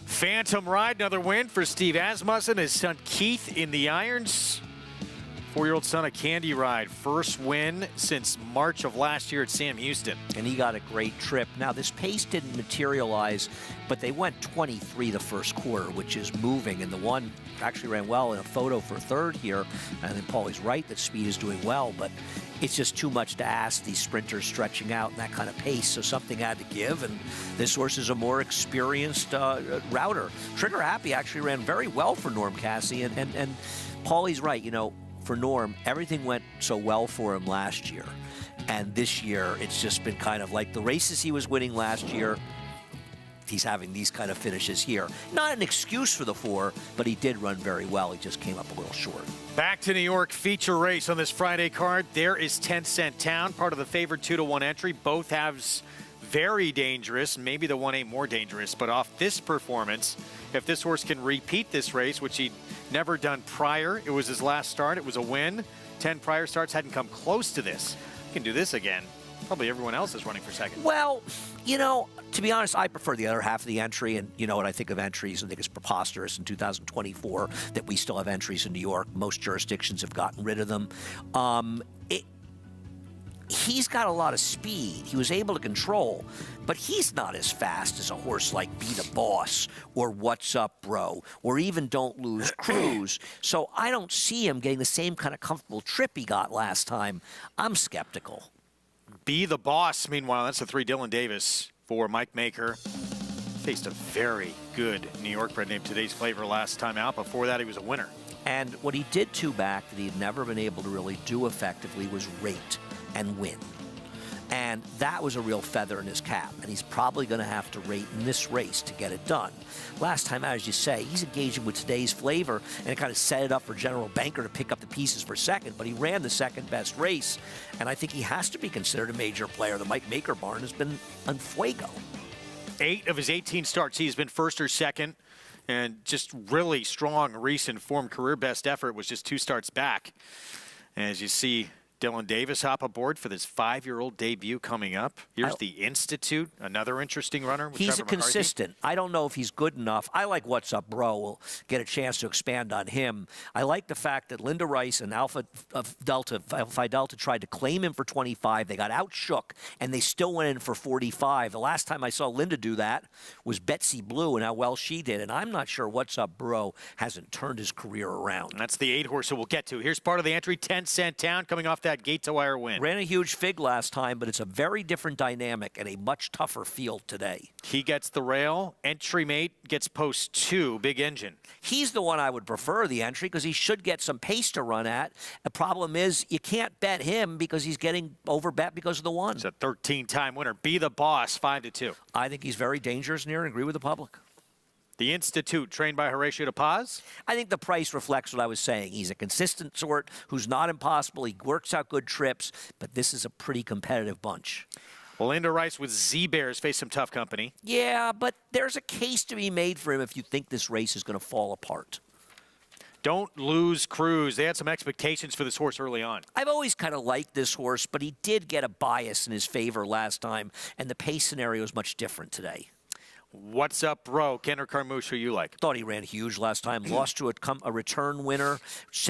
Speaker 1: Phantom Ride, another win for Steve Asmussen, his son Keith in the irons. 4-year-old son of Candy Ride, first win since March of last year at Sam Houston.
Speaker 2: And he got a great trip. Now, this pace didn't materialize, but they went 23 the first quarter, which is moving. And the one actually ran well in a photo for 3rd here. And then Paulie's right that speed is doing well, but it's just too much to ask these sprinters stretching out in that kind of pace. So something had to give, and this horse is a more experienced router. Trigger Happy actually ran very well for Norm Cassie, and Paulie's right, for Norm, everything went so well for him last year. And this year, it's just been kind of like the races he was winning last year, he's having these kind of finishes here. Not an excuse for the 4, but he did run very well. He just came up a little short.
Speaker 1: Back to New York, feature race on this Friday card. There is 10 Cent Town, part of the favored 2-1 entry. Both halves very dangerous, maybe the 1A more dangerous, but off this performance, if this horse can repeat this race, which he'd never done prior, it was his last start, it was a win. 10 prior starts, hadn't come close to this. He can do this again. Probably everyone else is running for second.
Speaker 2: Well, to be honest, I prefer the other half of the entry, and what I think of entries, I think it's preposterous in 2024 that we still have entries in New York. Most jurisdictions have gotten rid of them. He's got a lot of speed. He was able to control, but he's not as fast as a horse like Be the Boss or What's Up, Bro, or even Don't Lose Cruise. So I don't see him getting the same kind of comfortable trip he got last time. I'm skeptical.
Speaker 1: Be the Boss, meanwhile, that's the 3 Dylan Davis for Mike Maker. Faced a very good New York bred named Today's Flavor last time out. Before that, he was a winner.
Speaker 2: And what he did back that he'd never been able to really do effectively was rate and win. And that was a real feather in his cap. And he's probably going to have to rate in this race to get it done. Last time out, as you say, he's engaging with Today's Flavor, and it kind of set it up for General Banker to pick up the pieces for second. But he ran the second best race. And I think he has to be considered a major player. The Mike Maker barn has been on fuego.
Speaker 1: 8 of his 18 starts, he's been first or second. And just really strong recent form. Career best effort was just 2 starts back. As you see Dylan Davis hop aboard for this 5-year-old debut coming up. Here's the Institute, another interesting runner. With
Speaker 2: He's
Speaker 1: Trevor
Speaker 2: a
Speaker 1: McCarthy.
Speaker 2: consistent. I don't know if he's good enough. I like What's Up, Bro. We'll get a chance to expand on him. I like the fact that Linda Rice and Phi Delta tried to claim him for 25. They got outshook, and they still went in for 45. The last time I saw Linda do that was Betsy Blue and how well she did. And I'm not sure What's Up, Bro hasn't turned his career around.
Speaker 1: That's the 8 horse that we'll get to. Here's part of the entry, 10 Cent Town, coming off that gate-to-wire win.
Speaker 2: Ran a huge fig last time, but it's a very different dynamic and a much tougher field today.
Speaker 1: He gets the rail. Entry mate gets post 2, Big Engine.
Speaker 2: He's the one I would prefer the entry because he should get some pace to run at. The problem is you can't bet him because he's getting overbet because of the 1.
Speaker 1: He's a 13-time winner. Be the Boss, 5-2.
Speaker 2: I think he's very dangerous near and agree with the public.
Speaker 1: The Institute, trained by Horatio DePaz.
Speaker 2: I think the price reflects what I was saying. He's a consistent sort who's not impossible. He works out good trips, but this is a pretty competitive bunch.
Speaker 1: Well, Linda Rice with Z-Bears face some tough company.
Speaker 2: Yeah, but there's a case to be made for him if you think this race is going to fall apart.
Speaker 1: Don't lose Cruz. They had some expectations for this horse early on.
Speaker 2: I've always kind of liked this horse, but he did get a bias in his favor last time, and the pace scenario is much different today.
Speaker 1: What's Up, Bro? Kendrick Carmouche, who you like?
Speaker 2: Thought he ran huge last time. Lost to a return winner.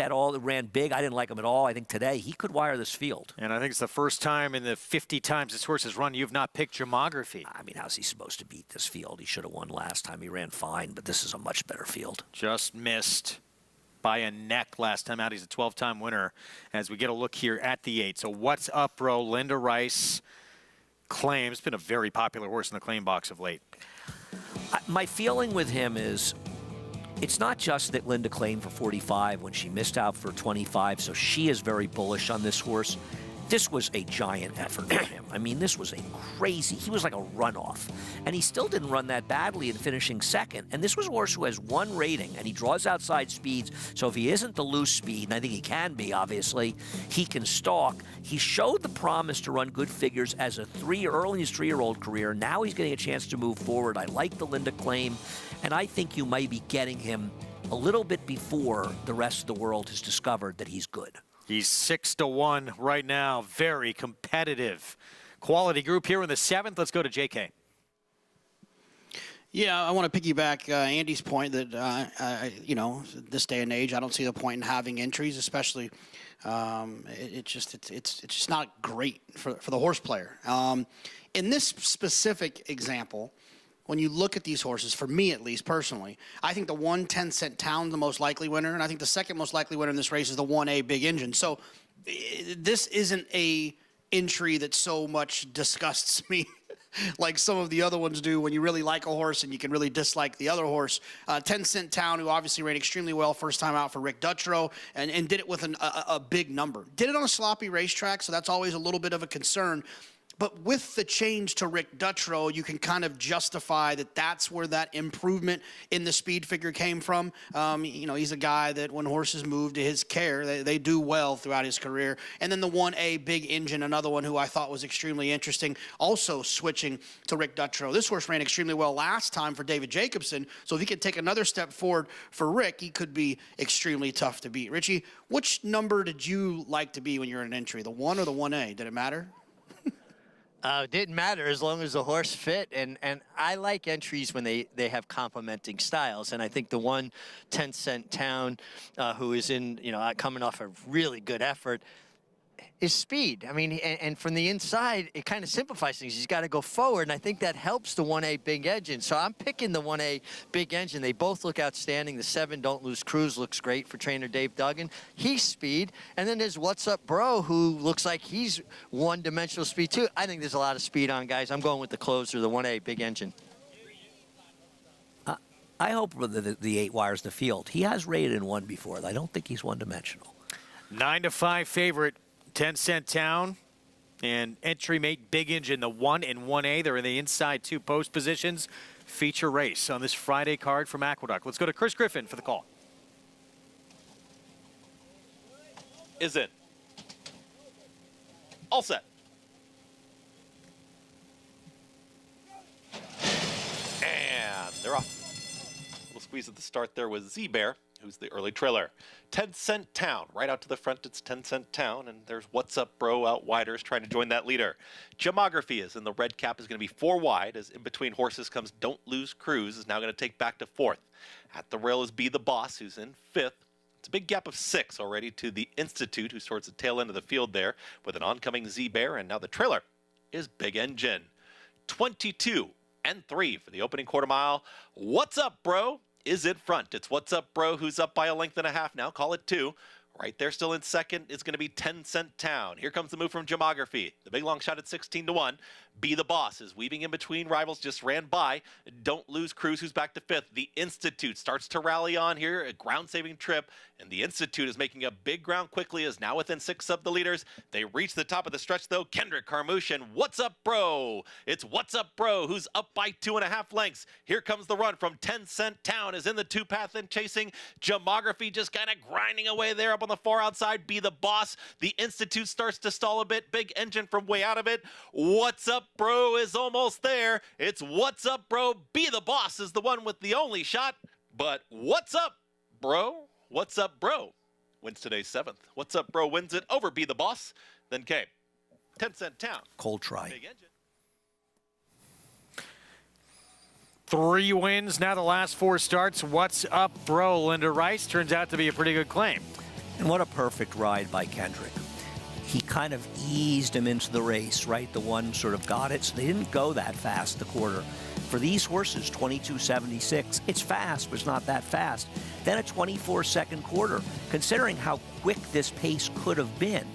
Speaker 2: Ran big. I didn't like him at all. I think today he could wire this field.
Speaker 1: And I think it's the first time in the 50 times this horse has run you've not picked Gemography.
Speaker 2: I mean, how's he supposed to beat this field? He should have won last time. He ran fine, but this is a much better field.
Speaker 1: Just missed by a neck last time out. He's a 12-time winner as we get a look here at the 8. So What's Up, Bro? Linda Rice claims. Been a very popular horse in the claim box of late.
Speaker 2: My feeling with him is it's not just that Linda claimed for 45 when she missed out for 25, so she is very bullish on this horse. This was a giant effort for him. I mean, this was a crazy, he was like a runoff. And he still didn't run that badly in finishing second. And this was a horse who has 1 rating, and he draws outside speeds. So if he isn't the loose speed, and I think he can be, obviously, he can stalk. He showed the promise to run good figures as a early in his 3-year-old career. Now he's getting a chance to move forward. I like the Linda claim, and I think you might be getting him a little bit before the rest of the world has discovered that he's good.
Speaker 1: He's 6-1 right now. Very competitive. Quality group here in the 7th. Let's go to JK.
Speaker 6: Yeah, I want to piggyback Andy's point that, this day and age, I don't see the point in having entries, especially it's just not great for the horse player. In this specific example, when you look at these horses, for me at least personally, I think the 10 Cent Town the most likely winner, and I think the second most likely winner in this race is the 1A Big Engine. So this isn't a entry that so much disgusts me like some of the other ones do when you really like a horse and you can really dislike the other horse. 10 Cent Town, who obviously ran extremely well first time out for Rick Dutrow and did it with a big number. Did it on a sloppy racetrack, so that's always a little bit of a concern. But with the change to Rick Dutrow, you can kind of justify that that's where that improvement in the speed figure came from. He's a guy that when horses move to his care, they do well throughout his career. And then the 1A Big Engine, another one who I thought was extremely interesting, also switching to Rick Dutrow. This horse ran extremely well last time for David Jacobson, so if he could take another step forward for Rick, he could be extremely tough to beat. Richie, which number did you like to be when you were in an entry, the 1 or the 1A? Did it matter?
Speaker 5: It didn't matter as long as the horse fit, and I like entries when they have complementing styles, and I think the 10 Cent Town, who is coming off a really good effort, is speed. I mean, and from the inside, it kind of simplifies things. He's got to go forward, and I think that helps the 1A Big Engine. So I'm picking the 1A Big Engine. They both look outstanding. The 7, Don't Lose Cruz, looks great for trainer Dave Duggan. He's speed. And then there's What's Up, Bro, who looks like he's one-dimensional speed, too. I think there's a lot of speed on guys. I'm going with the closer, the 1A Big Engine.
Speaker 2: I hope the 8 wires the field. He has rated in one before. I don't think he's one-dimensional.
Speaker 1: 9-5 favorite, 10 Cent Town. And entry mate Big Engine, the 1 and 1A. They're in the inside 2 post positions. Feature race on this Friday card from Aqueduct. Let's go to Chris Griffin for the call.
Speaker 7: Is in. All set. And they're off. Little squeeze at the start there was Z-Bear, who's the early trailer. 10 Cent Town, right out to the front, it's 10 Cent Town, and there's What's Up Bro out widers trying to join that leader. Gemography is in the red cap, is going to be 4 wide, as in between horses comes Don't Lose Cruise, is now going to take back to 4th. At the rail is Be the Boss, who's in 5th. It's a big gap of 6 already to the Institute, who's towards the tail end of the field there, with an oncoming Z-Bear, and now the trailer is Big Engine. 22 and 3 for the opening quarter mile. What's Up Bro is in front. It's What's Up Bro, who's up by a length and a half now. Call it 2. Right there still in second is going to be 10 Cent Town. Here comes the move from Gemography. The big long shot at 16-1. Be the Boss is weaving in between rivals, just ran by. Don't Lose Cruise, who's back to 5th. The Institute starts to rally on here, a ground-saving trip, and the Institute is making up big ground quickly, is now within 6 of the leaders. They reach the top of the stretch, though. Kendrick Carmouche and What's Up Bro? It's What's Up Bro, who's up by 2.5 lengths. Here comes the run from 10 Cent Town, is in the 2 path and chasing. Gemography just kind of grinding away there up on the far outside. Be the Boss. The Institute starts to stall a bit. Big Engine from way out of it. What's Up Bro is almost there. It's What's Up Bro. Be the Boss is the one with the only shot. But What's Up Bro? What's Up Bro wins today's 7th. What's Up Bro wins it over Be the Boss. Then K. 10 Cent Town.
Speaker 2: Cold try.
Speaker 7: Big Engine.
Speaker 1: 3 wins, now the last 4 starts. What's Up Bro? Linda Rice turns out to be a pretty good claim.
Speaker 2: And what a perfect ride by Kendrick. He kind of eased him into the race, right? The one sort of got it. So they didn't go that fast, the quarter. For these horses, 22.76, it's fast, but it's not that fast. Then a 24-second quarter. Considering how quick this pace could have been,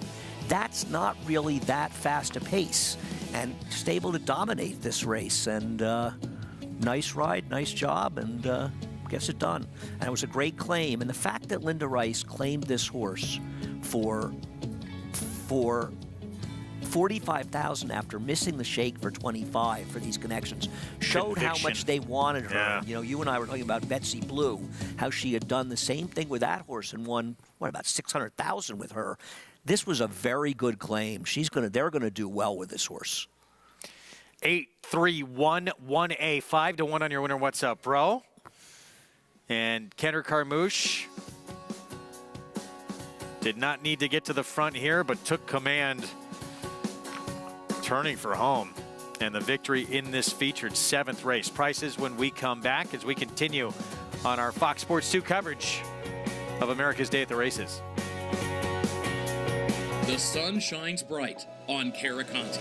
Speaker 2: that's not really that fast a pace. And just able to dominate this race. And nice ride, nice job, and gets it done. And it was a great claim. And the fact that Linda Rice claimed this horse for $45,000 after missing the shake for 25 for these connections showed how much they wanted her.
Speaker 1: Yeah.
Speaker 2: You know, you and I were talking about Betsy Blue, how she had done the same thing with that horse and won, about $600,000 with her. This was a very good claim. They're gonna do well with this horse.
Speaker 1: 8-3-1-1A, 5-1 on your winner. What's Up Bro? And Kendrick Carmouche did not need to get to the front here, but took command, turning for home. And the victory in this featured 7th race. Prices when we come back as we continue on our Fox Sports 2 coverage of America's Day at the Races.
Speaker 16: The sun shines bright on Caraconte.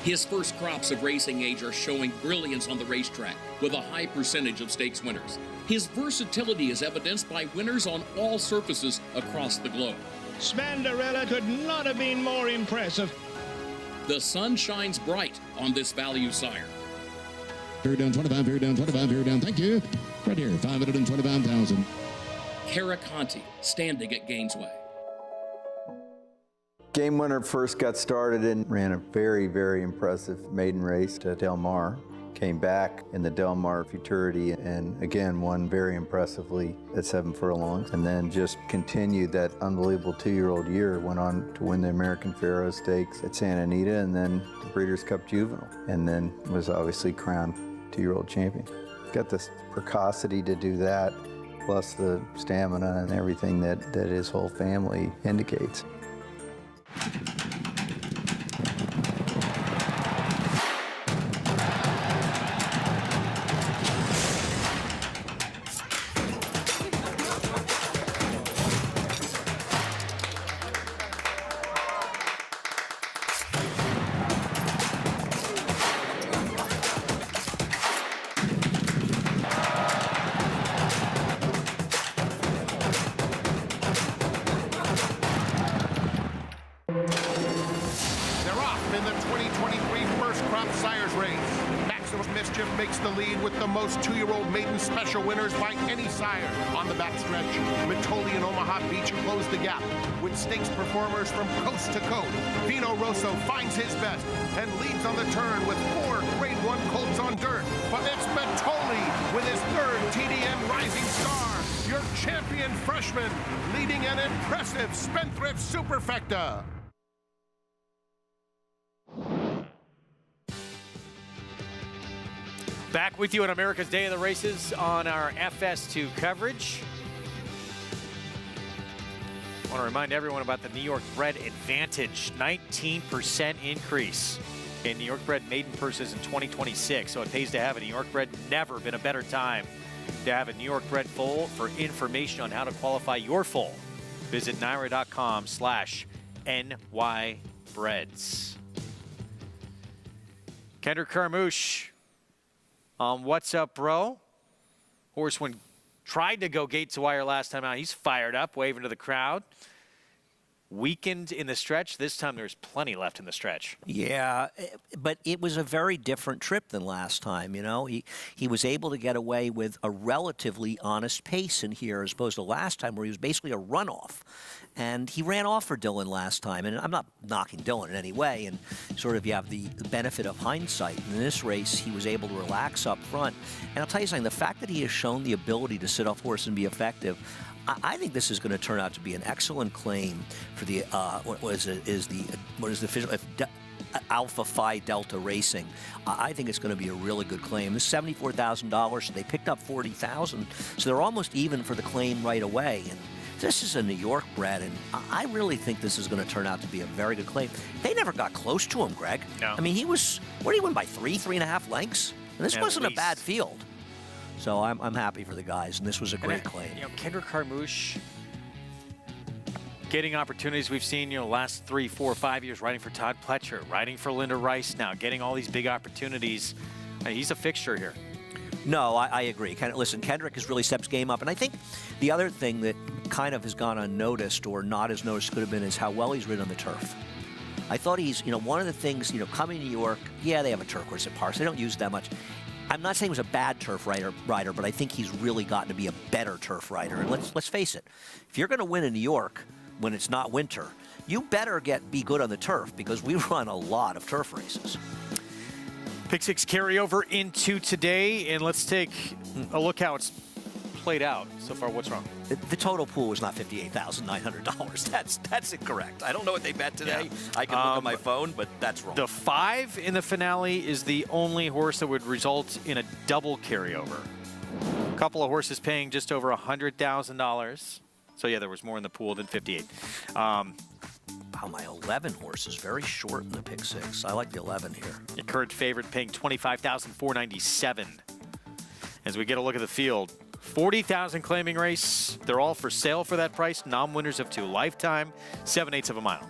Speaker 16: His first crops of racing age are showing brilliance on the racetrack with a high percentage of stakes winners. His versatility is evidenced by winners on all surfaces across the globe.
Speaker 8: Smandarella could not have been more impressive.
Speaker 16: The sun shines bright on this value sire.
Speaker 17: Fair down 25, fair down 25, fair down. Thank you. Right here, 525,000.
Speaker 16: Caraconte, standing at Gainesway.
Speaker 18: Game Winner first got started and ran a very, very impressive maiden race to Del Mar. Came back in the Del Mar Futurity and again won very impressively at 7 furlongs. And then just continued that unbelievable 2-year-old year. Went on to win the American Pharoah Stakes at Santa Anita and then the Breeders' Cup Juvenile. And then was obviously crowned 2-year-old champion. Got the precocity to do that, plus the stamina and everything that his whole family indicates.
Speaker 9: Maximum Mischief makes the lead with the most 2-year-old maiden special winners by any sire. On the backstretch, Mitoli and Omaha Beach close the gap. With stakes performers from coast to coast, Vino Rosso finds his best and leads on the turn with 4 Grade 1 colts on dirt. But it's Mitoli with his 3rd TDN Rising Star, your champion freshman, leading an impressive Spendthrift Superfecta.
Speaker 1: Back with you on America's Day of the Races on our FS2 coverage. I want to remind everyone about the New York Bred Advantage, 19% increase in New York Bred maiden purses in 2026. So it pays to have a New York Bred. Never been a better time to have a New York Bred foal. For information on how to qualify your foal, visit NYRA.com/NYBreds. Kendrick Carmouche on What's Up, Bro? Horseman tried to go gate to wire last time out. He's fired up, waving to the crowd. Weakened in the stretch. This time there's plenty left in the stretch.
Speaker 2: Yeah, but it was a very different trip than last time, you know. He was able to get away with a relatively honest pace in here as opposed to last time where he was basically a runoff. And he ran off for Dylan last time. And I'm not knocking Dylan in any way. And sort of you have the benefit of hindsight. In this race, he was able to relax up front. And I'll tell you something, the fact that he has shown the ability to sit off horse and be effective, I think this is going to turn out to be an excellent claim for the Alpha Phi Delta Racing. I think it's going to be a really good claim. This is $74,000, so they picked up $40,000, so they're almost even for the claim right away. And this is a New York bred, and I really think this is going to turn out to be a very good claim. They never got close to him, Greg.
Speaker 1: No.
Speaker 2: I mean, where did he win by 3.5 lengths? And this wasn't a bad field. So I'm happy for the guys, and this was a great claim.
Speaker 1: You know, Kendrick Carmouche getting opportunities we've seen, you know, last 3, 4, 5 years, riding for Todd Pletcher, riding for Linda Rice now, getting all these big opportunities. He's a fixture here.
Speaker 2: No, I agree. Listen, Kendrick has really stepped his game up. And I think the other thing that kind of has gone unnoticed or not as noticed could have been is how well he's ridden on the turf. I thought he's, you know, one of the things, you know, coming to New York, yeah, they have a turf course at Parks. They don't use it that much. I'm not saying he was a bad turf rider, but I think he's really gotten to be a better turf rider. And let's face it, if you're going to win in New York when it's not winter, you better be good on the turf because we run a lot of turf races.
Speaker 1: Pick 6 carryover into today, and let's take a look how it's played out so far. What's wrong?
Speaker 2: The total pool was not $58,900. That's incorrect. I don't know what they bet today. Yeah. I can look on my phone, but that's wrong.
Speaker 1: The 5 in the finale is the only horse that would result in a double carryover. A couple of horses paying just over $100,000. So yeah, there was more in the pool than 58.
Speaker 2: Wow, my 11 horse is very short in the pick 6. I like the 11 here.
Speaker 1: The current favorite paying $25,497. As we get a look at the field, 40,000 claiming race. They're all for sale for that price. Non-winners of 2 lifetime, 7/8 of a mile.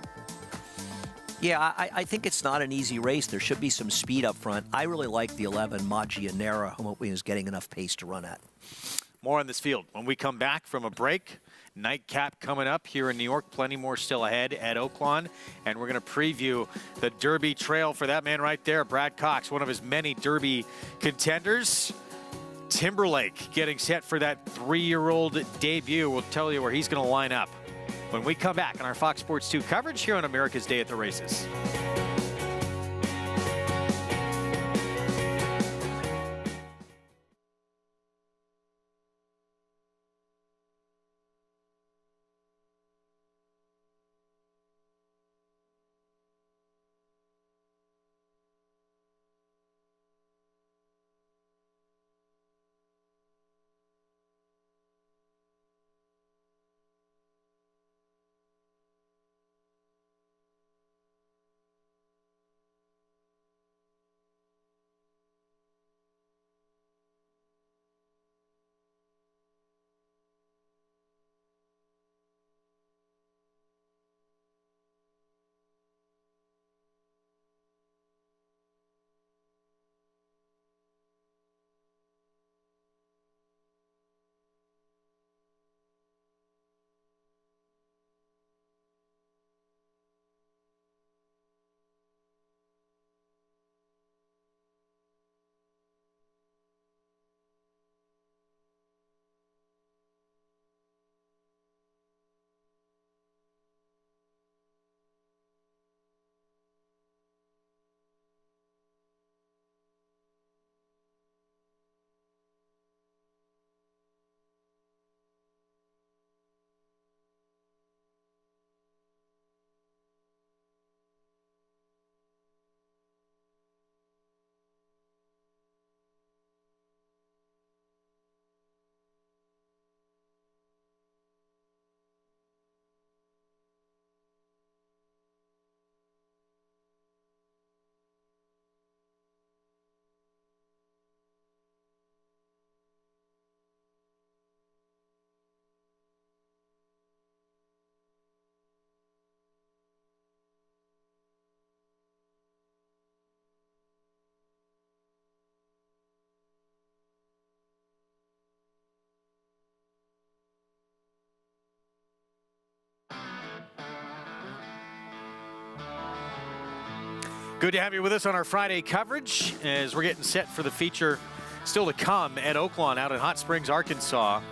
Speaker 2: Yeah, I think it's not an easy race. There should be some speed up front. I really like the 11 Maggianera, who is getting enough pace to run at.
Speaker 1: More on this field when we come back from a break. Nightcap coming up here in New York. Plenty more still ahead at Oaklawn. And we're going to preview the Derby Trail for that man right there, Brad Cox, one of his many Derby contenders. Timberlake getting set for that 3-year-old debut. We'll tell you where he's going to line up when we come back on our Fox Sports 2 coverage here on America's Day at the Races. Good to have you with us on our Friday coverage as we're getting set for the feature still to come at Oaklawn out in Hot Springs, Arkansas.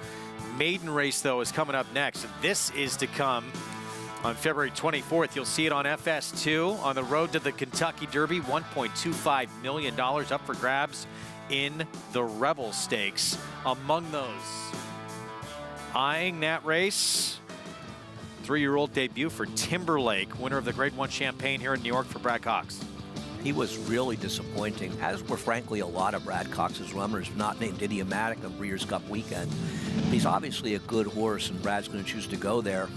Speaker 1: Maiden race, though, is coming up next. This is to come on February 24th. You'll see it on FS2 on the road to the Kentucky Derby. $1.25 million up for grabs in the Rebel Stakes. Among those eyeing that race, 3-year-old debut for Timberlake, winner of the Grade 1 Champagne here in New York for Brad Cox.
Speaker 2: He was really disappointing, as were frankly a lot of Brad Cox's runners not named Idiomatic on Breeders' Cup weekend. He's obviously a good horse, and Brad's going to choose to go there.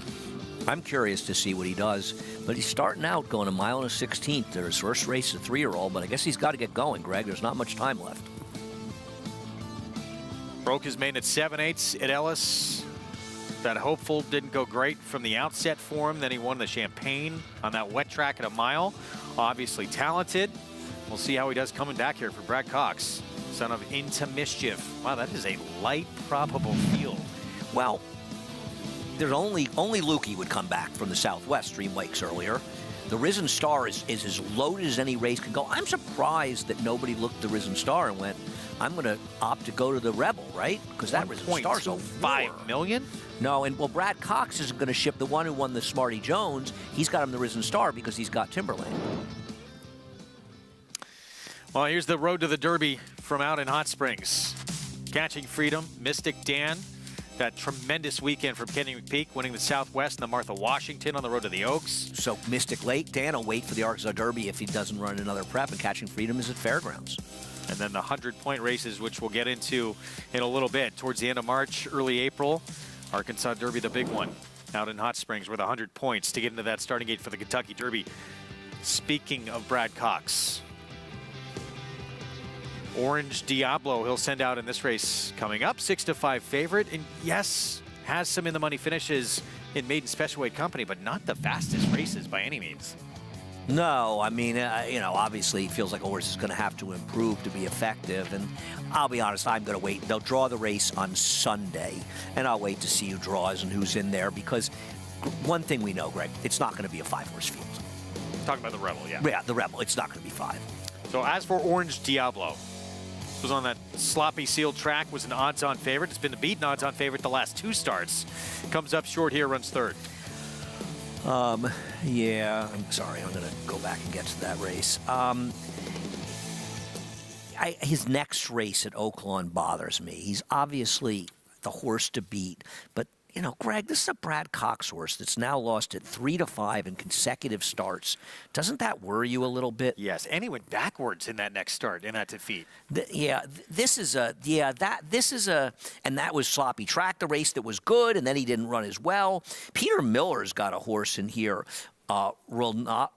Speaker 2: I'm curious to see what he does, but he's starting out going a mile and a 16th. His first race is a 3-year-old, but I guess he's got to get going, Greg. There's not much time left.
Speaker 1: Broke his main at 7/8 at Ellis. That hopeful didn't go great from the outset for him. Then he won the Champagne on that wet track at a mile. Obviously talented. We'll see how he does coming back here for Brad Cox, son of Into Mischief. Wow, that is a light probable field.
Speaker 2: Well, there's only Lukey would come back from the Southwest Dream Lakes earlier. The Risen Star is as loaded as any race can go. I'm surprised that nobody looked at the Risen Star and went, I'm going to opt to go to the Rebel, right? Because that Risen Star's a
Speaker 1: $5 million?
Speaker 2: No, and well, Brad Cox isn't going to ship the one who won the Smarty Jones. He's got him the Risen Star because he's got Timberlake.
Speaker 1: Well, here's the road to the Derby from out in Hot Springs. Catching Freedom, Mystic Dan, that tremendous weekend from Kenny McPeak, winning the Southwest and the Martha Washington on the road to the Oaks.
Speaker 2: So Mystic late, Dan will wait for the Arkansas Derby if he doesn't run another prep, and Catching Freedom is at Fairgrounds.
Speaker 1: And then the 100-point races, which we'll get into in a little bit, towards the end of March, early April. Arkansas Derby, the big one, out in Hot Springs with 100 points to get into that starting gate for the Kentucky Derby. Speaking of Brad Cox, Orange Diablo, he'll send out in this race coming up, 6-5 favorite. And yes, has some in-the-money finishes in Maiden Special Weight Company, but not the fastest races by any means.
Speaker 2: No, I mean, obviously it feels like a horse is going to have to improve to be effective. And I'll be honest, I'm going to wait. They'll draw the race on Sunday, and I'll wait to see who draws and who's in there, because one thing we know, Greg, it's not going to be a 5-horse field.
Speaker 1: Talking about the Rebel, yeah.
Speaker 2: Yeah, the Rebel. It's not going to be 5.
Speaker 1: So as for Orange Diablo, was on that sloppy sealed track, was an odds-on favorite. It's been the beaten odds-on favorite the last 2 starts. Comes up short here, runs 3rd.
Speaker 2: Yeah, I'm sorry. I'm going to go back and get to that race. His next race at Oaklawn bothers me. He's obviously the horse to beat, but Greg, this is a Brad Cox horse that's now lost at 3-5 in consecutive starts. Doesn't that worry you a little bit?
Speaker 1: Yes, and he went backwards in that next start, in that defeat.
Speaker 2: And that was sloppy track, the race that was good, and then he didn't run as well. Peter Miller's got a horse in here, Ronaldinho,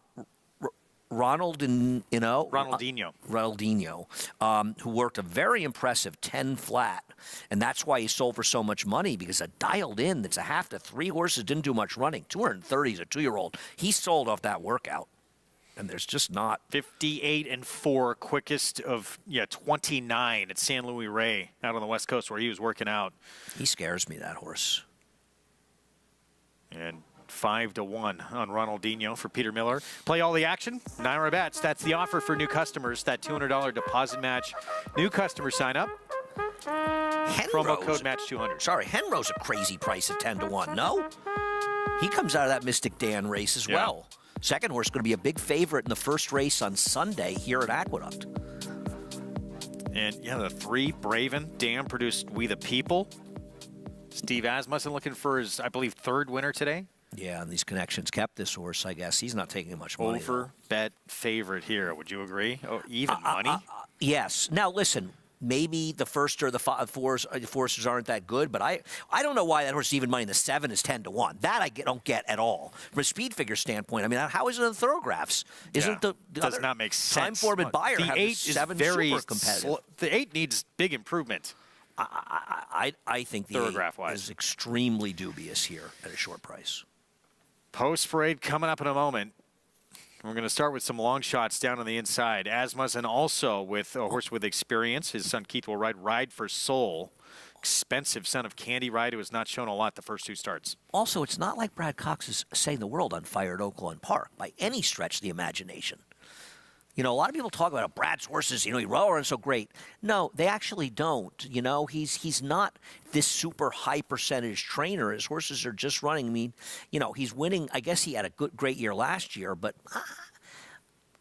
Speaker 2: who worked a very impressive 10 flat, and that's why he sold for so much money, because a dialed in that's a half to 3 horses didn't do much running. 230 is a 2-year-old. He sold off that workout, and there's just not.
Speaker 1: 58-4, quickest of 29 at San Luis Rey out on the West Coast where he was working out.
Speaker 2: He scares me, that horse.
Speaker 1: And 5-1 on Ronaldinho for Peter Miller. Play all the action, Naira Bets. That's the offer for new customers, that $200 deposit match. New customer sign up. Promo code match 200.
Speaker 2: Sorry, Henro's a crazy price at 10-1, no? He comes out of that Mystic Dan race as well. Second horse going to be a big favorite in the first race on Sunday here at Aqueduct.
Speaker 1: And the 3, Braven, Dan produced We the People. Steve Asmussen looking for his, I believe, 3rd winner today.
Speaker 2: Yeah, and these connections kept this horse, I guess. He's not taking much money.
Speaker 1: Over bet favorite here. Would you agree? Oh, even money?
Speaker 2: Yes. Now, listen, maybe the first or the forces aren't that good, but I don't know why that horse is even money. The 7 is 10-1. That I don't get at all. From a speed figure standpoint, I mean, how is it in the thoroughgraphs? Isn't the
Speaker 1: does not make sense.
Speaker 2: Time Form and Buyer have the 7 super competitive.
Speaker 1: The 8 needs big improvement.
Speaker 2: I think the 8 is extremely dubious here at a short price.
Speaker 1: Post parade coming up in a moment. We're going to start with some long shots down on the inside. Asmussen also with a horse with experience. His son Keith will ride for Soul. Expensive son of Candy Ride, who has not shown a lot the first 2 starts.
Speaker 2: Also, it's not like Brad Cox is setting the world on fire at Oaklawn Park by any stretch of the imagination. You know, a lot of people talk about Brad's horses, you know, he runs so great. No, they actually don't. You know, he's not this super high percentage trainer. His horses are just running. I mean, you know, he's winning. I guess he had a great year last year, but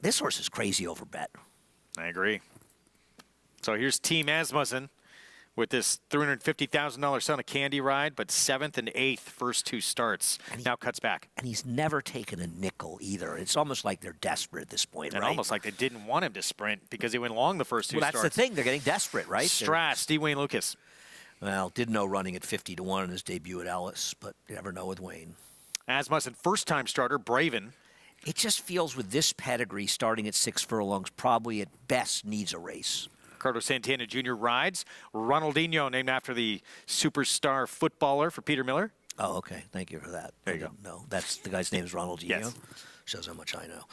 Speaker 2: this horse is crazy over bet.
Speaker 1: I agree. So here's Team Asmussen with this $350,000 Son of Candy ride, but 7th and 8th first 2 starts. Now cuts back.
Speaker 2: And he's never taken a nickel either. It's almost like they're desperate at this point,
Speaker 1: And
Speaker 2: right?
Speaker 1: almost like they didn't want him to sprint because he went long the first 2 starts.
Speaker 2: Well, that's the thing. They're getting desperate, right?
Speaker 1: Strass, D. Wayne Lucas.
Speaker 2: Well, didn't know running at 50-1 in his debut at Ellis, but you never know with Wayne.
Speaker 1: Asmussen first-time starter, Braven.
Speaker 2: It just feels with this pedigree starting at 6 furlongs probably at best needs a race.
Speaker 1: Ricardo Santana Jr. rides. Ronaldinho, named after the superstar footballer for Peter Miller.
Speaker 2: Oh, okay. Thank you for that.
Speaker 1: There you go.
Speaker 2: No, that's the guy's name is Ronaldinho.
Speaker 1: Yes.
Speaker 2: Shows how much I know.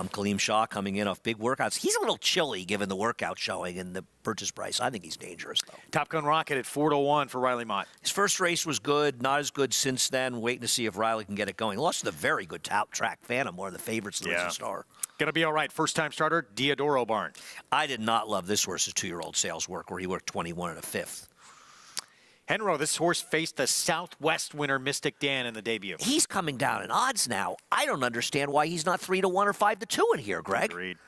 Speaker 2: Kaleem Shaw coming in off big workouts. He's a little chilly given the workout showing and the purchase price. I think he's dangerous, though.
Speaker 1: Top Gun Rocket at 4-1 for Riley Mott.
Speaker 2: His first race was good, not as good since then. Waiting to see if Riley can get it going. Lost to the very good top track Phantom, one of the favorites of the Racing Star.
Speaker 1: Going to be all right. First-time starter, Diodoro Barn.
Speaker 2: I did not love this horse's 2-year-old sales work where he worked 21 1/5.
Speaker 1: Henro, this horse faced the Southwest winner Mystic Dan in the debut.
Speaker 2: He's coming down in odds now. I don't understand why he's not 3-1 or 5-2 in here, Greg.
Speaker 1: Agreed.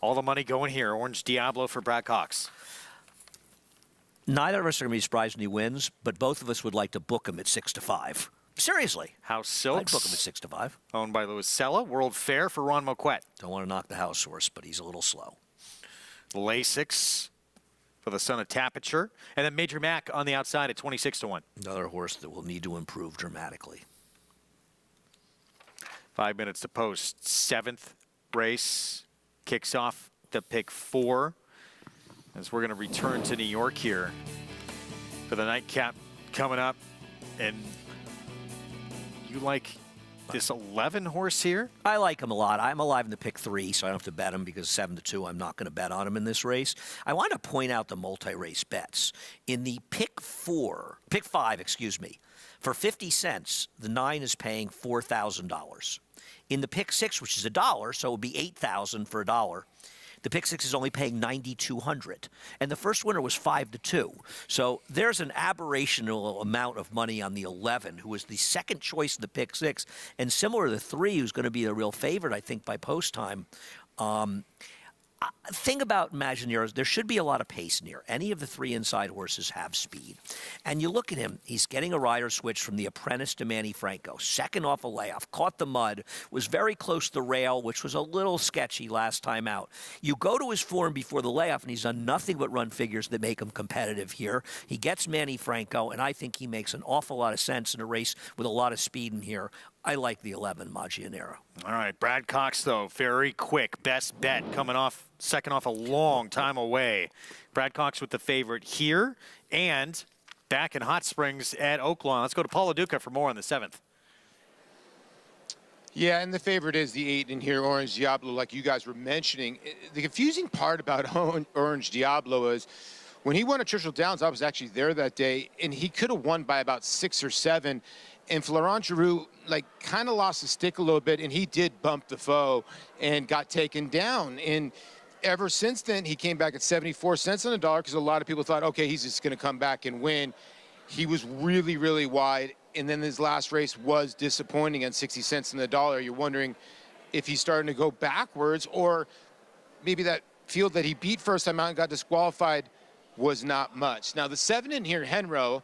Speaker 1: All the money going here. Orange Diablo for Brad Cox.
Speaker 2: Neither of us are going to be surprised when he wins, but both of us would like to book him at 6-5. Seriously.
Speaker 1: House Silks.
Speaker 2: I'd book him at 6-5.
Speaker 1: Owned by Louis Sella. World Fair for Ron Moquette.
Speaker 2: Don't want to knock the house horse, but he's a little slow.
Speaker 1: Lasix for the Son of Tapiture. And then Major Mac on the outside at 26-1.
Speaker 2: Another horse that will need to improve dramatically.
Speaker 1: 5 minutes to post. 7th race kicks off the pick 4. As we're going to return to New York here for the nightcap coming up. And you like this 11 horse here?
Speaker 2: I like him a lot. I'm alive in the pick 3, so I don't have to bet him because 7-2, I'm not going to bet on him in this race. I want to point out the multi-race bets. In the pick 5, excuse me, for 50 cents, the 9 is paying $4,000. In the pick 6, which is $1, so it would be $8,000 for $1. The pick 6 is only paying $9,200, and the first winner was 5-2. So there's an aberrational amount of money on the 11, who was the second choice in the pick 6, and similar to the 3, who's going to be the real favorite, I think, by post time. Thing about Imagineers, there should be a lot of pace in here. Any of the 3 inside horses have speed. And you look at him, he's getting a rider switch from the Apprentice to Manny Franco. Second off a layoff, caught the mud, was very close to the rail, which was a little sketchy last time out. You go to his form before the layoff, and he's done nothing but run figures that make him competitive here. He gets Manny Franco, and I think he makes an awful lot of sense in a race with a lot of speed in here. I like the 11, Maggianera.
Speaker 1: All right, Brad Cox, though, very quick. Best bet coming off, second off a long time away. Brad Cox with the favorite here and back in Hot Springs at Oaklawn. Let's go to Paula Duca for more on the 7th.
Speaker 3: Yeah, and the favorite is the 8 in here, Orange Diablo, like you guys were mentioning. The confusing part about Orange Diablo is when he won at Churchill Downs, I was actually there that day, and he could have won by about 6 or 7. And Florent Giroux, like, kind of lost his stick a little bit, and he did bump the foe and got taken down. And ever since then, he came back at 74 cents on the dollar because a lot of people thought, okay, he's just going to come back and win. He was really, really wide, and then his last race was disappointing at 60 cents on the dollar. You're wondering if he's starting to go backwards, or maybe that field that he beat first time out and got disqualified was not much. Now, the 7 in here, Henro,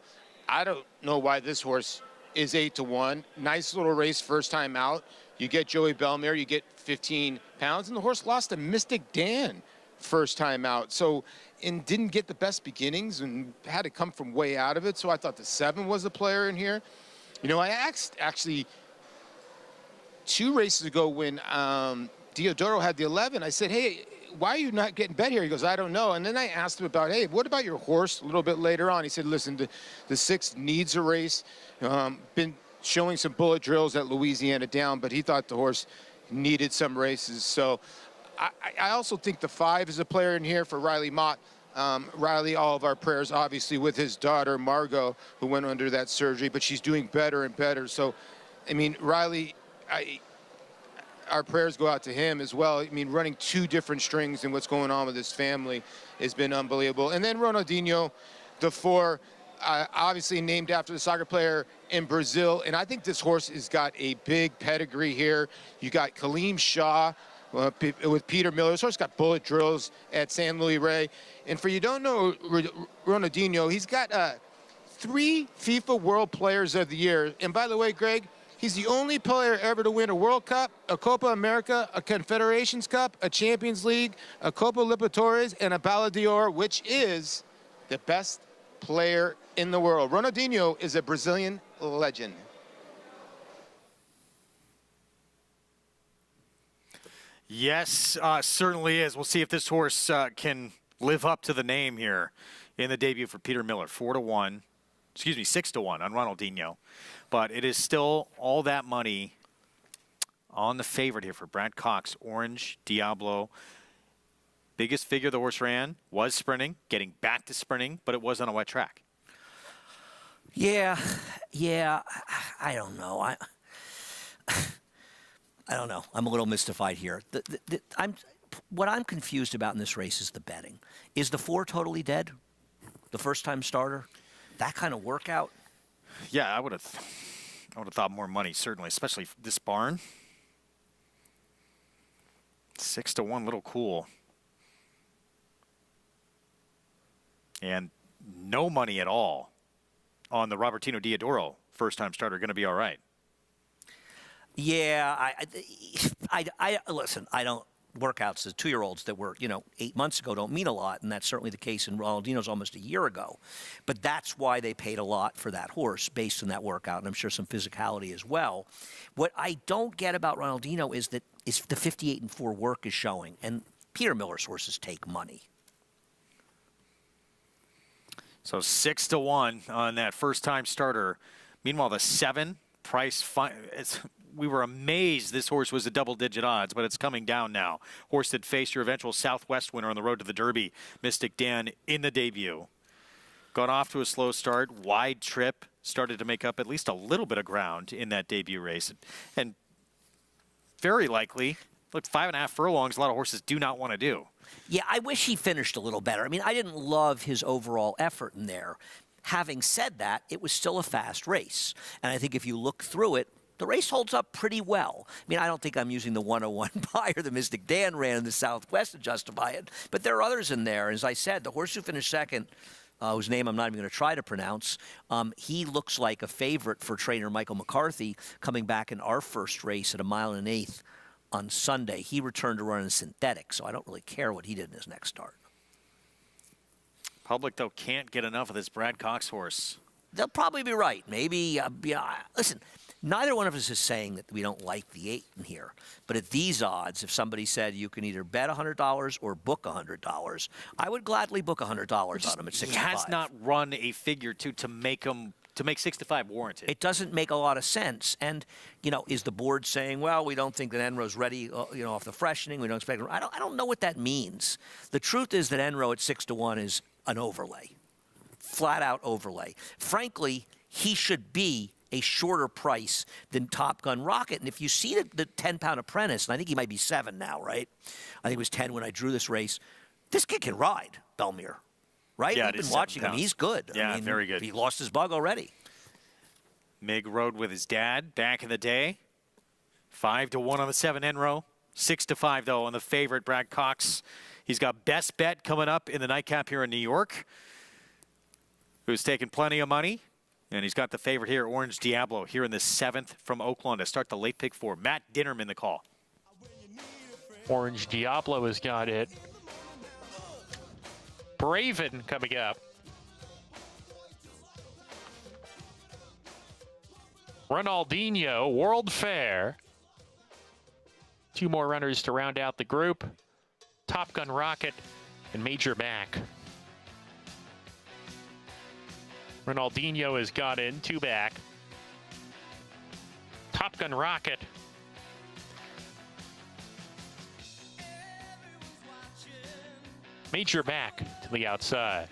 Speaker 3: I don't know why this horse is 8-1. Nice little race first time out. You get Joey Bellemare, you get 15 pounds, and the horse lost to Mystic Dan first time out. So, and didn't get the best beginnings and had to come from way out of it. So I thought the 7 was the player in here. You know, I asked actually 2 races ago when Diodoro had the 11, I said, hey, why are you not getting bet here? He goes, I don't know. And then I asked him about, hey, what about your horse a little bit later on? He said, listen, the 6 needs a race. Been showing some bullet drills at Louisiana Down, but he thought the horse needed some races. So I also think the 5 is a player in here for Riley Mott. Riley, all of our prayers, obviously, with his daughter, Margot, who went under that surgery, but she's doing better and better. So, I mean, Riley, our prayers go out to him as well. I mean, running 2 different strings and what's going on with his family has been unbelievable. And then Ronaldinho, the 4, obviously named after the soccer player in Brazil. And I think this horse has got a big pedigree here. You got Kaleem Shaw with Peter Miller. This horse got bullet drills at San Luis Rey. And for you don't know Ronaldinho, he's got 3 FIFA World Players of the Year. And by the way, Greg, he's the only player ever to win a World Cup, a Copa America, a Confederations Cup, a Champions League, a Copa Libertadores, and a Ballon d'Or, which is the best player in the world. Ronaldinho is a Brazilian legend.
Speaker 1: Yes, certainly is. We'll see if this horse can live up to the name here in the debut for Peter Miller. 4-1, excuse me, 6-1 on Ronaldinho. But it is still all that money on the favorite here for Brad Cox. Orange Diablo. Biggest figure the horse ran was sprinting, getting back to sprinting, but it was on a wet track.
Speaker 2: Yeah, I don't know. I don't know. I'm a little mystified here. What I'm confused about in this race is the betting. Is the 4 totally dead? The first-time starter? That kind of workout?
Speaker 1: Yeah, I would have thought more money, certainly, especially this barn. 6-1, little cool. And no money at all on the Robertino Diodoro first-time starter. Going to be all right.
Speaker 2: Yeah, I listen, I don't, workouts, the 2-year-olds that were, 8 months ago don't mean a lot, and that's certainly the case in Ronaldinho's almost a year ago. But that's why they paid a lot for that horse based on that workout, and I'm sure some physicality as well. What I don't get about Ronaldinho is that the 58-4 work is showing, and Peter Miller's horses take money.
Speaker 1: So 6-1 on that first-time starter. Meanwhile, the 7 price, we were amazed this horse was a double-digit odds, but it's coming down now. Horse that faced your eventual Southwest winner on the road to the Derby, Mystic Dan, in the debut. Got off to a slow start, wide trip, started to make up at least a little bit of ground in that debut race. And very likely, look, 5.5 furlongs, a lot of horses do not want to do.
Speaker 2: Yeah, I wish he finished a little better. I mean, I didn't love his overall effort in there. Having said that, it was still a fast race. And I think if you look through it, the race holds up pretty well. I mean, I don't think I'm using the 101 buyer the Mystic Dan ran in the Southwest to justify it, but there are others in there. As I said, the horse who finished second, whose name I'm not even going to try to pronounce, he looks like a favorite for trainer Michael McCarthy coming back in our first race at 1 1/8 miles on Sunday. He returned to run in synthetic, so I don't really care what he did in his next start.
Speaker 1: Public, though, can't get enough of this Brad Cox horse.
Speaker 2: They'll probably be right. Maybe, listen, neither one of us is saying that we don't like the 8 in here. But at these odds, if somebody said you can either bet $100 or book $100, I would gladly book $100 on him at 65.
Speaker 1: He has not run a figure to make 65 warranted.
Speaker 2: It doesn't make a lot of sense. And, is the board saying, well, we don't think that Enro's ready, off the freshening. We don't expect him. I don't know what that means. The truth is that Enro at 6-1 is an overlay. Flat-out overlay. Frankly, he should be a shorter price than Top Gun Rocket. And if you see the 10-pound apprentice, and I think he might be 7 now, right? I think it was 10 when I drew this race. This kid can ride, Belmire, right?
Speaker 1: Yeah,
Speaker 2: We've been watching him. He's good.
Speaker 1: Yeah, very good.
Speaker 2: He lost his bug already.
Speaker 1: Mig rode with his dad back in the day. 5-1 on the 7 Enro. 6-5, though, on the favorite, Brad Cox. He's got best bet coming up in the nightcap here in New York, who's taking plenty of money. And he's got the favorite here, Orange Diablo, here in the 7th from Oaklawn to start the late pick 4. Matt Dinnerman the call.
Speaker 4: Orange Diablo has got it. Braven coming up. Ronaldinho, World Fair. 2 more runners to round out the group. Top Gun Rocket and Major Mac. Ronaldinho has got in, 2 back. Top Gun Rocket. Major back to the outside.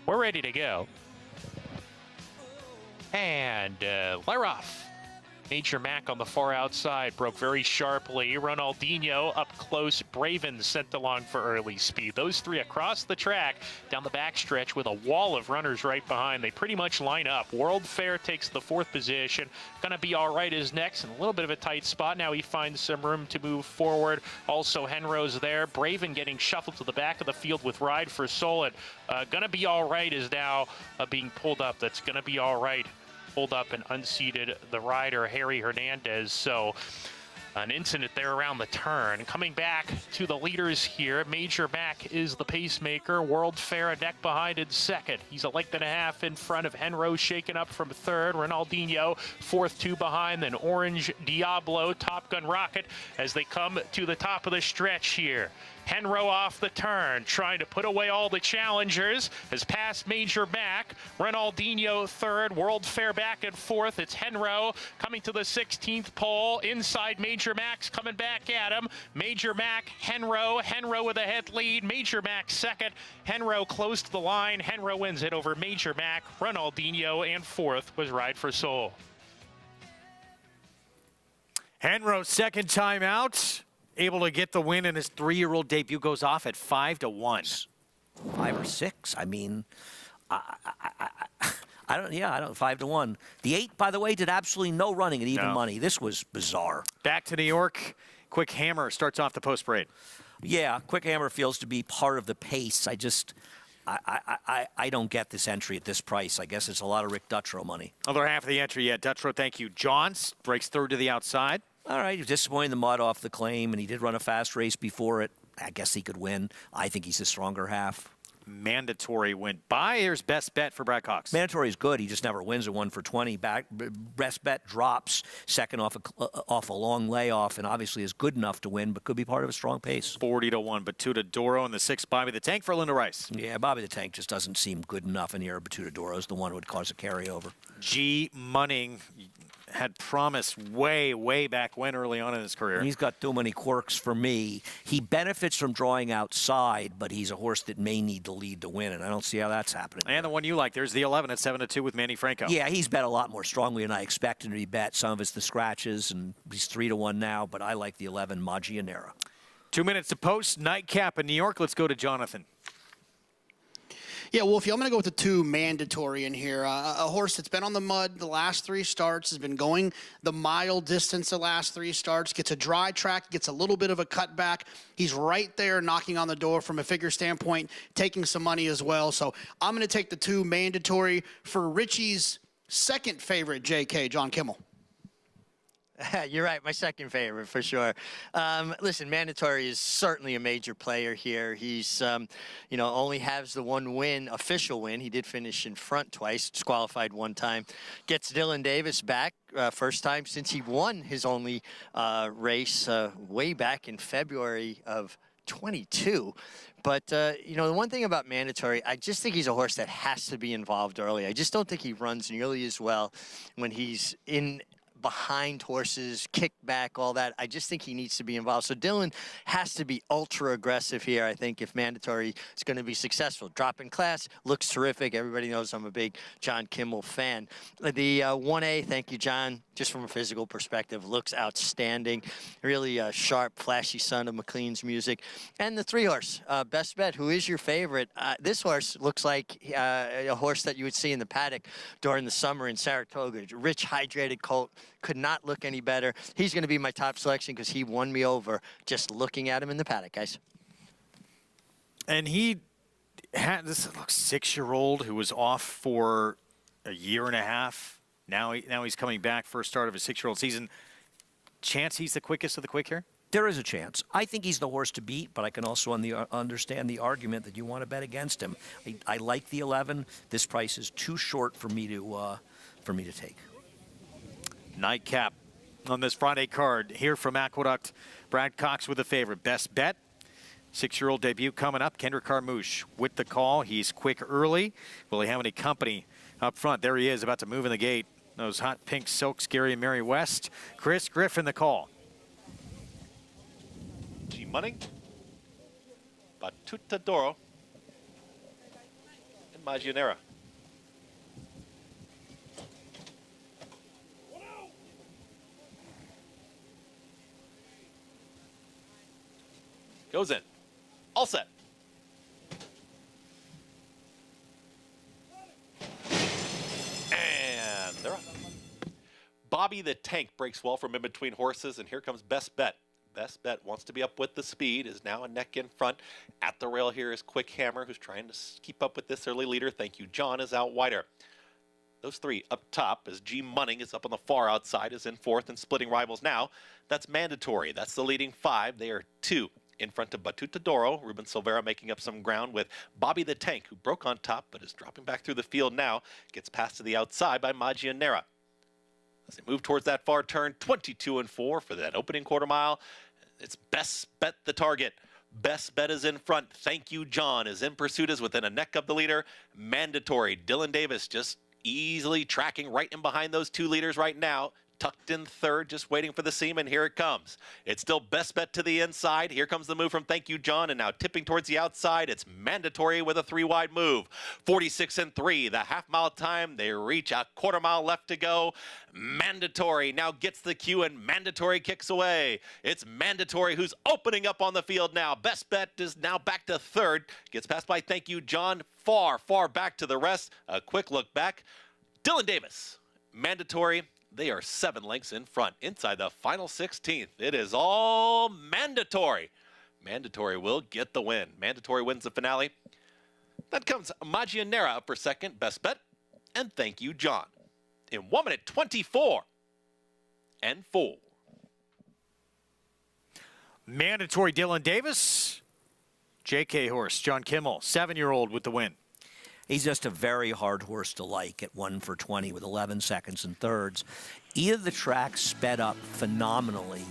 Speaker 4: We're ready to go. And they're off. Major Mac on the far outside broke very sharply. Ronaldinho up close. Braven sent along for early speed. Those three across the track down the backstretch with a wall of runners right behind. They pretty much line up. World Fair takes the 4th position. Gonna Be All Right is next in a little bit of a tight spot. Now he finds some room to move forward. Also Henro's there. Braven getting shuffled to the back of the field with Ride for Solid. Gonna Be All Right is now being pulled up. That's Gonna Be All Right. Pulled up and unseated the rider, Harry Hernandez. So an incident there around the turn. Coming back to the leaders here, Major Mac is the pacemaker. World Fair a neck behind in second. He's a length and a half in front of Henro, shaken up from third. Ronaldinho, 4th, 2 behind. Then Orange Diablo, Top Gun Rocket as they come to the top of the stretch here. Henro off the turn, trying to put away all the challengers, has passed Major Mac. Ronaldinho 3rd, World Fair back and 4th. It's Henro coming to the 16th pole. Inside Major Mac's coming back at him. Major Mac, Henro with a head lead. Major Mac 2nd. Henro close to the line. Henro wins it over Major Mac. Ronaldinho and 4th was Ride for Soul.
Speaker 1: Henro, 2nd time out. Able to get the win, and his 3-year-old debut goes off at 5-1.
Speaker 2: 5 or 6. I mean, I don't. 5-1. The 8, by the way, did absolutely no running at even money. This was bizarre.
Speaker 1: Back to New York. Quick Hammer starts off the post parade.
Speaker 2: Yeah, Quick Hammer feels to be part of the pace. I don't get this entry at this price. I guess it's a lot of Rick Dutrow money.
Speaker 1: Other half of the entry, yeah. Dutrow, thank you. Johns breaks 3rd to the outside.
Speaker 2: All right, he was disappointed in the mud off the claim, and he did run a fast race before it. I guess he could win. I think he's a stronger half.
Speaker 1: Mandatory went by. Here's Best Bet for Brad Cox.
Speaker 2: Mandatory is good. He just never wins a 1 for 20. Best Bet drops 2nd off a long layoff, and obviously is good enough to win, but could be part of a strong pace.
Speaker 1: 40-1. Batuta Doro in the 6th. Bobby the Tank for Linda Rice.
Speaker 2: Yeah, Bobby the Tank just doesn't seem good enough in here. Batuta Doro is the one who would cause a carryover.
Speaker 1: G. Munning had promised way back when early on in his career.
Speaker 2: He's got too many quirks for me. He benefits from drawing outside, but he's a horse that may need to lead to win, and I don't see how that's happening.
Speaker 1: And the one you like, there's the 11 at 7-2 with Manny Franco.
Speaker 2: Yeah, he's bet a lot more strongly than I expected him to be bet. Some of it's the scratches, and he's 3-1 now, but I like the 11 Maggianera.
Speaker 1: 2 minutes to post. Nightcap in New York. Let's go to Jonathan.
Speaker 6: Yeah, Wolfie, I'm going to go with the 2 Mandatory in here. A horse that's been on the mud the last 3 starts, has been going the mile distance the last 3 starts, gets a dry track, gets a little bit of a cutback. He's right there knocking on the door from a figure standpoint, taking some money as well. So I'm going to take the 2 Mandatory for Richie's 2nd favorite, JK, John Kimmel.
Speaker 5: You're right, my 2nd favorite for sure. Listen, Mandatory is certainly a major player here. He's, only has the 1 win, official win. He did finish in front twice, disqualified 1 time. Gets Dylan Davis back, first time since he won his only race way back in February of 22. But, the one thing about Mandatory, I just think he's a horse that has to be involved early. I just don't think he runs nearly as well when he's in behind horses, kick back, all that. I just think he needs to be involved. So Dylan has to be ultra aggressive here, I think, if Mandatory is going to be successful. Drop in class, looks terrific. Everybody knows I'm a big John Kimmel fan. The 1A, thank you, John, just from a physical perspective, looks outstanding. Really a sharp, flashy son of McLean's music. And the 3-horse, Best Bet, who is your favorite? This horse looks like a horse that you would see in the paddock during the summer in Saratoga. Rich, hydrated colt. Could not look any better. He's going to be my top selection because he won me over just looking at him in the paddock, guys.
Speaker 1: And he had this 6-year-old who was off for a year and a half. Now he's coming back for a start of a 6-year-old season. Chance he's the quickest of the quick here?
Speaker 2: There is a chance. I think he's the horse to beat, but I can also understand the argument that you want to bet against him. I like the 11. This price is too short for me to take.
Speaker 1: Nightcap on this Friday card here from Aqueduct. Brad Cox with a favorite. Best Bet. 6-year-old debut coming up. Kendrick Carmouche with the call. He's quick early. Will he have any company up front? There he is, about to move in the gate. Those hot pink silks, Gary and Mary West. Chris Griffin the call.
Speaker 7: G. Munning, Batuta Doro, and Maggianera. Goes in. All set. And they're up. Bobby the Tank breaks well from in between horses, and here comes Best Bet. Best Bet wants to be up with the speed, is now a neck in front. At the rail here is Quick Hammer, who's trying to keep up with this early leader. Thank You, John, is out wider. Those three up top as G Munning is up on the far outside, is in fourth and splitting rivals now. That's Mandatory. That's the leading five. They are two in front of Batuta Doro. Ruben Silvera making up some ground with Bobby the Tank, who broke on top but is dropping back through the field now. Gets passed to the outside by Magianera. As they move towards that far turn, 22 and 4 for that opening quarter mile. It's Best Bet the target. Best Bet is in front. Thank You, John is in pursuit, is within a neck of the leader. Mandatory. Dylan Davis just easily tracking right in behind those two leaders right now. Tucked in third, just waiting for the seam, and here it comes. It's still Best Bet to the inside. Here comes the move from Thank You, John, and now tipping towards the outside. It's Mandatory with a three-wide move. 46 and 3, the half-mile time. They reach a quarter mile left to go. Mandatory now gets the cue, and Mandatory kicks away. It's Mandatory who's opening up on the field now. Best Bet is now back to third. Gets passed by Thank You, John. Far, far back to the rest. A quick look back. Dylan Davis, Mandatory. They are 7 lengths in front. Inside the final 16th, it is all Mandatory. Mandatory will get the win. Mandatory wins the finale. Then comes Magianera up for second, Best Bet, and Thank You, John. In 1 minute 24 and 4.
Speaker 1: Mandatory Dylan Davis. JK horse, John Kimmel, 7-year-old with the win.
Speaker 2: He's just a very hard horse to like at 1 for 20 with 11 seconds and thirds. Either the track sped up phenomenally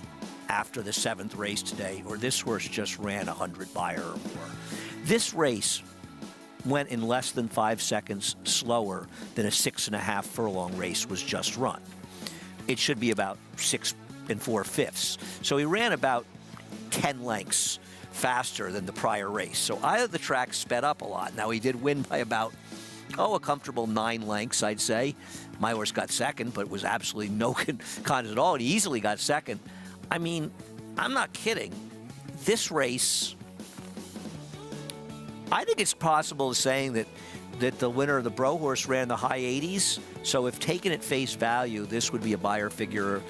Speaker 2: after the 7th race today, or this horse just ran 100 by her or more. This race went in less than 5 seconds slower than a 6.5 furlong race was just run. It should be about 6 4/5. So he ran about 10 lengths faster than the prior race. So either the track sped up a lot. Now, he did win by about, a comfortable 9 lengths, I'd say. My horse got second, but was absolutely no contest at all. He easily got second. I mean, I'm not kidding. This race, I think it's possible saying that the winner of the Bro horse ran the high 80s. So if taken at face value, this would be a buyer figure,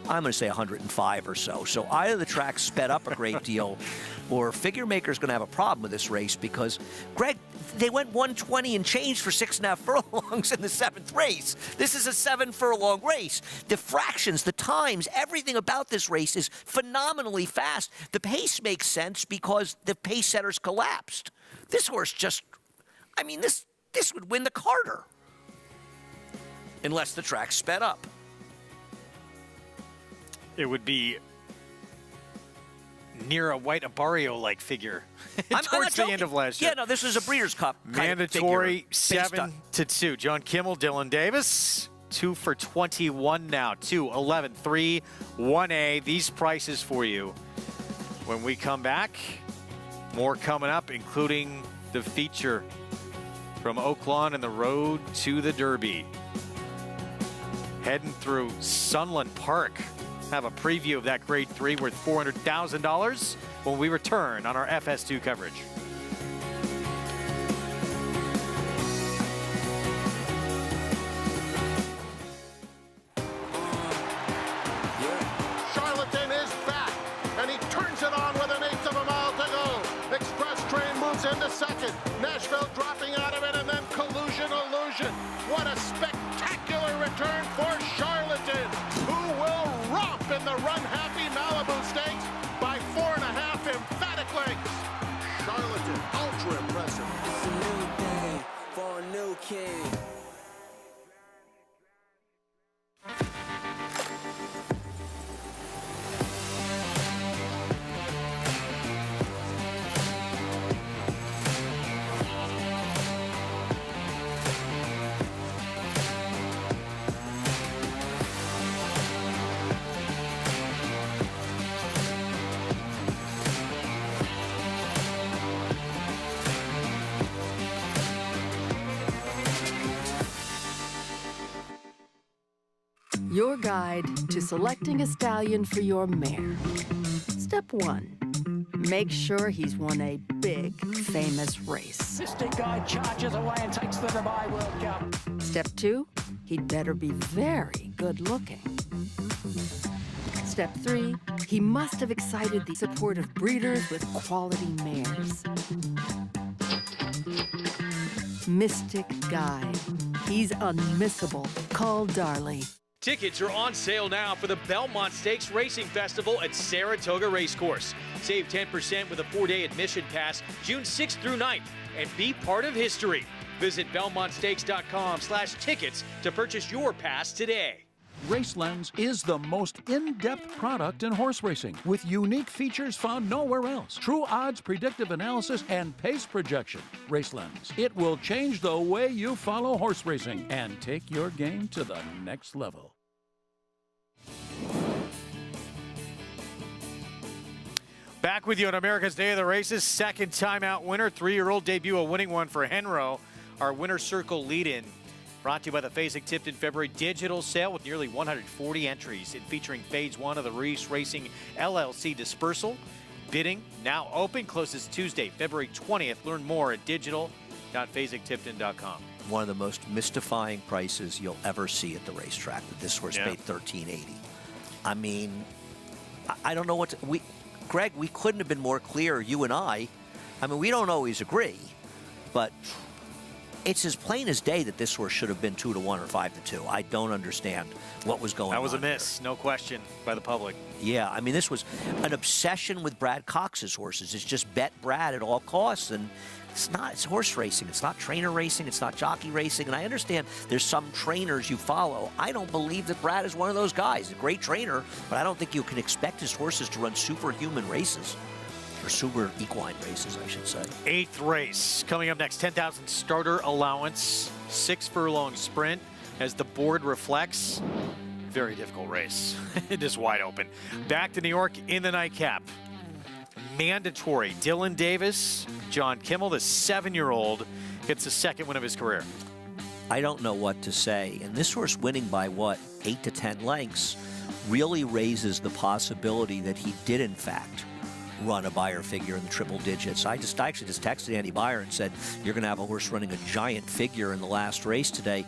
Speaker 2: I'm going to say 105 or so. So either the track sped up a great deal, or Figure Maker's going to have a problem with this race because, Greg, they went 120 and changed for 6.5 furlongs in the 7th race. This is a 7 furlong race. The fractions, the times, everything about this race is phenomenally fast. The pace makes sense because the pace setters collapsed. This horse just, this would win the Carter unless the track sped up.
Speaker 1: It would be near a White Abario-like figure towards the end of last year.
Speaker 2: Yeah, no, this was a Breeders' Cup
Speaker 1: Mandatory
Speaker 2: kind of
Speaker 1: 7-2. John Kimmel, Dylan Davis, 2 for 21 now. 2, 11, 3, 1A. These prices for you when we come back. More coming up, including the feature from Oaklawn and the road to the Derby. Heading through Sunland Park. Have a preview of that Grade 3 worth $400,000 when we return on our FS2 coverage.
Speaker 9: Charlatan is back, and he turns it on with 1/8 of a mile to go. Express Train moves into second. Nashville dropping out of it, and then Collusion Illusion. What a spectacular return for Charlatan, who will romp in the Run Happy Malibu Stakes by 4.5 emphatic lengths. Charlatan, ultra impressive.
Speaker 19: It's a new day for a new king.
Speaker 14: Your guide to selecting a stallion for your mare. Step 1. make sure he's won a big, famous race.
Speaker 10: Mystic Guy charges away and takes the Dubai World Cup.
Speaker 14: Step 2, he'd better be very good looking. Step 3, he must have excited the support of breeders with quality mares. Mystic Guy. He's unmissable. Call Darley.
Speaker 12: Tickets are on sale now for the Belmont Stakes Racing Festival at Saratoga Racecourse. Save 10% with a 4-day admission pass June 6th through 9th and be part of history. Visit belmontstakes.com/tickets to purchase your pass today.
Speaker 13: RaceLens is the most in-depth product in horse racing with unique features found nowhere else. True odds, predictive analysis, and pace projection. RaceLens. It will change the way you follow horse racing and take your game to the next level.
Speaker 1: Back with you on America's Day of the Races. Second time out winner, 3-year-old debut, a winning one for Henro. Our winner circle lead-in. Brought to you by the Fasig-Tipton February digital sale with nearly 140 entries and featuring phase 1 of the Reese Racing LLC dispersal. Bidding now open, closes Tuesday, February 20th. Learn more at digital.fasigtipton.com.
Speaker 2: One of the most mystifying prices you'll ever see at the racetrack. That this horse paid $13.80. I mean, I don't know what to, Greg, we couldn't have been more clear, you and I. I mean, we don't always agree, but it's as plain as day that this horse should have been 2-1 or 5-2. I don't understand what was going on.
Speaker 1: That was a miss, no question, by the public.
Speaker 2: Yeah, I mean, this was an obsession with Brad Cox's horses. It's just bet Brad at all costs, and it's horse racing. It's not trainer racing. It's not jockey racing. And I understand there's some trainers you follow. I don't believe that Brad is one of those guys. A great trainer, but I don't think you can expect his horses to run superhuman races. Or super equine races, I should say.
Speaker 1: 8th race coming up next. 10,000 starter allowance, 6 furlong sprint. As the board reflects, very difficult race. It is wide open. Back to New York in the nightcap. Mandatory. Dylan Davis, John Kimmel, the 7-year-old, gets the second win of his career.
Speaker 2: I don't know what to say. And this horse winning by, 8 to 10 lengths really raises the possibility that he did, in fact, run a Beyer figure in the triple digits. I actually just texted Andy Beyer and said, you're going to have a horse running a giant figure in the last race today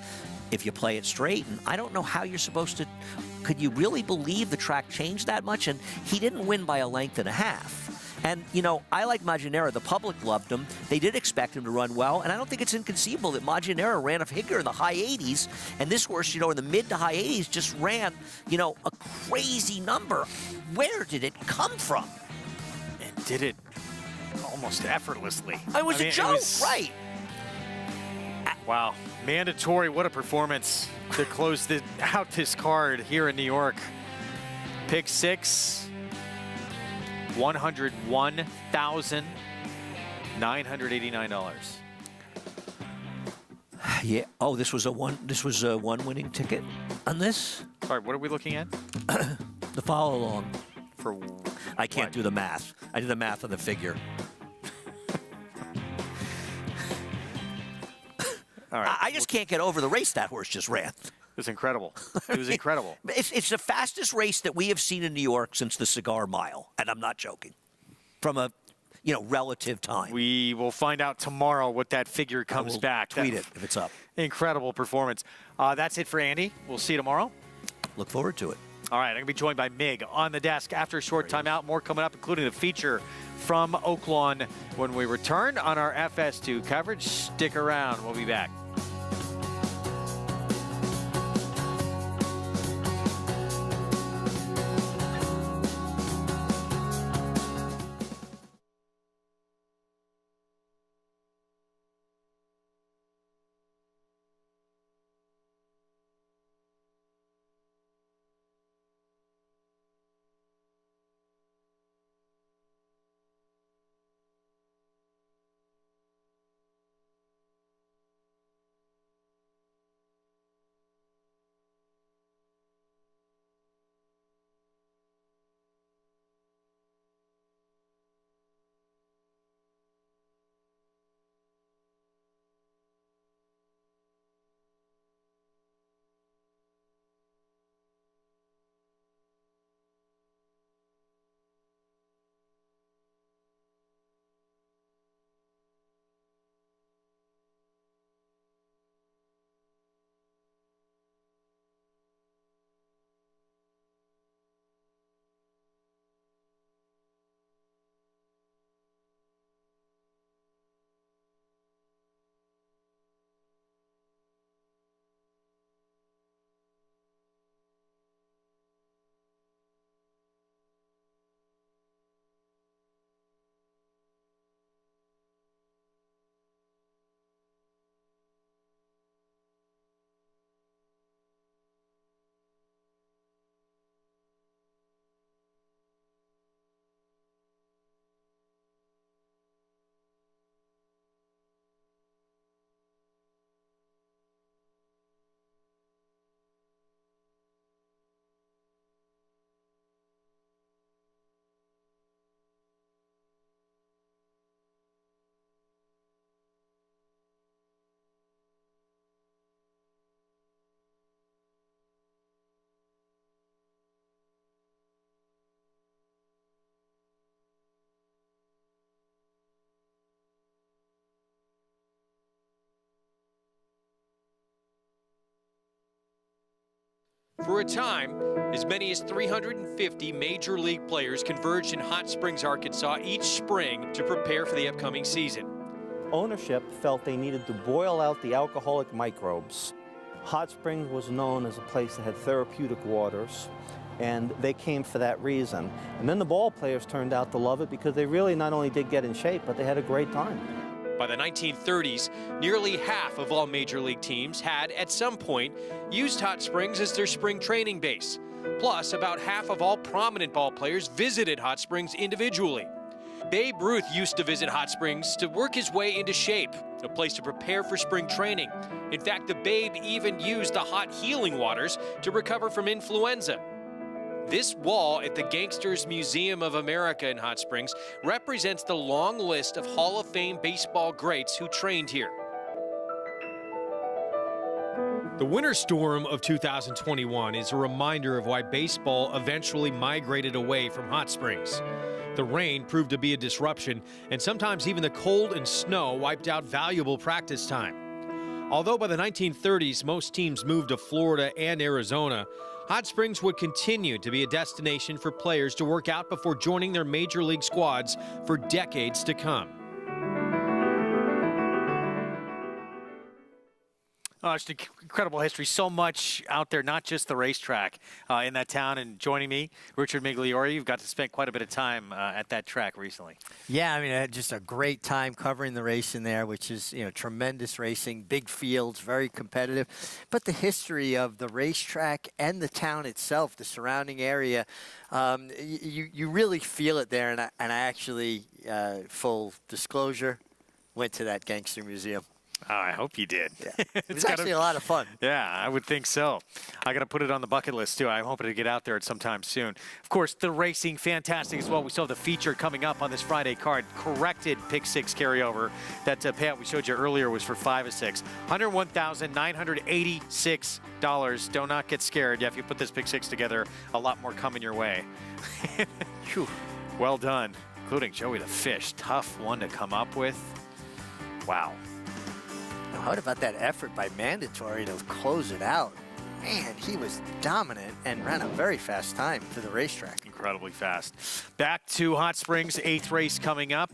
Speaker 2: if you play it straight. And I don't know how you're supposed to, could you really believe the track changed that much? And he didn't win by 1.5 lengths. And, you know, I like Maginera. The public loved him. They did expect him to run well. And I don't think it's inconceivable that Maginera ran a figure in the high 80s. And this horse, in the mid to high 80s just ran, a crazy number. Where did it come from?
Speaker 1: Did it almost effortlessly.
Speaker 2: It was a joke, right?
Speaker 1: Wow. Mandatory, what a performance to close out this card here in New York. Pick 6, $101,989.
Speaker 2: Yeah. Oh, this was a one winning ticket on this?
Speaker 1: Sorry, what are we looking at?
Speaker 2: The follow along.
Speaker 1: For
Speaker 2: I can't do the math. I did the math on the figure.
Speaker 1: All right.
Speaker 2: I just can't get over the race that horse just ran.
Speaker 1: It was incredible. It was incredible.
Speaker 2: It's the fastest race that we have seen in New York since the Cigar Mile, and I'm not joking. From a relative time.
Speaker 1: We will find out tomorrow what that figure comes back.
Speaker 2: Tweet it if it's up.
Speaker 1: Incredible performance. That's it for Andy. We'll see you tomorrow.
Speaker 2: Look forward to it.
Speaker 1: All right, I'm going to be joined by Mig on the desk after a short timeout. More coming up, including the feature from Oaklawn when we return on our FS2 coverage. Stick around. We'll be back.
Speaker 12: For a time, as many as 350 major league players converged in Hot Springs, Arkansas each spring to prepare for the upcoming season.
Speaker 20: Ownership felt they needed to boil out the alcoholic microbes. Hot Springs was known as a place that had therapeutic waters, and they came for that reason. And then the ball players turned out to love it because they really not only did get in shape, but they had a great time.
Speaker 12: By the 1930s, nearly half of all major league teams had, at some point, used Hot Springs as their spring training base. Plus, about half of all prominent ball players visited Hot Springs individually. Babe Ruth used to visit Hot Springs to work his way into shape, a place to prepare for spring training. In fact, the Babe even used the hot healing waters to recover from influenza. This wall at the Gangsters Museum of America in Hot Springs represents the long list of Hall of Fame baseball greats who trained here. The winter storm of 2021 is a reminder of why baseball eventually migrated away from Hot Springs. The rain proved to be a disruption, and sometimes even the cold and snow wiped out valuable practice time. Although by the 1930s most teams moved to Florida and Arizona, Hot Springs would continue to be a destination for players to work out before joining their major league squads for decades to come.
Speaker 1: Oh, it's an incredible history. So much out there, not just the racetrack in that town. And joining me, Richard Migliore, you've got to spend quite a bit of time at that track recently.
Speaker 5: Yeah, I mean, I had just a great time covering the race in there, which is, tremendous racing, big fields, very competitive. But the history of the racetrack and the town itself, the surrounding area, you really feel it there. And I actually, full disclosure, went to that Gangster Museum.
Speaker 1: Oh, I hope you did.
Speaker 5: Yeah. It's actually a lot of fun.
Speaker 1: Yeah, I would think so. I got to put it on the bucket list, too. I'm hoping to get out there at some time soon. Of course, the racing, fantastic as well. We still have the feature coming up on this Friday card. Corrected pick six carryover. That payout we showed you earlier was for 5 of 6. $101,986. Do not get scared. Yeah, if you put this pick six together, a lot more coming your way. Well done, including Joey the Fish. Tough one to come up with. Wow.
Speaker 5: How about that effort by Mandatory to close it out? Man, he was dominant and ran a very fast time for the racetrack.
Speaker 1: Incredibly fast. Back to Hot Springs, 8th race coming up.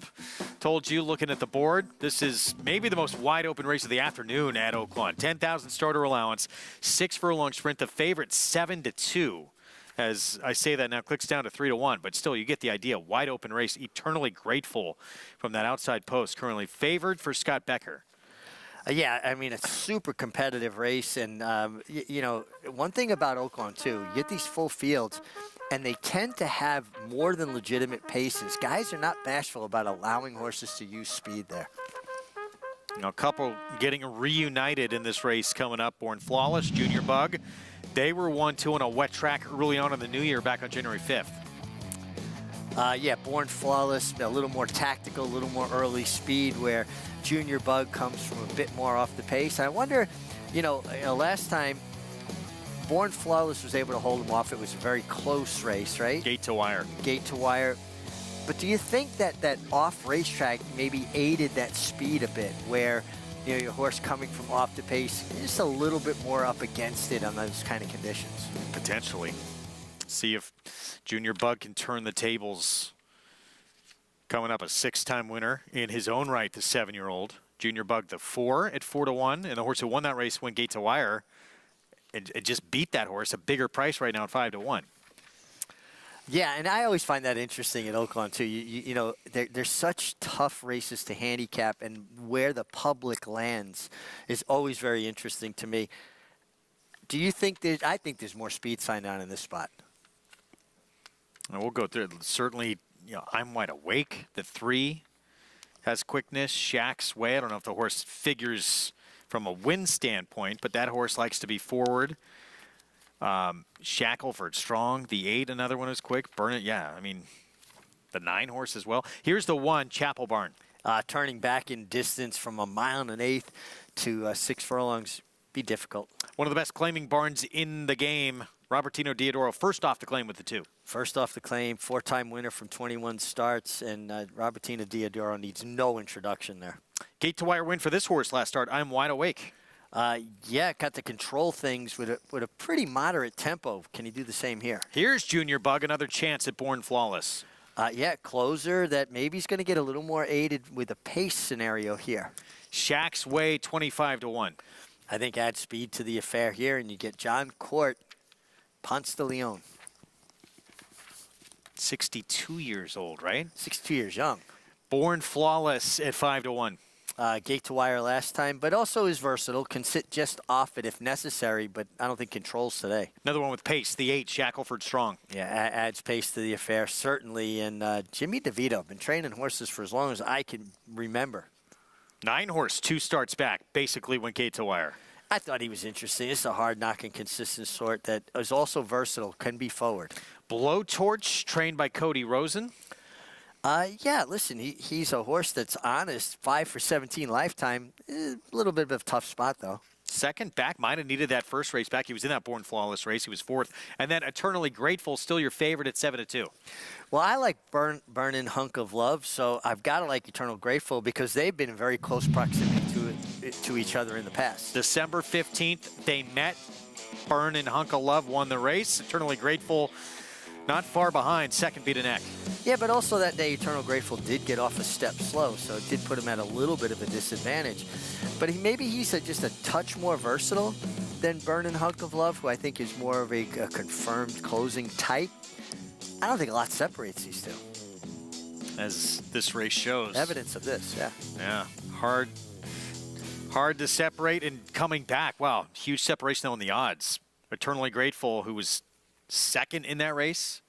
Speaker 1: Told you, looking at the board, this is maybe the most wide open race of the afternoon at Oaklawn. 10,000 starter allowance, 6 furlong sprint. The favorite 7-2. As I say that now, clicks down to 3-1, but still you get the idea. Wide open race, eternally grateful from that outside post. Currently favored for Scott Becker.
Speaker 5: Yeah, I mean, it's a super competitive race. And, one thing about Oaklawn, too, you get these full fields, and they tend to have more than legitimate paces. Guys are not bashful about allowing horses to use speed there.
Speaker 1: A couple getting reunited in this race coming up. Born Flawless, Junior Bug. They were 1-2 on a wet track early on in the new year back on January 5th.
Speaker 5: Yeah, Born Flawless, a little more tactical, a little more early speed, where Junior Bug comes from a bit more off the pace. I wonder, last time Born Flawless was able to hold him off. It was a very close race, right?
Speaker 1: Gate to wire.
Speaker 5: Gate to wire. But do you think that off racetrack maybe aided that speed a bit, where your horse coming from off the pace just a little bit more up against it on those kind of conditions?
Speaker 1: Potentially. See if Junior Bug can turn the tables. Coming up, a 6-time winner in his own right, the 7-year-old. Junior Bug, the 4 at 4-1. And the horse who won that race went Gate to wire. It just beat that horse, a bigger price right now at 5-1.
Speaker 5: Yeah, and I always find that interesting at Oaklawn, too. There's such tough races to handicap, and where the public lands is always very interesting to me. Do you think I think there's more speed sign down in this spot.
Speaker 1: And we'll go through it. Certainly, I'm Wide Awake. The 3 has quickness. Shack's Way. I don't know if the horse figures from a win standpoint, but that horse likes to be forward. Shackleford Strong. The 8, another one is quick. Burn It, yeah. I mean, the 9 horse as well. Here's the 1, Chapel Barn.
Speaker 5: Turning back in distance from 1 1/8 to 6 furlongs be difficult.
Speaker 1: One of the best claiming barns in the game. Robertino Diodoro first off the claim with the 2.
Speaker 5: First off the claim, 4-time winner from 21 starts, and Robertino Diodoro needs no introduction there.
Speaker 1: Gate to wire win for this horse last start. I'm Wide Awake.
Speaker 5: Yeah, got to control things with a pretty moderate tempo. Can he do the same here?
Speaker 1: Here's Junior Bug, another chance at Born Flawless.
Speaker 5: Yeah, closer that maybe he's going to get a little more aided with a pace scenario here.
Speaker 1: Shack's Way, 25-1.
Speaker 5: I think add speed to the affair here, and you get John Court, Ponce de Leon.
Speaker 1: 62 years old, right?
Speaker 5: 62 years young.
Speaker 1: Born Flawless at 5-1.
Speaker 5: Gate to wire last time, but also is versatile. Can sit just off it if necessary, but I don't think controls today.
Speaker 1: Another one with pace, the 8, Shackelford Strong.
Speaker 5: Yeah, adds pace to the affair, certainly. And Jimmy DeVito, been training horses for as long as I can remember.
Speaker 1: 9 horse, 2 starts back, basically went gate to wire.
Speaker 5: I thought he was interesting. It's a hard-knocking, consistent sort that is also versatile, can be forward.
Speaker 1: Blowtorch, trained by Cody Rosen.
Speaker 5: Yeah, listen, he's a horse that's honest. 5 for 17 lifetime. A little bit of a tough spot, though.
Speaker 1: Second back, might have needed that first race back. He was in that Born Flawless race. He was 4th. And then Eternally Grateful, still your favorite at 7-2.
Speaker 5: Well, I like Burnin' Hunk of Love, so I've got to like Eternal Grateful because they've been in very close proximity to each other in the past.
Speaker 1: December 15th, they met. Burnin' Hunk of Love won the race. Eternally Grateful, not far behind, second beat a neck.
Speaker 5: Yeah, but also that day, Eternal Grateful did get off a step slow, so it did put him at a little bit of a disadvantage. But maybe he's just a touch more versatile than Burnin' Hunk of Love, who I think is more of a confirmed closing type. I don't think a lot separates these two.
Speaker 1: As this race shows.
Speaker 5: Evidence of this, yeah.
Speaker 1: Yeah, hard to separate and coming back. Wow, huge separation on the odds. Eternally Grateful, who was second in that race.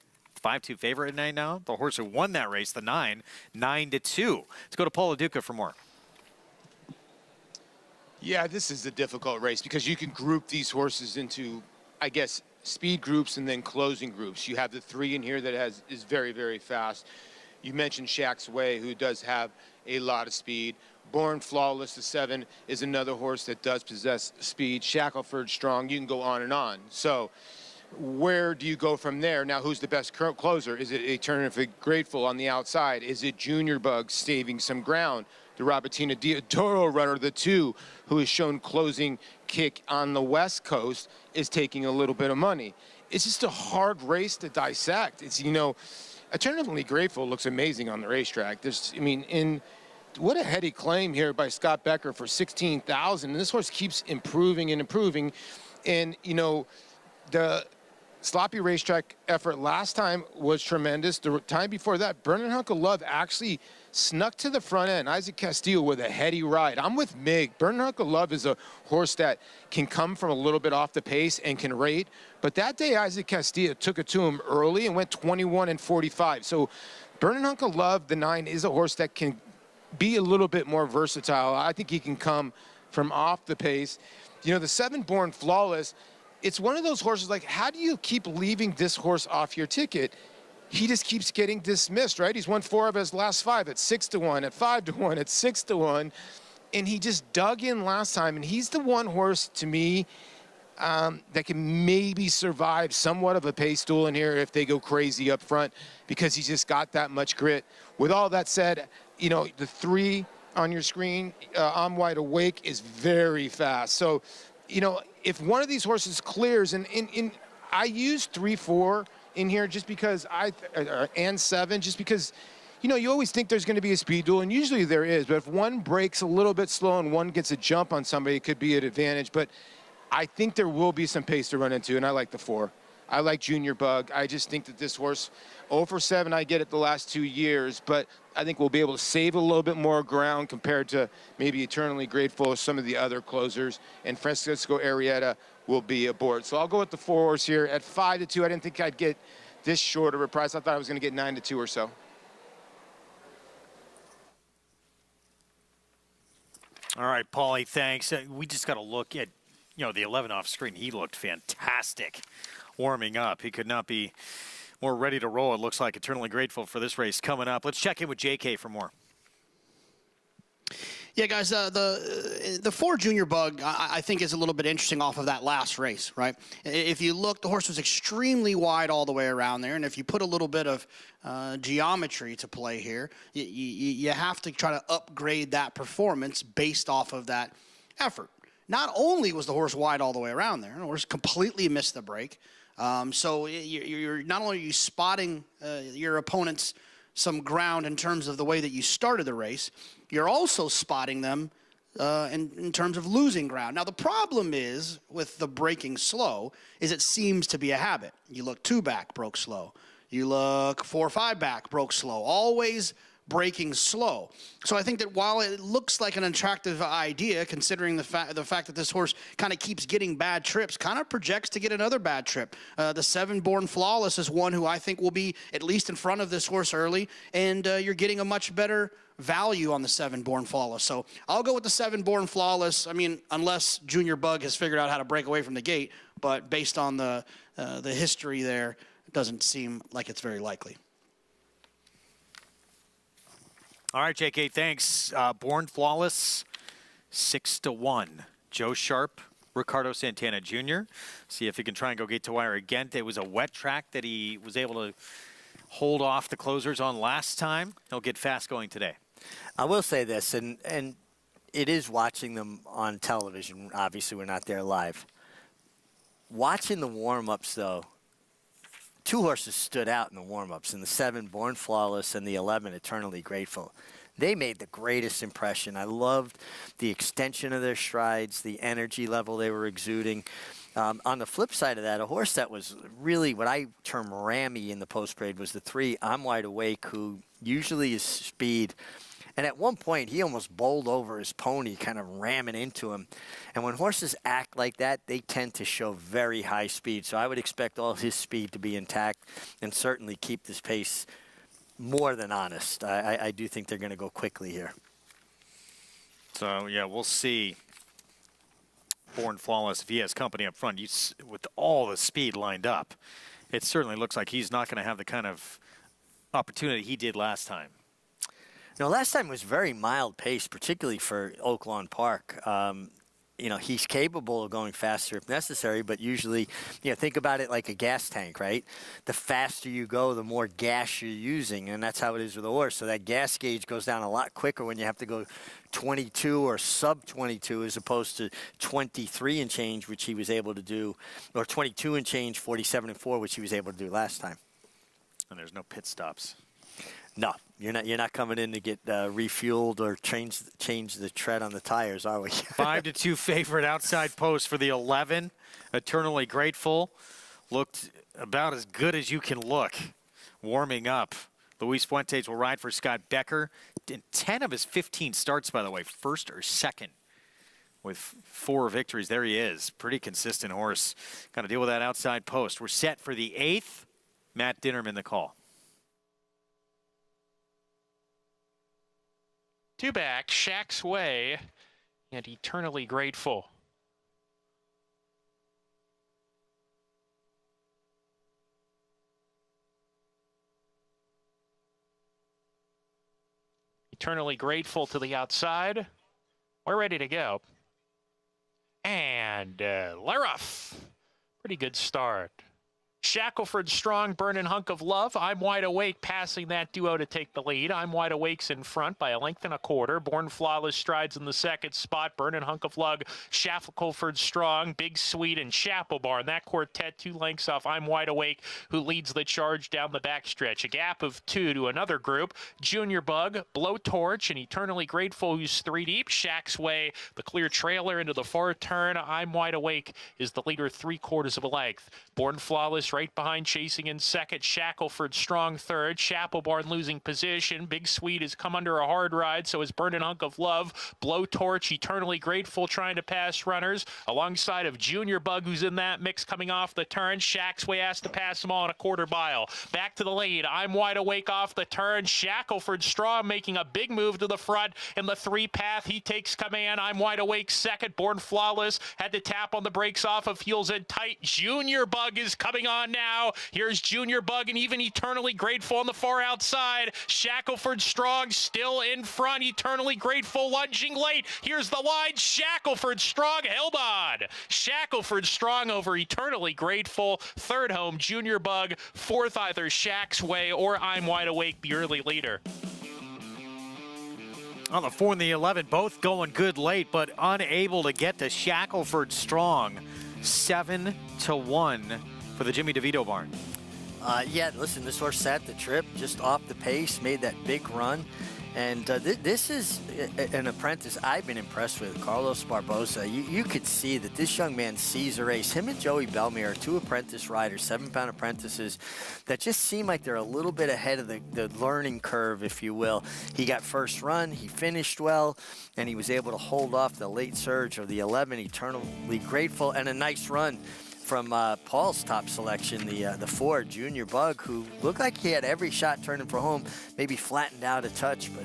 Speaker 1: 5-2 favorite at night now. The horse who won that race, the 9, 9-2. Let's go to Paul Duca for more.
Speaker 3: Yeah, this is a difficult race because you can group these horses into, I guess, speed groups and then closing groups. You have the 3 in here that is very, very fast. You mentioned Shack's Way, who does have a lot of speed. Born Flawless, the 7, is another horse that does possess speed. Shackelford Strong, you can go on and on. So where do you go from there? Now, who's the best closer? Is it Eternally Grateful on the outside? Is it Junior Bug saving some ground? The Robertina Diodoro runner, the 2, who has shown closing kick on the West Coast, is taking a little bit of money. It's just a hard race to dissect. It's, Eternally Grateful looks amazing on the racetrack. What a heady claim here by Scott Becker for 16,000. And this horse keeps improving and improving. And, the sloppy racetrack effort last time was tremendous. The time before that, Burnin' Hunk of Love actually snuck to the front end. Isaac Castillo with a heady ride. I'm with Mig. Burnin' Hunk of Love is a horse that can come from a little bit off the pace and can rate. But that day, Isaac Castillo took it to him early and went 21-45. So Burnin' Hunk of Love, the 9, is a horse that can be a little bit more versatile. I think he can come from off the pace. The 7 Born Flawless, it's one of those horses, like, how do you keep leaving this horse off your ticket? He just keeps getting dismissed, right? He's won 4 of his last 5 at 6-1, at 5-1, at 6-1. And he just dug in last time. And he's the one horse, to me, that can maybe survive somewhat of a pace duel in here if they go crazy up front, because he's just got that much grit. With all that said, the 3 on your screen, I'm Wide Awake, is very fast. So, if one of these horses clears, and I use 3-4 in here just because and 7, just because, you always think there's going to be a speed duel, and usually there is. But if one breaks a little bit slow and one gets a jump on somebody, it could be an advantage. But I think there will be some pace to run into, and I like the 4. I like Junior Bug. I just think that this horse, 0 for 7, I get it the last 2 years, but I think we'll be able to save a little bit more ground compared to maybe Eternally Grateful or some of the other closers, and Francisco Arrieta will be aboard. So I'll go with the 4 horse here at 5-2. I didn't think I'd get this short of a price. I thought I was going to get 9-2 or so.
Speaker 1: All right, Paulie, thanks. We just got to look at, the 11 off screen. He looked fantastic warming up. He could not be more ready to roll. It looks like Eternally Grateful for this race coming up. Let's check in with JK for more.
Speaker 6: Yeah, guys, the 4 Junior Bug, I think, is a little bit interesting off of that last race, right? If you look, the horse was extremely wide all the way around there, and if you put a little bit of geometry to play here, you have to try to upgrade that performance based off of that effort. not only was the horse wide all the way around there, the horse completely missed the break. So you're not only are you spotting your opponents some ground in terms of the way that you started the race, you're also spotting them in terms of losing ground. Now, the problem is with the breaking slow is it seems to be a habit. You look 2 back, broke slow. You look 4 or 5 back, broke slow. Always breaking slow. So I think that while it looks like an attractive idea, considering the fact that this horse kind of keeps getting bad trips, kind of projects to get another bad trip. The 7 Born Flawless is one who I think will be at least in front of this horse early, and you're getting a much better value on the 7 Born Flawless. So I'll go with the 7 Born Flawless. I mean, unless Junior Bug has figured out how to break away from the gate, but based on the history there, it doesn't seem like it's very likely.
Speaker 1: All right, JK, thanks. Born Flawless, 6-1. Joe Sharp, Ricardo Santana Jr. See if he can try and go gate to wire again. It was a wet track that he was able to hold off the closers on last time. He'll get fast going today.
Speaker 5: I will say this, and it is watching them on television. Obviously, we're not there live. Watching the warm-ups, though, 2 horses stood out in the warm-ups, in the 7 Born Flawless and the 11 Eternally Grateful. They made the greatest impression. I loved the extension of their strides, the energy level they were exuding. On the flip side of that, a horse that was really what I term rammy in the post-parade was the 3 I'm Wide Awake, who usually is speed. And at one point, he almost bowled over his pony, kind of ramming into him. And when horses act like that, they tend to show very high speed. So I would expect all his speed to be intact and certainly keep this pace more than honest. I do think they're going to go quickly here.
Speaker 1: So, yeah, we'll see. Born Flawless, if he has company up front, with all the speed lined up, it certainly looks like he's not going to have the kind of opportunity he did last time.
Speaker 5: No, last time was very mild pace, particularly for Oaklawn Park. He's capable of going faster if necessary, but usually, think about it like a gas tank, right? The faster you go, the more gas you're using, and that's how it is with a horse. So that gas gauge goes down a lot quicker when you have to go 22 or sub 22 as opposed to 23 and change, which he was able to do, or 22 and change, 47 and 4, which he was able to do last time.
Speaker 1: And there's no pit stops.
Speaker 5: No, you're not coming in to get refueled or change the tread on the tires, are we?
Speaker 1: 5-2 favorite outside post for the 11. Eternally Grateful looked about as good as you can look. Warming up. Luis Fuentes will ride for Scott Becker. In 10 of his 15 starts, by the way, first or second with 4 victories. There he is. Pretty consistent horse. Got to deal with that outside post. We're set for the 8th. Matt Dinnerman, the call.
Speaker 4: 2 back, Shaq's Way, and Eternally Grateful. Eternally Grateful to the outside. We're ready to go. And Laruff. Pretty good start. Shackelford Strong, Burnin' Hunk of Love. I'm Wide Awake passing that duo to take the lead. I'm Wide Awake's in front by a length and a quarter. Born Flawless strides in the second spot. Burnin' Hunk of Love, Shackelford Strong, Big Sweet, and Chapel Barn. That quartet 2 lengths off I'm Wide Awake, who leads the charge down the backstretch. A gap of 2 to another group. Junior Bug, Blowtorch, and Eternally Grateful, who's 3 deep. Shaq's Way, the clear trailer into the far turn. I'm Wide Awake is the leader 3/4 of a length. Born Flawless right behind, chasing in second. Shackelford Strong third. Chapel Barn losing position. Big Sweet has come under a hard ride, so is Burnin' Hunk of Love. Blowtorch, Eternally Grateful, trying to pass runners alongside of Junior Bug, who's in that mix coming off the turn. Shaq's Way has to pass them all in a quarter mile. Back to the lead. I'm Wide Awake off the turn. Shackelford Strong making a big move to the front in the 3 path. He takes command. I'm Wide Awake second. Born Flawless had to tap on the brakes off of heels in tight. Junior Bug is coming on now. Here's Junior Bug and even Eternally Grateful on the far outside. Shackelford Strong still in front. Eternally Grateful lunging late. Here's the line. Shackelford Strong held on. Shackelford Strong over Eternally Grateful. Third home, Junior Bug. Fourth, either Shaq's Way or I'm Wide Awake, the early leader.
Speaker 1: On the 4 and the 11, both going good late, but unable to get to Shackelford Strong. 7-1 for the Jimmy DeVito barn.
Speaker 5: Yeah, listen, this horse sat the trip, just off the pace, made that big run. And this is an apprentice I've been impressed with, Carlos Barbosa. You could see that this young man sees a race. Him and Joey Bellamy are 2 apprentice riders, 7-pound apprentices, that just seem like they're a little bit ahead of the learning curve, if you will. He got first run, he finished well, and he was able to hold off the late surge of the 11, Eternally Grateful, and a nice run from Paul's top selection, the 4, Junior Bug, who looked like he had every shot turning for home, maybe flattened out a touch, but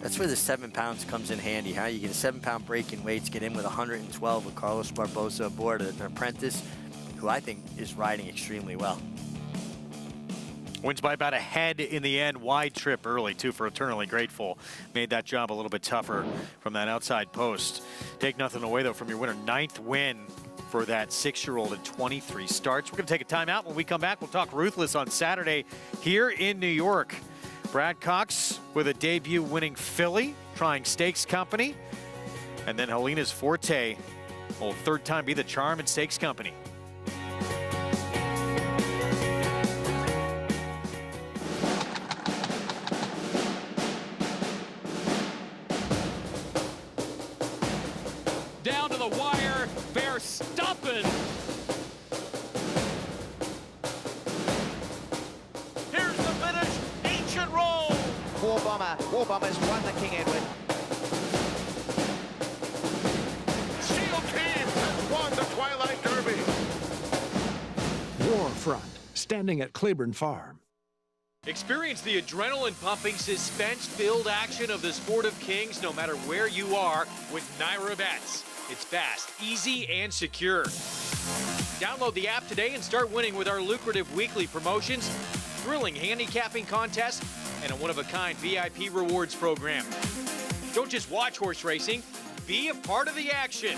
Speaker 5: that's where the 7 pounds comes in handy, huh? You get a 7-pound break in weights, get in with 112 with Carlos Barbosa aboard, an apprentice who I think is riding extremely well.
Speaker 1: Wins by about a head in the end. Wide trip early, too, for Eternally Grateful. Made that job a little bit tougher from that outside post. Take nothing away, though, from your winner. 9th win for that 6-year-old at 23 starts. We're going to take a timeout. When we come back, we'll talk Ruthless on Saturday here in New York. Brad Cox with a debut winning filly, trying Stakes Company. And then Helena's Forte will 3rd time be the charm in Stakes Company.
Speaker 4: Down to the wire, Verstappen.
Speaker 8: Here's the finish. Ancient roll. War Bomber's won the King Edward.
Speaker 9: Steel Team has won the Twilight Derby.
Speaker 13: Warfront, standing at Claiborne Farm.
Speaker 12: Experience the adrenaline-pumping, suspense-filled action of the Sport of Kings no matter where you are with Naira Bets. It's fast, easy, and secure. Download the app today and start winning with our lucrative weekly promotions, thrilling handicapping contests, and a one-of-a-kind VIP rewards program. Don't just watch horse racing, be a part of the action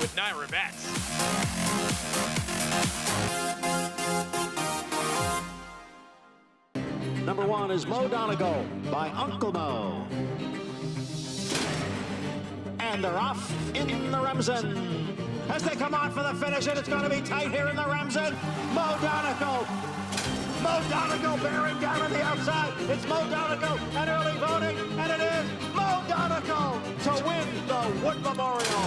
Speaker 12: with Naira Bets.
Speaker 8: Number 1 is Mo Donegal by Uncle Mo. And they're off in the Remsen. As they come on for the finish, and it's going to be tight here in the Remsen. Mo Donegal. Mo Donegal bearing down on the outside. It's Mo Donegal and early voting, and it is Mo Donegal to win the Wood Memorial.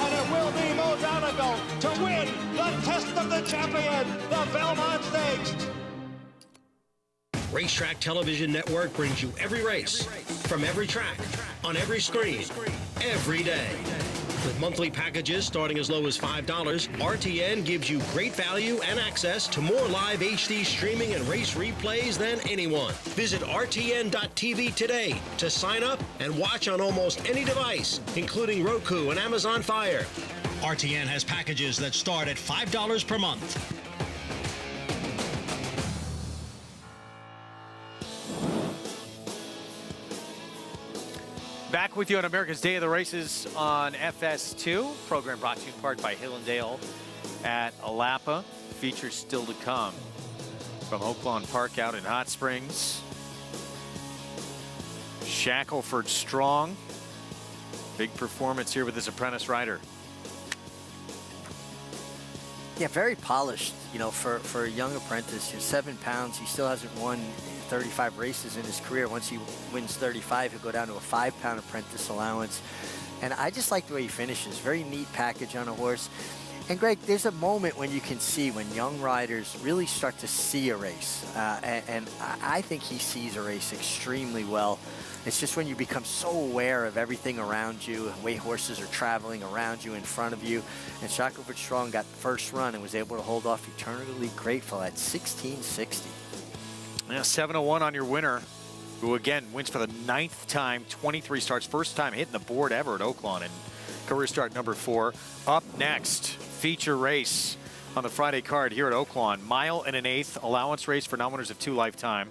Speaker 8: And it will be Mo Donegal to win the Test of the Champion, the Belmont Stakes.
Speaker 15: Racetrack Television Network brings you every race, from every track, on every screen, every day. With monthly packages starting as low as $5, RTN gives you great value and access to more live HD streaming and race replays than anyone. Visit RTN.tv today to sign up and watch on almost any device, including Roku and Amazon Fire. RTN has packages that start at $5 per month.
Speaker 1: Back with you on America's Day of the Races on FS2. Program brought to you in part by Hillendale at Alapa. Features still to come from Oaklawn Park out in Hot Springs. Shackelford Strong. Big performance here with this apprentice rider.
Speaker 5: Yeah, very polished, you know, for a young apprentice. He's 7 pounds. He still hasn't won 35 races in his career. Once he wins 35, he'll go down to a 5-pound apprentice allowance. And I just like the way he finishes. Very neat package on a horse. And Greg, there's a moment when you can see when young riders really start to see a race. And I think he sees a race extremely well. It's just when you become so aware of everything around you, the way horses are traveling around you, in front of you. And Shackelford Strong got the first run and was able to hold off Eternally Grateful at 1660.
Speaker 1: Yeah, 7-1 on your winner, who again wins for the 9th time, 23 starts, first time hitting the board ever at Oaklawn, and career start number 4. Up next, feature race on the Friday card here at Oaklawn. 1 1/8 allowance race for non-winners of 2 lifetime.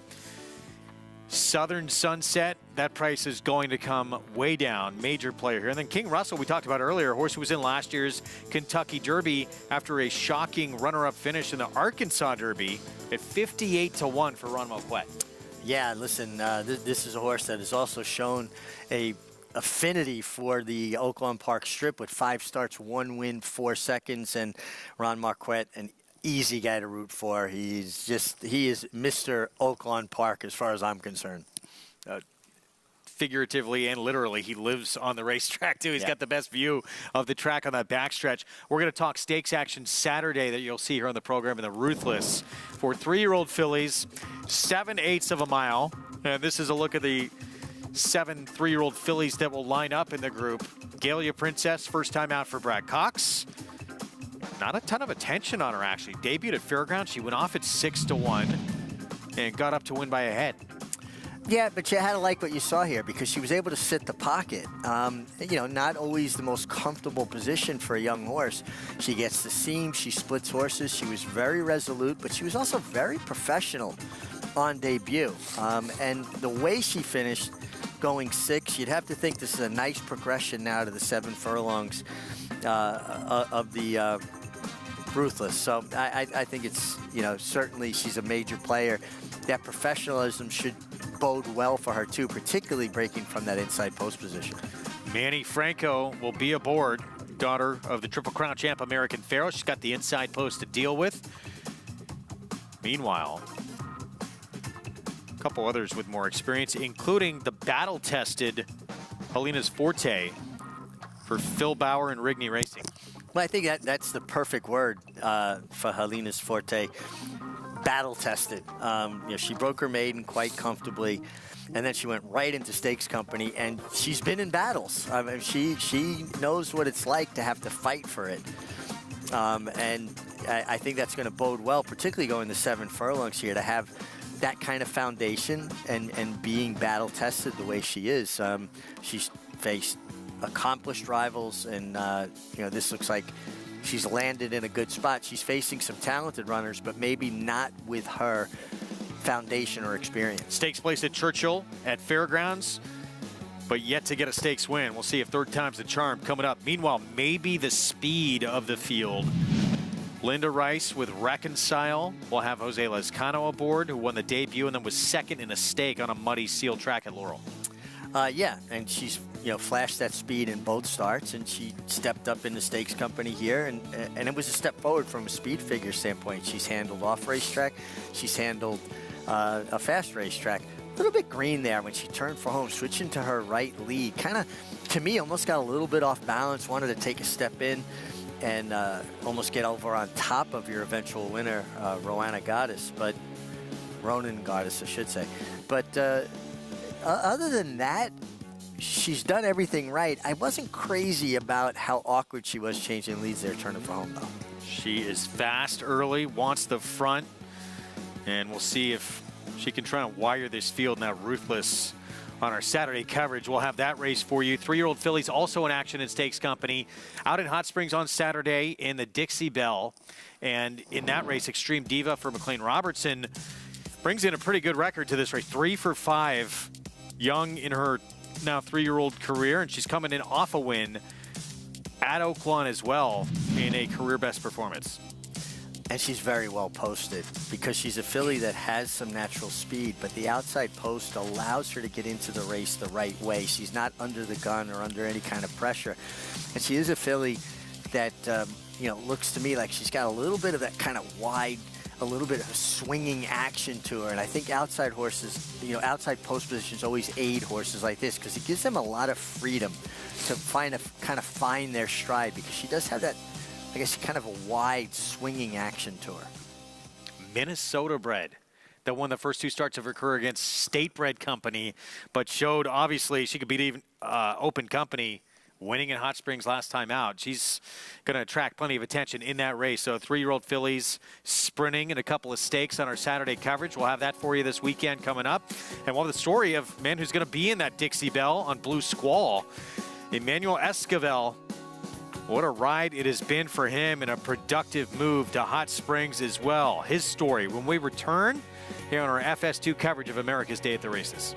Speaker 1: Southern Sunset, that price is going to come way down. Major player here. And then King Russell, we talked about earlier, a horse who was in last year's Kentucky Derby after a shocking runner-up finish in the Arkansas Derby at 58-1 for Ron Moquette.
Speaker 5: Yeah, listen, this is a horse that has also shown a affinity for the Oaklawn Park Strip with 5 starts, 1 win, 4 seconds, and Ron Marquette, an easy guy to root for. He is Mr. Oaklawn Park as far as I'm concerned.
Speaker 1: Figuratively and literally, he lives on the racetrack too. He's got the best view of the track on that backstretch. We're going to talk stakes action Saturday that you'll see here on the program in the Ruthless for 3-year-old fillies, 7/8 of a mile. And this is a look at the 7 3-year-old fillies that will line up in the group. Galia Princess, first time out for Brad Cox. Not a ton of attention on her, actually. Debuted at Fairgrounds. She went off at 6-1 and got up to win by a head.
Speaker 5: Yeah, but you had to like what you saw here because she was able to sit the pocket. You know, not always the most comfortable position for a young horse. She gets the seam, she splits horses. She was very resolute, but she was also very professional on debut. And the way she finished going 6, you'd have to think this is a nice progression now to the 7 furlongs of the Ruthless. So I think it's, you know, certainly she's a major player. That professionalism should bode well for her too, particularly breaking from that inside post position.
Speaker 1: Manny Franco will be aboard, daughter of the Triple Crown champ American Pharoah. She's got the inside post to deal with. Meanwhile, a couple others with more experience, including the battle-tested Helena's Forte for Phil Bauer and Rigney Racing.
Speaker 5: Well, I think that's the perfect word for Helena's Forte. Battle-tested. You know, she broke her maiden quite comfortably, and then she went right into Stakes Company, and she's been in battles. I mean, she knows what it's like to have to fight for it. And I think that's going to bode well, particularly going the 7 furlongs here, to have that kind of foundation and being battle-tested the way she is. She's faced accomplished rivals, and you know, this looks like she's landed in a good spot. She's facing some talented runners, but maybe not with her foundation or experience.
Speaker 1: Stakes place at Churchill at Fairgrounds, but yet to get a stakes win. We'll see if third time's the charm coming up. Meanwhile, maybe the speed of the field. Linda Rice with Reconcile. We'll have Jose Lezcano aboard, who won the debut and then was second in a stake on a muddy seal track at Laurel.
Speaker 5: Yeah, and she's, you know, flashed that speed in both starts, and she stepped up in the Stakes Company here, and it was a step forward from a speed figure standpoint. She's handled off racetrack, she's handled a fast racetrack. A little bit green there when she turned for home, switching to her right lead. Kind of, to me, almost got a little bit off balance, wanted to take a step in and almost get over on top of your eventual winner, Ronan Goddess, I should say. But other than that, she's done everything right. I wasn't crazy about how awkward she was changing leads there, turning for home, though.
Speaker 1: She is fast early, wants the front, and we'll see if she can try and wire this field now. Ruthless on our Saturday coverage. We'll have that race for you. 3-year-old fillies also in action in Stakes Company. Out in Hot Springs on Saturday in the Dixie Belle. And in that race, Extreme Diva for McLean Robertson brings in a pretty good record to this race. 3 for 5, young in her now 3-year-old career, and she's coming in off a win at Oaklawn as well in a career best performance.
Speaker 5: And she's very well posted because she's a filly that has some natural speed, but the outside post allows her to get into the race the right way. She's not under the gun or under any kind of pressure. And she is a filly that, you know, looks to me like she's got a little bit of that kind of wide, a little bit of swinging action to her. And I think outside horses, you know, outside post positions always aid horses like this because it gives them a lot of freedom to kind of find their stride, because she does have that, I guess, kind of a wide swinging action to her.
Speaker 1: Minnesota bred that won the first 2 starts of her career against State Bred Company, but showed obviously she could beat even Open Company, winning in Hot Springs last time out. She's going to attract plenty of attention in that race. So 3-year-old fillies sprinting in a couple of stakes on our Saturday coverage. We'll have that for you this weekend coming up. And we'll have the story of man who's going to be in that Dixie Belle on Blue Squall, Emmanuel Esquivel. What a ride it has been for him, and a productive move to Hot Springs as well. His story when we return here on our FS2 coverage of America's Day at the Races.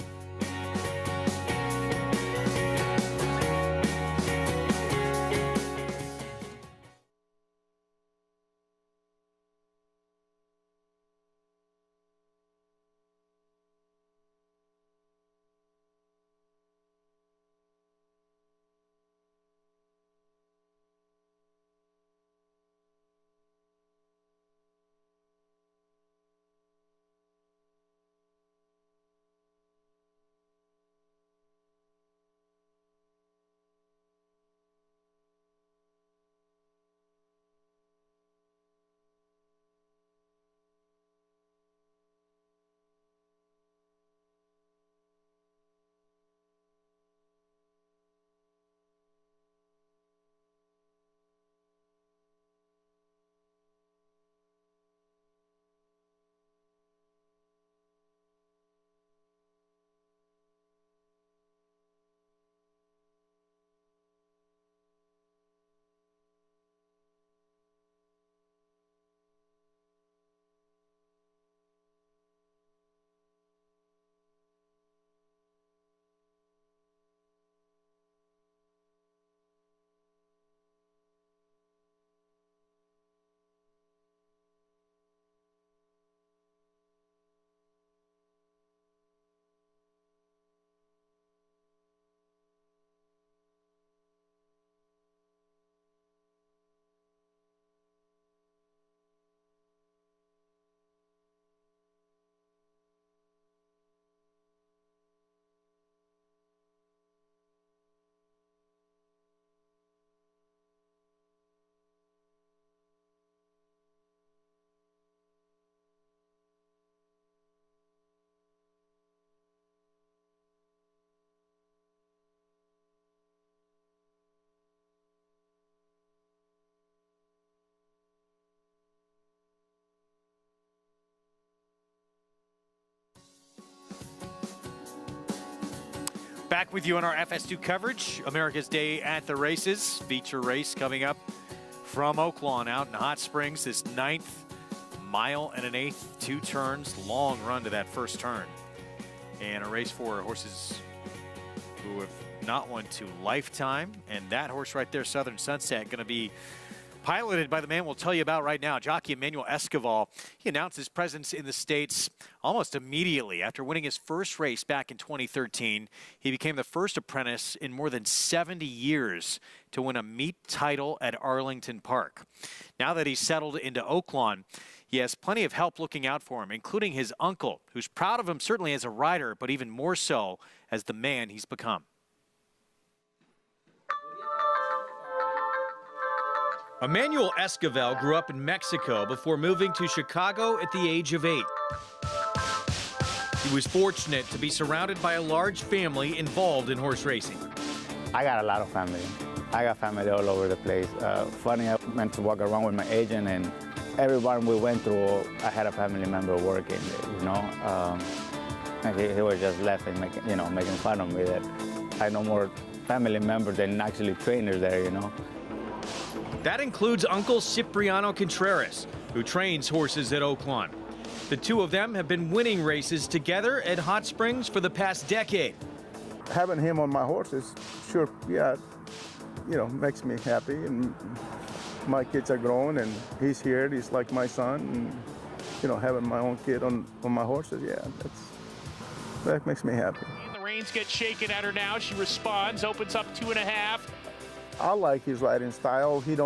Speaker 1: Back with you on our FS2 coverage. America's Day at the Races. Feature race coming up from Oaklawn out in Hot Springs. This 9th mile and an 1/8, 2 turns, long run to that first turn. And a race for horses who have not won to Lifetime. And that horse right there, Southern Sunset, going to be piloted by the man we'll tell you about right now, jockey Emmanuel Esquivel. He announced his presence in the States almost immediately after winning his first race back in 2013. He became the first apprentice in more than 70 years to win a meet title at Arlington Park. Now that he's settled into Oaklawn, he has plenty of help looking out for him, including his uncle, who's proud of him certainly as a rider, but even more so as the man he's become.
Speaker 12: Emmanuel Esquivel grew up in Mexico before moving to Chicago at the age of 8. He was fortunate to be surrounded by a large family involved in horse racing.
Speaker 21: I got a lot of family. I got family all over the place. Funny, I went to walk around with my agent, and everyone we went through, I had a family member working, you know. And he was just laughing, making fun of me that I know more family members than actually trainers there, you know.
Speaker 12: That includes Uncle Cipriano Contreras, who trains horses at Oaklawn. The two of them have been winning races together at Hot Springs for the past decade.
Speaker 22: Having him on my horses, sure, yeah, makes me happy. And my kids are grown, and he's here. He's like my son. And, having my own kid on my horses, yeah, that makes me happy.
Speaker 4: And the reins get shaken at her now. She responds, opens up 2.5.
Speaker 22: I like his riding style. He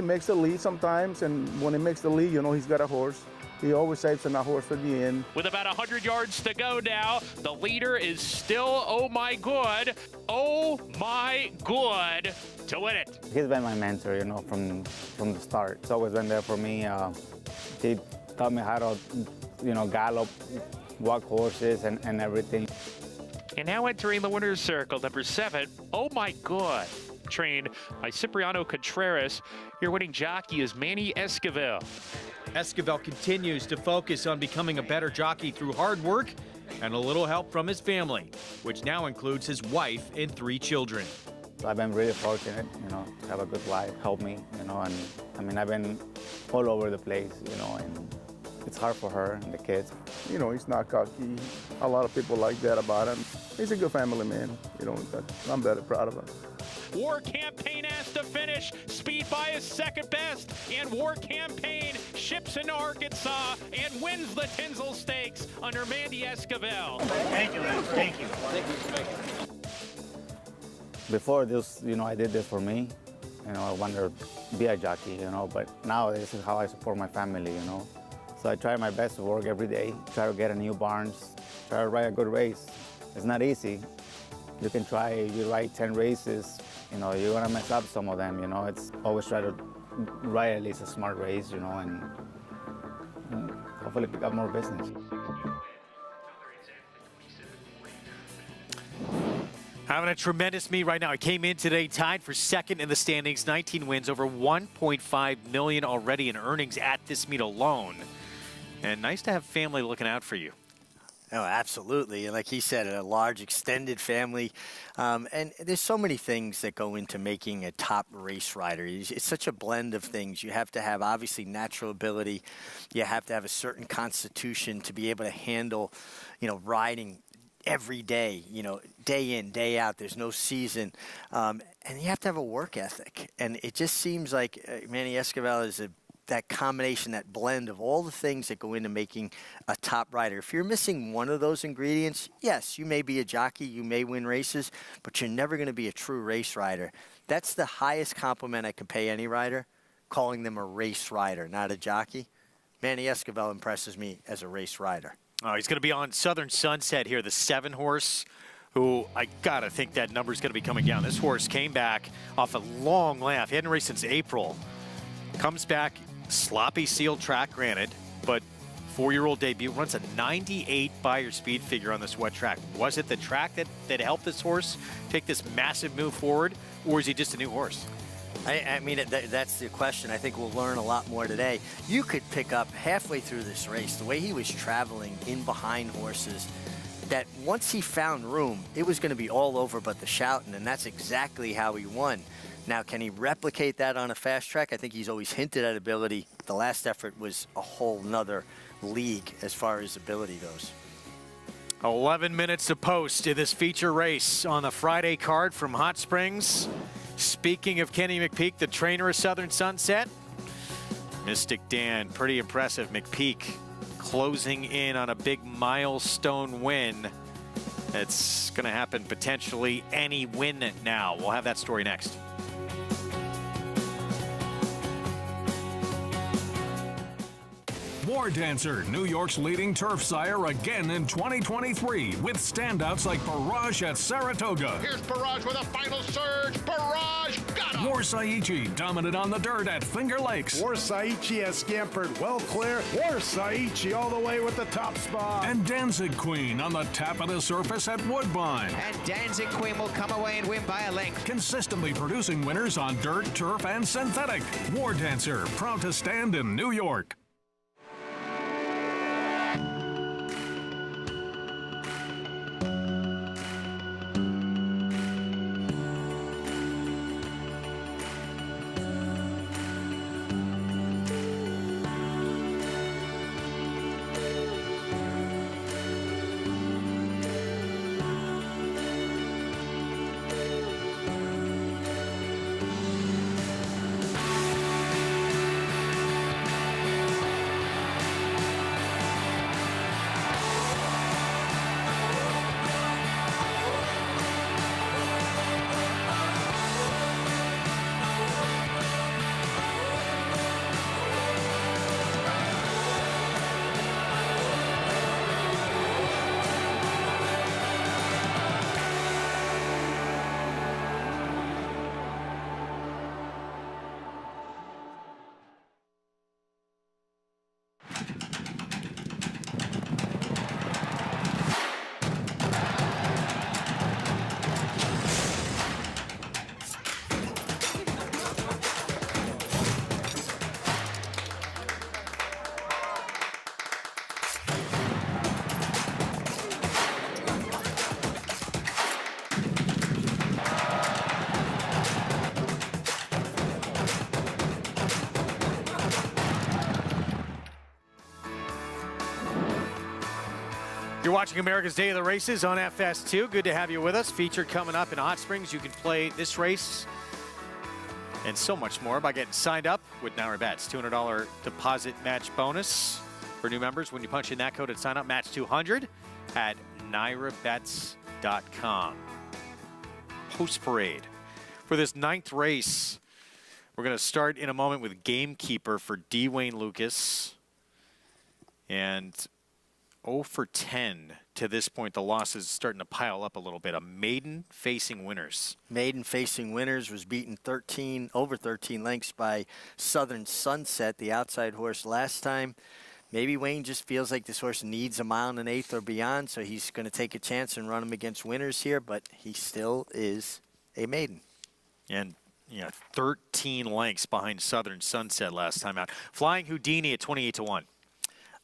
Speaker 22: makes the lead sometimes, and when he makes the lead, he's got a horse. He always saves a horse for the end.
Speaker 4: With about 100 yards to go now, the leader is still Oh My Good to win it.
Speaker 21: He's been my mentor, from the start. He's always been there for me. He taught me how to, gallop, walk horses, and everything.
Speaker 4: And now entering the winner's circle, number 7, Oh My Good. Trained by Cipriano Contreras. Your winning jockey is Manny Esquivel.
Speaker 12: Esquivel continues to focus on becoming a better jockey through hard work and a little help from his family, which now includes his wife and 3 children.
Speaker 21: I've been really fortunate, to have a good wife, help me, and I've been all over the place, and it's hard for her and the kids.
Speaker 22: He's not cocky. A lot of people like that about him. He's a good family man, I'm very proud of him.
Speaker 4: War Campaign has to finish. Speed by is second best. And War Campaign ships into Arkansas and wins the Tinsel Stakes under Manny Esquivel.
Speaker 21: Thank you, man. Thank you. Before this, I did this for me. I wanted to be a jockey, but now this is how I support my family, So I try my best to work every day, try to get a new barns, try to ride a good race. It's not easy. You can try, you ride 10 races, you're gonna mess up some of them, It's always try to ride at least a smart race, and hopefully pick up more business.
Speaker 1: Having a tremendous meet right now. He came in today tied for second in the standings, 19 wins, over $1.5 million already in earnings at this meet alone. And nice to have family looking out for you.
Speaker 5: Oh, absolutely. And like he said, a large extended family. And there's so many things that go into making a top race rider. It's such a blend of things. You have to have, obviously, natural ability. You have to have a certain constitution to be able to handle, riding every day, day in, day out. There's no season. And you have to have a work ethic. And it just seems like Manny Esquivel is that combination, that blend of all the things that go into making a top rider. If you're missing one of those ingredients, yes, you may be a jockey, you may win races, but you're never going to be a true race rider. That's the highest compliment I could pay any rider, calling them a race rider, not a jockey. Manny Esquivel impresses me as a race rider.
Speaker 1: Oh, he's going to be on Southern Sunset here, the 7-horse, who I got to think that number's going to be coming down. This horse came back off a long layoff. He hadn't raced since April. Comes back, sloppy sealed track, granted, but 4-year-old debut, runs a 98 Beyer speed figure on this wet track. Was it the track that helped this horse take this massive move forward, or is he just a new horse?
Speaker 5: I mean, that's the question. I think we'll learn a lot more today. You could pick up halfway through this race, the way he was traveling in behind horses, that once he found room, it was going to be all over but the shouting, and that's exactly how he won. Now, can he replicate that on a fast track? I think he's always hinted at ability. The last effort was a whole nother league as far as ability goes.
Speaker 1: 11 minutes to post in this feature race on the Friday card from Hot Springs. Speaking of Kenny McPeek, the trainer of Southern Sunset, Mystic Dan, pretty impressive. McPeek closing in on a big milestone win. It's going to happen potentially any win now. We'll have that story next.
Speaker 11: War Dancer, New York's leading turf sire again in 2023 with standouts like Barrage at Saratoga.
Speaker 9: Here's Barrage with a final surge. Barrage got him.
Speaker 11: War Saichi dominant on the dirt at Finger Lakes.
Speaker 8: War Saichi has scampered well clear. War Saichi all the way with the top spot.
Speaker 11: And Danzig Queen on the tap of the surface at Woodbine.
Speaker 17: And Danzig Queen will come away and win by a length.
Speaker 11: Consistently producing winners on dirt, turf, and synthetic. War Dancer, proud to stand in New York.
Speaker 1: You're watching America's Day of the Races on FS2. Good to have you with us. Feature coming up in Hot Springs. You can play this race and so much more by getting signed up with NYRA-Bets. $200 deposit match bonus for new members when you punch in that code at sign up. Match 200 at NYRABets.com. Post parade for this 9th race. We're going to start in a moment with Gamekeeper for D. Wayne Lukas. And 0 for 10 to this point. The losses starting to pile up a little bit. A maiden facing winners.
Speaker 5: Maiden facing winners was beaten over 13 lengths by Southern Sunset, the outside horse last time. Maybe Wayne just feels like this horse needs a mile and an eighth or beyond, so he's going to take a chance and run him against winners here, but he still is a maiden.
Speaker 1: And 13 lengths behind Southern Sunset last time out. Flying Houdini at 28-1.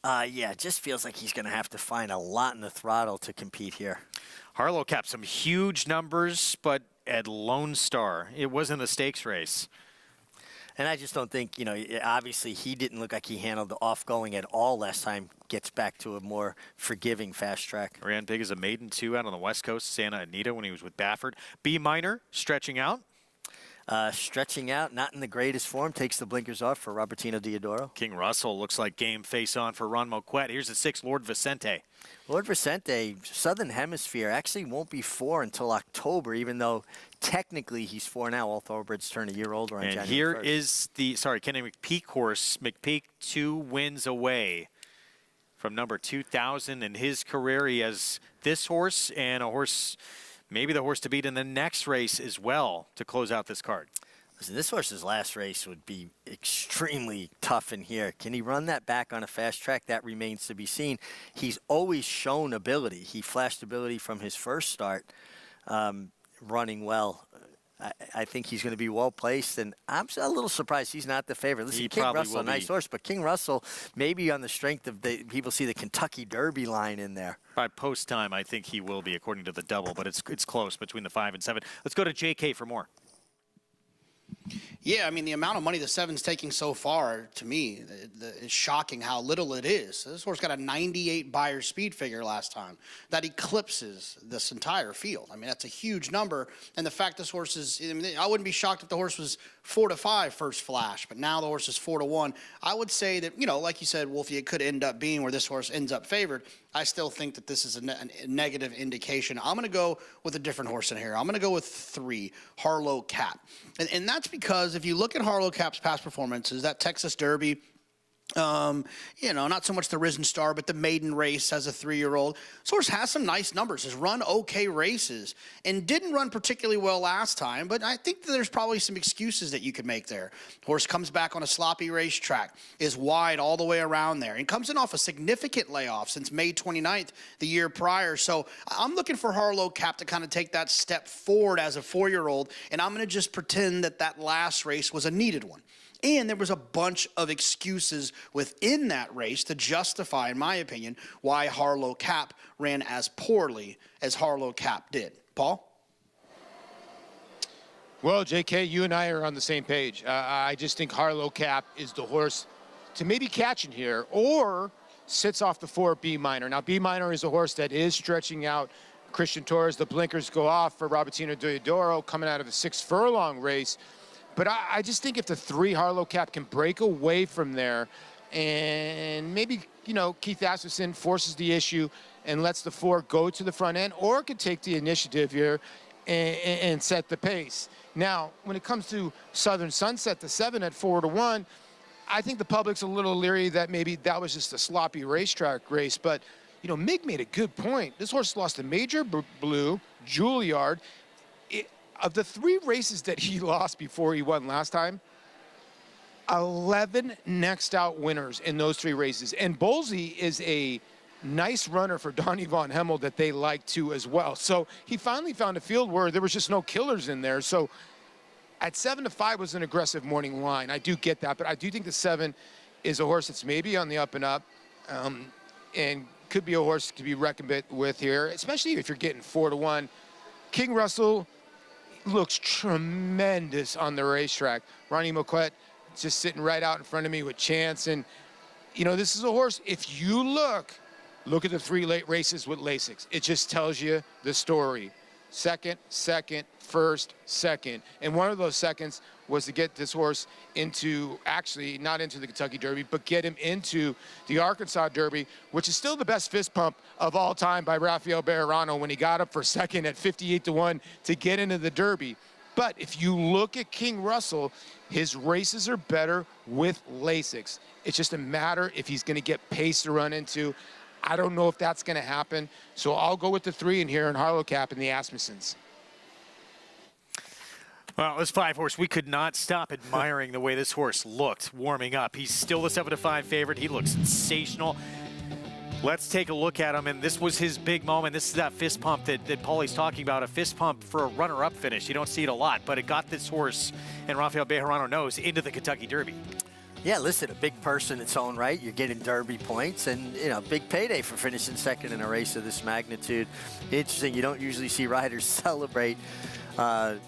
Speaker 5: Yeah, it just feels like he's going to have to find a lot in the throttle to compete here.
Speaker 1: Harlow capped some huge numbers, but at Lone Star, it wasn't a stakes race.
Speaker 5: And I just don't think, obviously he didn't look like he handled the off-going at all last time. Gets back to a more forgiving fast track.
Speaker 1: Ran big as a maiden, too, out on the West Coast, Santa Anita, when he was with Baffert. B Minor, stretching out.
Speaker 5: Stretching out, not in the greatest form, takes the blinkers off for Robertino Diodoro.
Speaker 1: King Russell looks like game face on for Ron Moquette. Here's the 6, Lord Vicente.
Speaker 5: Lord Vicente, Southern Hemisphere, actually won't be 4 until October, even though technically he's 4 now. All thoroughbreds turn a year older on January 1st.
Speaker 1: And here is the, Kenny McPeek horse. McPeek 2 wins away from number 2,000 in his career. He has this horse and a horse, maybe the horse to beat in the next race as well to close out this card.
Speaker 5: Listen, this horse's last race would be extremely tough in here. Can he run that back on a fast track? That remains to be seen. He's always shown ability. He flashed ability from his first start, running well. I think he's going to be well placed, and I'm a little surprised he's not the favorite. Listen,
Speaker 1: He
Speaker 5: King
Speaker 1: probably
Speaker 5: Russell,
Speaker 1: will
Speaker 5: nice
Speaker 1: be.
Speaker 5: horse, but King Russell maybe on the strength of people see the Kentucky Derby line in there.
Speaker 1: By post time, I think he will be, according to the double, but it's close between the 5 and 7. Let's go to JK for more.
Speaker 6: Yeah, I mean, the amount of money the 7's taking so far, to me, is shocking how little it is. This horse got a 98 Beyer speed figure last time. That eclipses this entire field. I mean, that's a huge number. And the fact this horse is, I mean, I wouldn't be shocked if the horse was 4-5 first flash, but now the horse is 4-1. I would say that, like you said, Wolfie, it could end up being where this horse ends up favored. I still think that this is a negative indication. I'm going to go with a different horse in here. I'm going to go with 3, Harlow Cap. And that's because if you look at Harlow Cap's past performances, that Texas Derby, not so much the Risen Star, but the maiden race as a 3-year-old. This horse has some nice numbers, has run okay races, and didn't run particularly well last time, but I think that there's probably some excuses that you could make there. Horse comes back on a sloppy racetrack, is wide all the way around there, and comes in off a significant layoff since May 29th the year prior. So I'm looking for Harlow Cap to kind of take that step forward as a 4-year-old, and I'm going to just pretend that last race was a needed one. And there was a bunch of excuses within that race to justify, in my opinion, why Harlow Cap ran as poorly as Harlow Cap did. Paul?
Speaker 3: Well, JK, you and I are on the same page. I just think Harlow Cap is the horse to maybe catch in here, or sits off the 4 B minor. Now, B minor is a horse that is stretching out Christian Torres. The blinkers go off for Robertino Deodoro coming out of a 6 furlong race. But I just think if the 3 Harlow Cap can break away from there, and maybe, Keith Asmussen forces the issue and lets the 4 go to the front end, or could take the initiative here and set the pace. Now, when it comes to Southern Sunset, the 7 at 4-1, I think the public's a little leery that maybe that was just a sloppy racetrack race. But, Mig made a good point. This horse lost to Major Blue, Juilliard. Of the 3 races that he lost before he won last time, 11 next out winners in those 3 races. And Bolsey is a nice runner for Donnie Von Hemmel that they like to as well. So he finally found a field where there was just no killers in there. So at 7-5 was an aggressive morning line. I do get that, but I do think the 7 is a horse that's maybe on the up and up, and could be a horse to be reckoned with here, especially if you're getting 4-1. King Russell looks tremendous on the racetrack. Ronnie Moquette just sitting right out in front of me with Chance. And, this is a horse, if you look at the 3 late races with Lasix. It just tells you the story. Second, first, second. And one of those seconds was to get this horse into, actually not into the Kentucky Derby, but get him into the Arkansas Derby, which is still the best fist pump of all time by Rafael Bejarano when he got up for second at 58-1 to get into the Derby. But if you look at King Russell, his races are better with Lasix. It's just a matter if he's going to get pace to run into. I don't know if that's going to happen. So I'll go with the 3 in here in Harlow Cap and the Asmussens.
Speaker 1: Well, this 5 horse, we could not stop admiring the way this horse looked warming up. He's still the 7-5 favorite. He looks sensational. Let's take a look at him, and this was his big moment. This is that fist pump that Paulie's talking about, a fist pump for a runner-up finish. You don't see it a lot, but it got this horse, and Rafael Bejarano knows, into the Kentucky Derby.
Speaker 5: Yeah, listen, a big purse in its own right. You're getting Derby points, and big payday for finishing second in a race of this magnitude. Interesting. You don't usually see riders celebrate,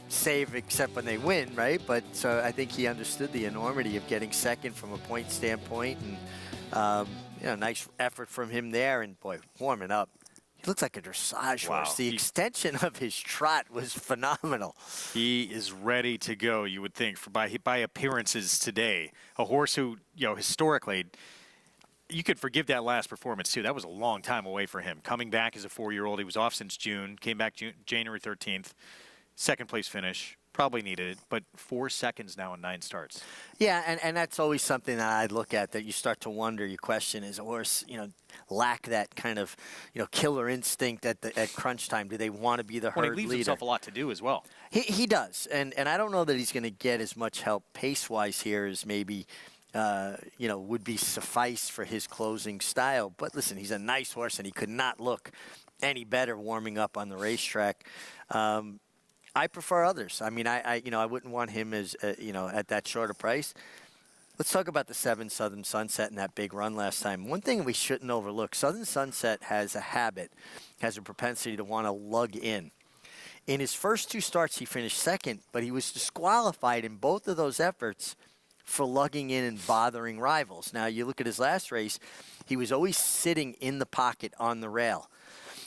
Speaker 5: save except when they win, right? But so I think he understood the enormity of getting second from a point standpoint, and nice effort from him there. And boy, warming up. He looks like a dressage horse. The extension of his trot was phenomenal.
Speaker 1: He is ready to go, you would think, by appearances today. A horse who, historically, you could forgive that last performance, too. That was a long time away for him. Coming back as a 4-year-old, he was off since June, came back January 13th, second-place finish. Probably needed it, but 4 seconds now in 9 starts.
Speaker 5: Yeah, and that's always something that I look at, that you start to wonder, you question, is a horse, lack that kind of, killer instinct at crunch time? Do they want to be the herd leader?
Speaker 1: He leaves himself a lot to do as well.
Speaker 5: He does, and I don't know that he's going to get as much help pace-wise here as maybe, would be suffice for his closing style. But listen, he's a nice horse, and he could not look any better warming up on the racetrack. I prefer others. I mean, I wouldn't want him as, at that shorter price. Let's talk about the 7 Southern Sunset and that big run last time. One thing we shouldn't overlook, Southern Sunset has a propensity to want to lug in. In his first 2 starts, he finished second, but he was disqualified in both of those efforts for lugging in and bothering rivals. Now, you look at his last race, he was always sitting in the pocket on the rail.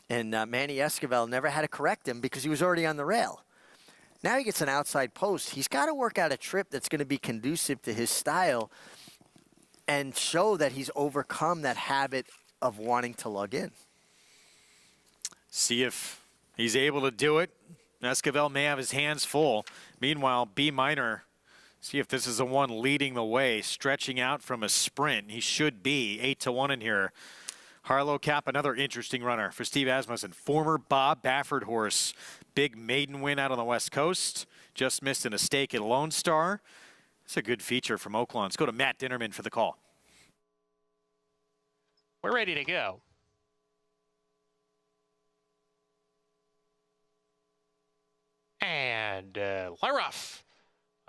Speaker 5: And Manny Esquivel never had to correct him because he was already on the rail. Now he gets an outside post. He's got to work out a trip that's going to be conducive to his style and show that he's overcome that habit of wanting to lug in.
Speaker 1: See if he's able to do it. Esquivel may have his hands full. Meanwhile, B Minor, see if this is the one leading the way, stretching out from a sprint. He should be 8-1 in here. Harlow Cap, another interesting runner for Steve Asmussen. Former Bob Baffert horse. Big maiden win out on the West Coast. Just missed in a stake at Lone Star. It's a good feature from Oaklawn. Let's go to Matt Dinnerman for the call.
Speaker 4: We're ready to go. And Larough.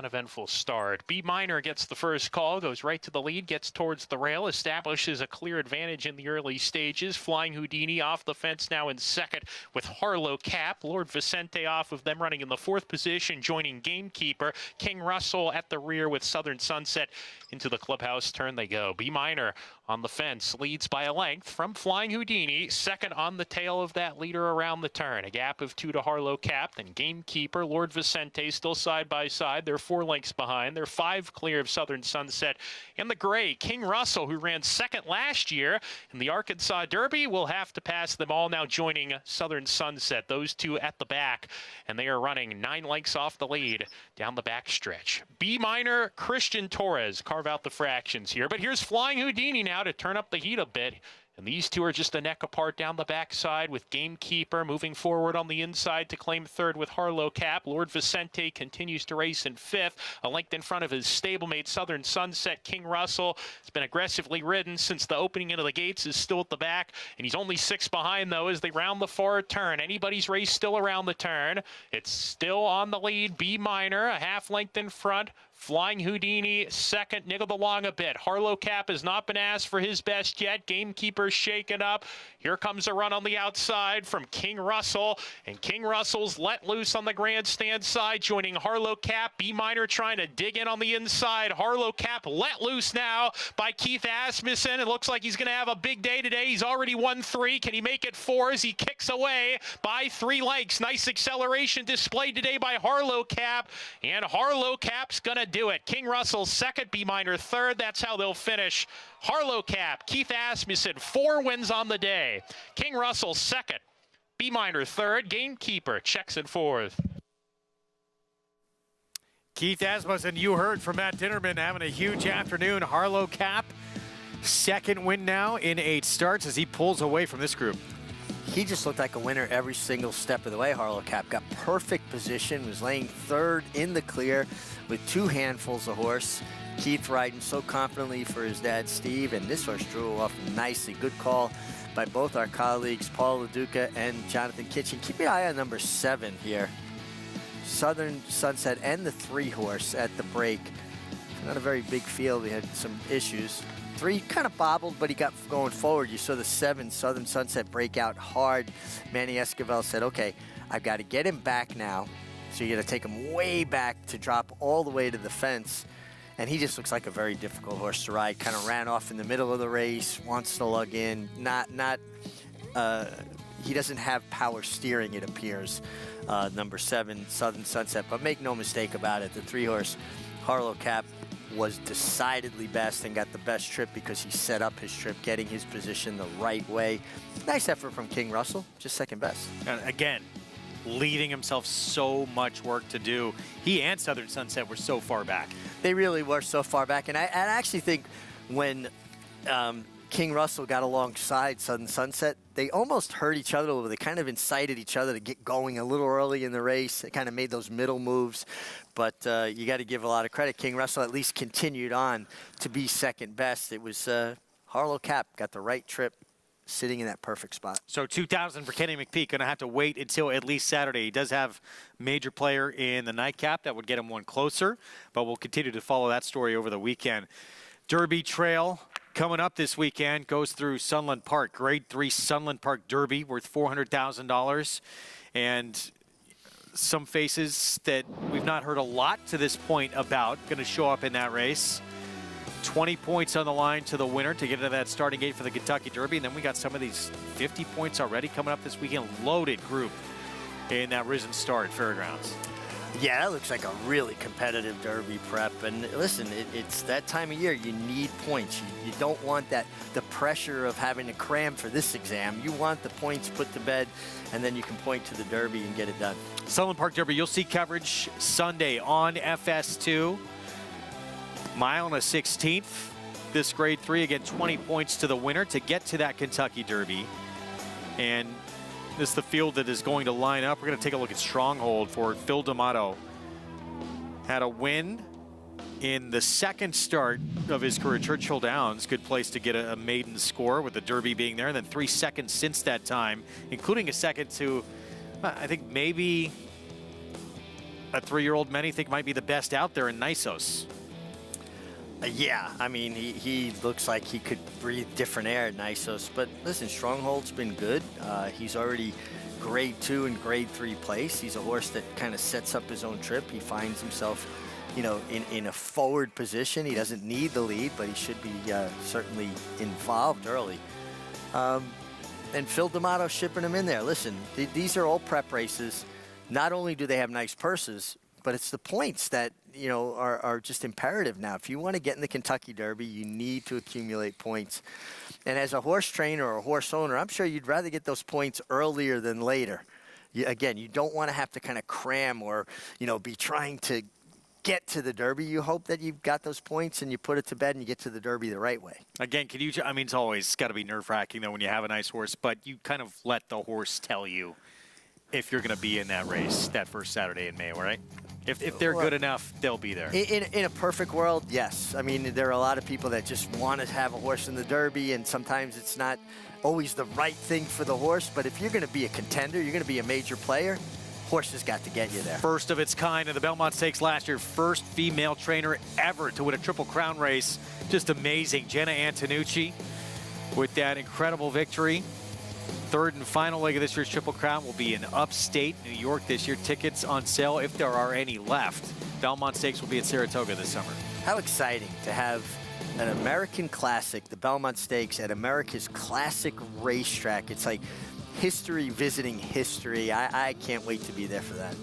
Speaker 4: Uneventful start. B Minor gets the first call, goes right to the lead, gets towards the rail, establishes a clear advantage in the early stages. Flying Houdini off the fence now in second with Harlow Cap. Lord Vicente off of them running in the 4th position, joining Gamekeeper. King Russell at the rear with Southern Sunset. Into the clubhouse turn they go. B Minor on the fence, leads by a length from Flying Houdini. Second on the tail of that leader around the turn. A gap of 2 to Harlow Cap, then Gamekeeper, Lord Vicente still side by side. They're 4 lengths behind. They're 5 clear of Southern Sunset. And the gray, King Russell, who ran second last year in the Arkansas Derby, will have to pass them all now, joining Southern Sunset. Those 2 at the back, and they are running 9 lengths off the lead down the back stretch. B Minor, Christian Torres carve out the fractions here. But here's Flying Houdini now to turn up the heat a bit. And these 2 are just a neck apart down the backside, with Gamekeeper moving forward on the inside to claim 3rd with Harlow Cap. Lord Vicente continues to race in 5th, a length in front of his stablemate Southern Sunset. King Russell has been aggressively ridden since the opening into the gates, is still at the back, and he's only 6 behind though as they round the far turn. Anybody's race still around the turn. It's still on the lead. B Minor a half length in front. Flying Houdini second, niggled along a bit. Harlow Cap has not been asked for his best yet. Gamekeeper shaken up. Here comes a run on the outside from King Russell, and King Russell's let loose on the grandstand side, joining Harlow Cap. B Minor trying to dig in on the inside. Harlow Cap let loose now by Keith Asmussen. It looks like he's going to have a big day today. He's already won 3. Can he make it 4 as he kicks away by 3 lengths? Nice acceleration displayed today by Harlow Cap, and Harlow Cap's going to do it. King Russell second, B Minor 3rd. That's how they'll finish. Harlow Cap, Keith Asmussen, 4 wins on the day. King Russell second, B Minor 3rd. Gamekeeper checks in 4th.
Speaker 1: Keith Asmussen, you heard from Matt Dinnerman, having a huge afternoon. Harlow Cap, 2nd win now in 8 starts as he pulls away from this group.
Speaker 5: He just looked like a winner every single step of the way. Harlow Cap got perfect position, was laying 3rd in the clear with 2 handfuls of horse. Keith riding so confidently for his dad, Steve, and this horse drew off nicely. Good call by both our colleagues, Paul LaDuca and Jonathan Kitchen. Keep your eye on number 7 here. Southern Sunset and the 3 horse at the break. Not a very big field. We had some issues. 3 kind of bobbled, but he got going forward. You saw the 7 Southern Sunset break out hard. Manny Esquivel said, okay, I've got to get him back now. So you got to take him way back to drop all the way to the fence. And he just looks like a very difficult horse to ride. Kind of ran off in the middle of the race, wants to lug in. He doesn't have power steering, it appears, number 7, Southern Sunset. But make no mistake about it, the 3 horse Harlow Cap was decidedly best and got the best trip because he set up his trip, getting his position the right way. Nice effort from King Russell, just 2nd best.
Speaker 1: And again, leaving himself so much work to do. He and Southern Sunset were so far back.
Speaker 5: They really were so far back. And I actually think when King Russell got alongside Southern Sunset, they almost hurt each other a little. They kind of incited each other to get going a little early in the race. They kind of made those middle moves. But you got to give a lot of credit. King Russell at least continued on to be 2nd best. It was Harlow Cap got the right trip, sitting in that perfect spot.
Speaker 1: So 2,000 for Kenny McPeak. Going to have to wait until at least Saturday. He does have major player in the nightcap that would get him one closer, but we'll continue to follow that story over the weekend. Derby Trail coming up this weekend goes through Sunland Park. Grade 3 Sunland Park Derby worth $400,000. And some faces that we've not heard a lot to this point about going to show up in that race. 20 points on the line to the winner to get into that starting gate for the Kentucky Derby. And then we got some of these 50 points already coming up this weekend. Loaded group in that Risen Star at Fairgrounds.
Speaker 5: Yeah, that looks like a really competitive Derby prep. And listen, it's that time of year. You need points. You don't want the pressure of having to cram for this exam. You want the points put to bed, and then you can point to the Derby and get it done.
Speaker 1: Sunland Park Derby, you'll see coverage Sunday on FS2. Mile and a 16th. This grade 3, again, 20 points to the winner to get to that Kentucky Derby. And this is the field that is going to line up. We're going to take a look at Stronghold for Phil D'Amato. Had a win in the second start of his career, Churchill Downs. Good place to get a maiden score with the Derby being there. And then 3 seconds since that time, including a second to, I think maybe a 3-year-old many think might be the best out there in Nisos.
Speaker 5: Yeah, I mean, he looks like he could breathe different air at Nisos. But listen, Stronghold's been good. He's already grade 2 and grade 3 place. He's a horse that kind of sets up his own trip. He finds himself, you know, in a forward position. He doesn't need the lead, but he should be certainly involved early. And Phil D'Amato shipping him in there. Listen, these are all prep races. Not only do they have nice purses, but it's the points that, you know, are just imperative now. If you want to get in the Kentucky Derby, you need to accumulate points. And as a horse trainer or a horse owner, I'm sure you'd rather get those points earlier than later. Again, you don't want to have to kind of cram or, you know, be trying to get to the Derby. You hope that you've got those points and you put it to bed and you get to the Derby the right way.
Speaker 1: Again, can you, I mean, it's always got to be nerve-wracking, though, when you have a nice horse, but you kind of let the horse tell you if you're going to be in that race that first Saturday in May, right? If they're good enough, they'll be there.
Speaker 5: In a perfect world, yes. I mean, there are a lot of people that just want to have a horse in the Derby, and sometimes it's not always the right thing for the horse. But if you're going to be a contender, you're going to be a major player, horse has got to get you there.
Speaker 1: First of its kind in the Belmont Stakes last year. First female trainer ever to win a Triple Crown race. Just amazing. Jenna Antonucci with that incredible victory. Third and final leg of this year's Triple Crown will be in upstate New York this year. Tickets on sale if there are any left. Belmont Stakes will be at Saratoga this summer.
Speaker 5: How exciting to have an American Classic, the Belmont Stakes, at America's classic racetrack. It's like history visiting history. I can't wait to be there for that.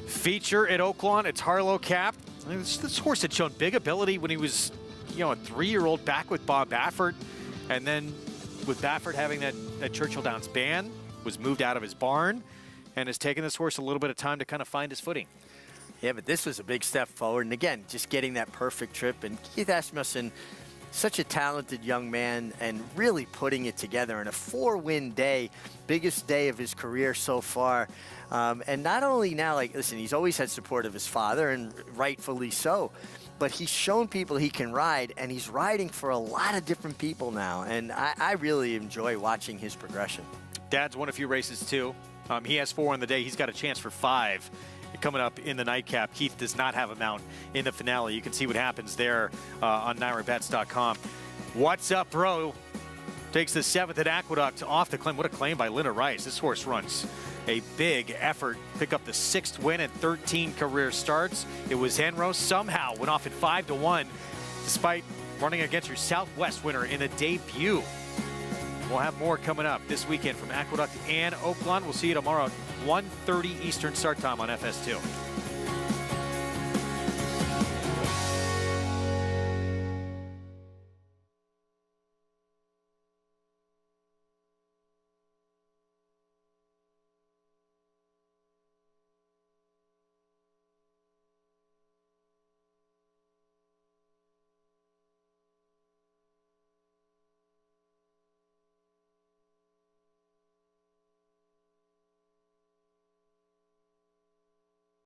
Speaker 1: Feature at Oaklawn. It's Harlow Cap. This horse had shown big ability when he was, you know, a 3-year-old back with Bob Baffert, and then with Baffert having that Churchill Downs ban, was moved out of his barn, and has taken this horse a little bit of time to kind of find his footing.
Speaker 5: Yeah, but this was a big step forward. And again, just getting that perfect trip. And Keith Asmussen, such a talented young man, and really putting it together in a 4-win day, biggest day of his career so far. And not only now, like, listen, he's always had support of his father, and rightfully so. But he's shown people he can ride, and he's riding for a lot of different people now. And I really enjoy watching his progression.
Speaker 1: Dad's won a few races, too. He has 4 on the day. He's got a chance for 5 coming up in the nightcap. Keith does not have a mount in the finale. You can see what happens there on NYRABets.com. What's Up, Bro? Takes the 7th at Aqueduct off the claim. What a claim by Linda Rice. This horse runs a big effort. Pick up the 6th win and 13 career starts. It was Enro. Somehow went off at 5-1, despite running against your Southwest winner in the debut. We'll have more coming up this weekend from Aqueduct and Oaklawn. We'll see you tomorrow at 1:30 Eastern start time on FS2.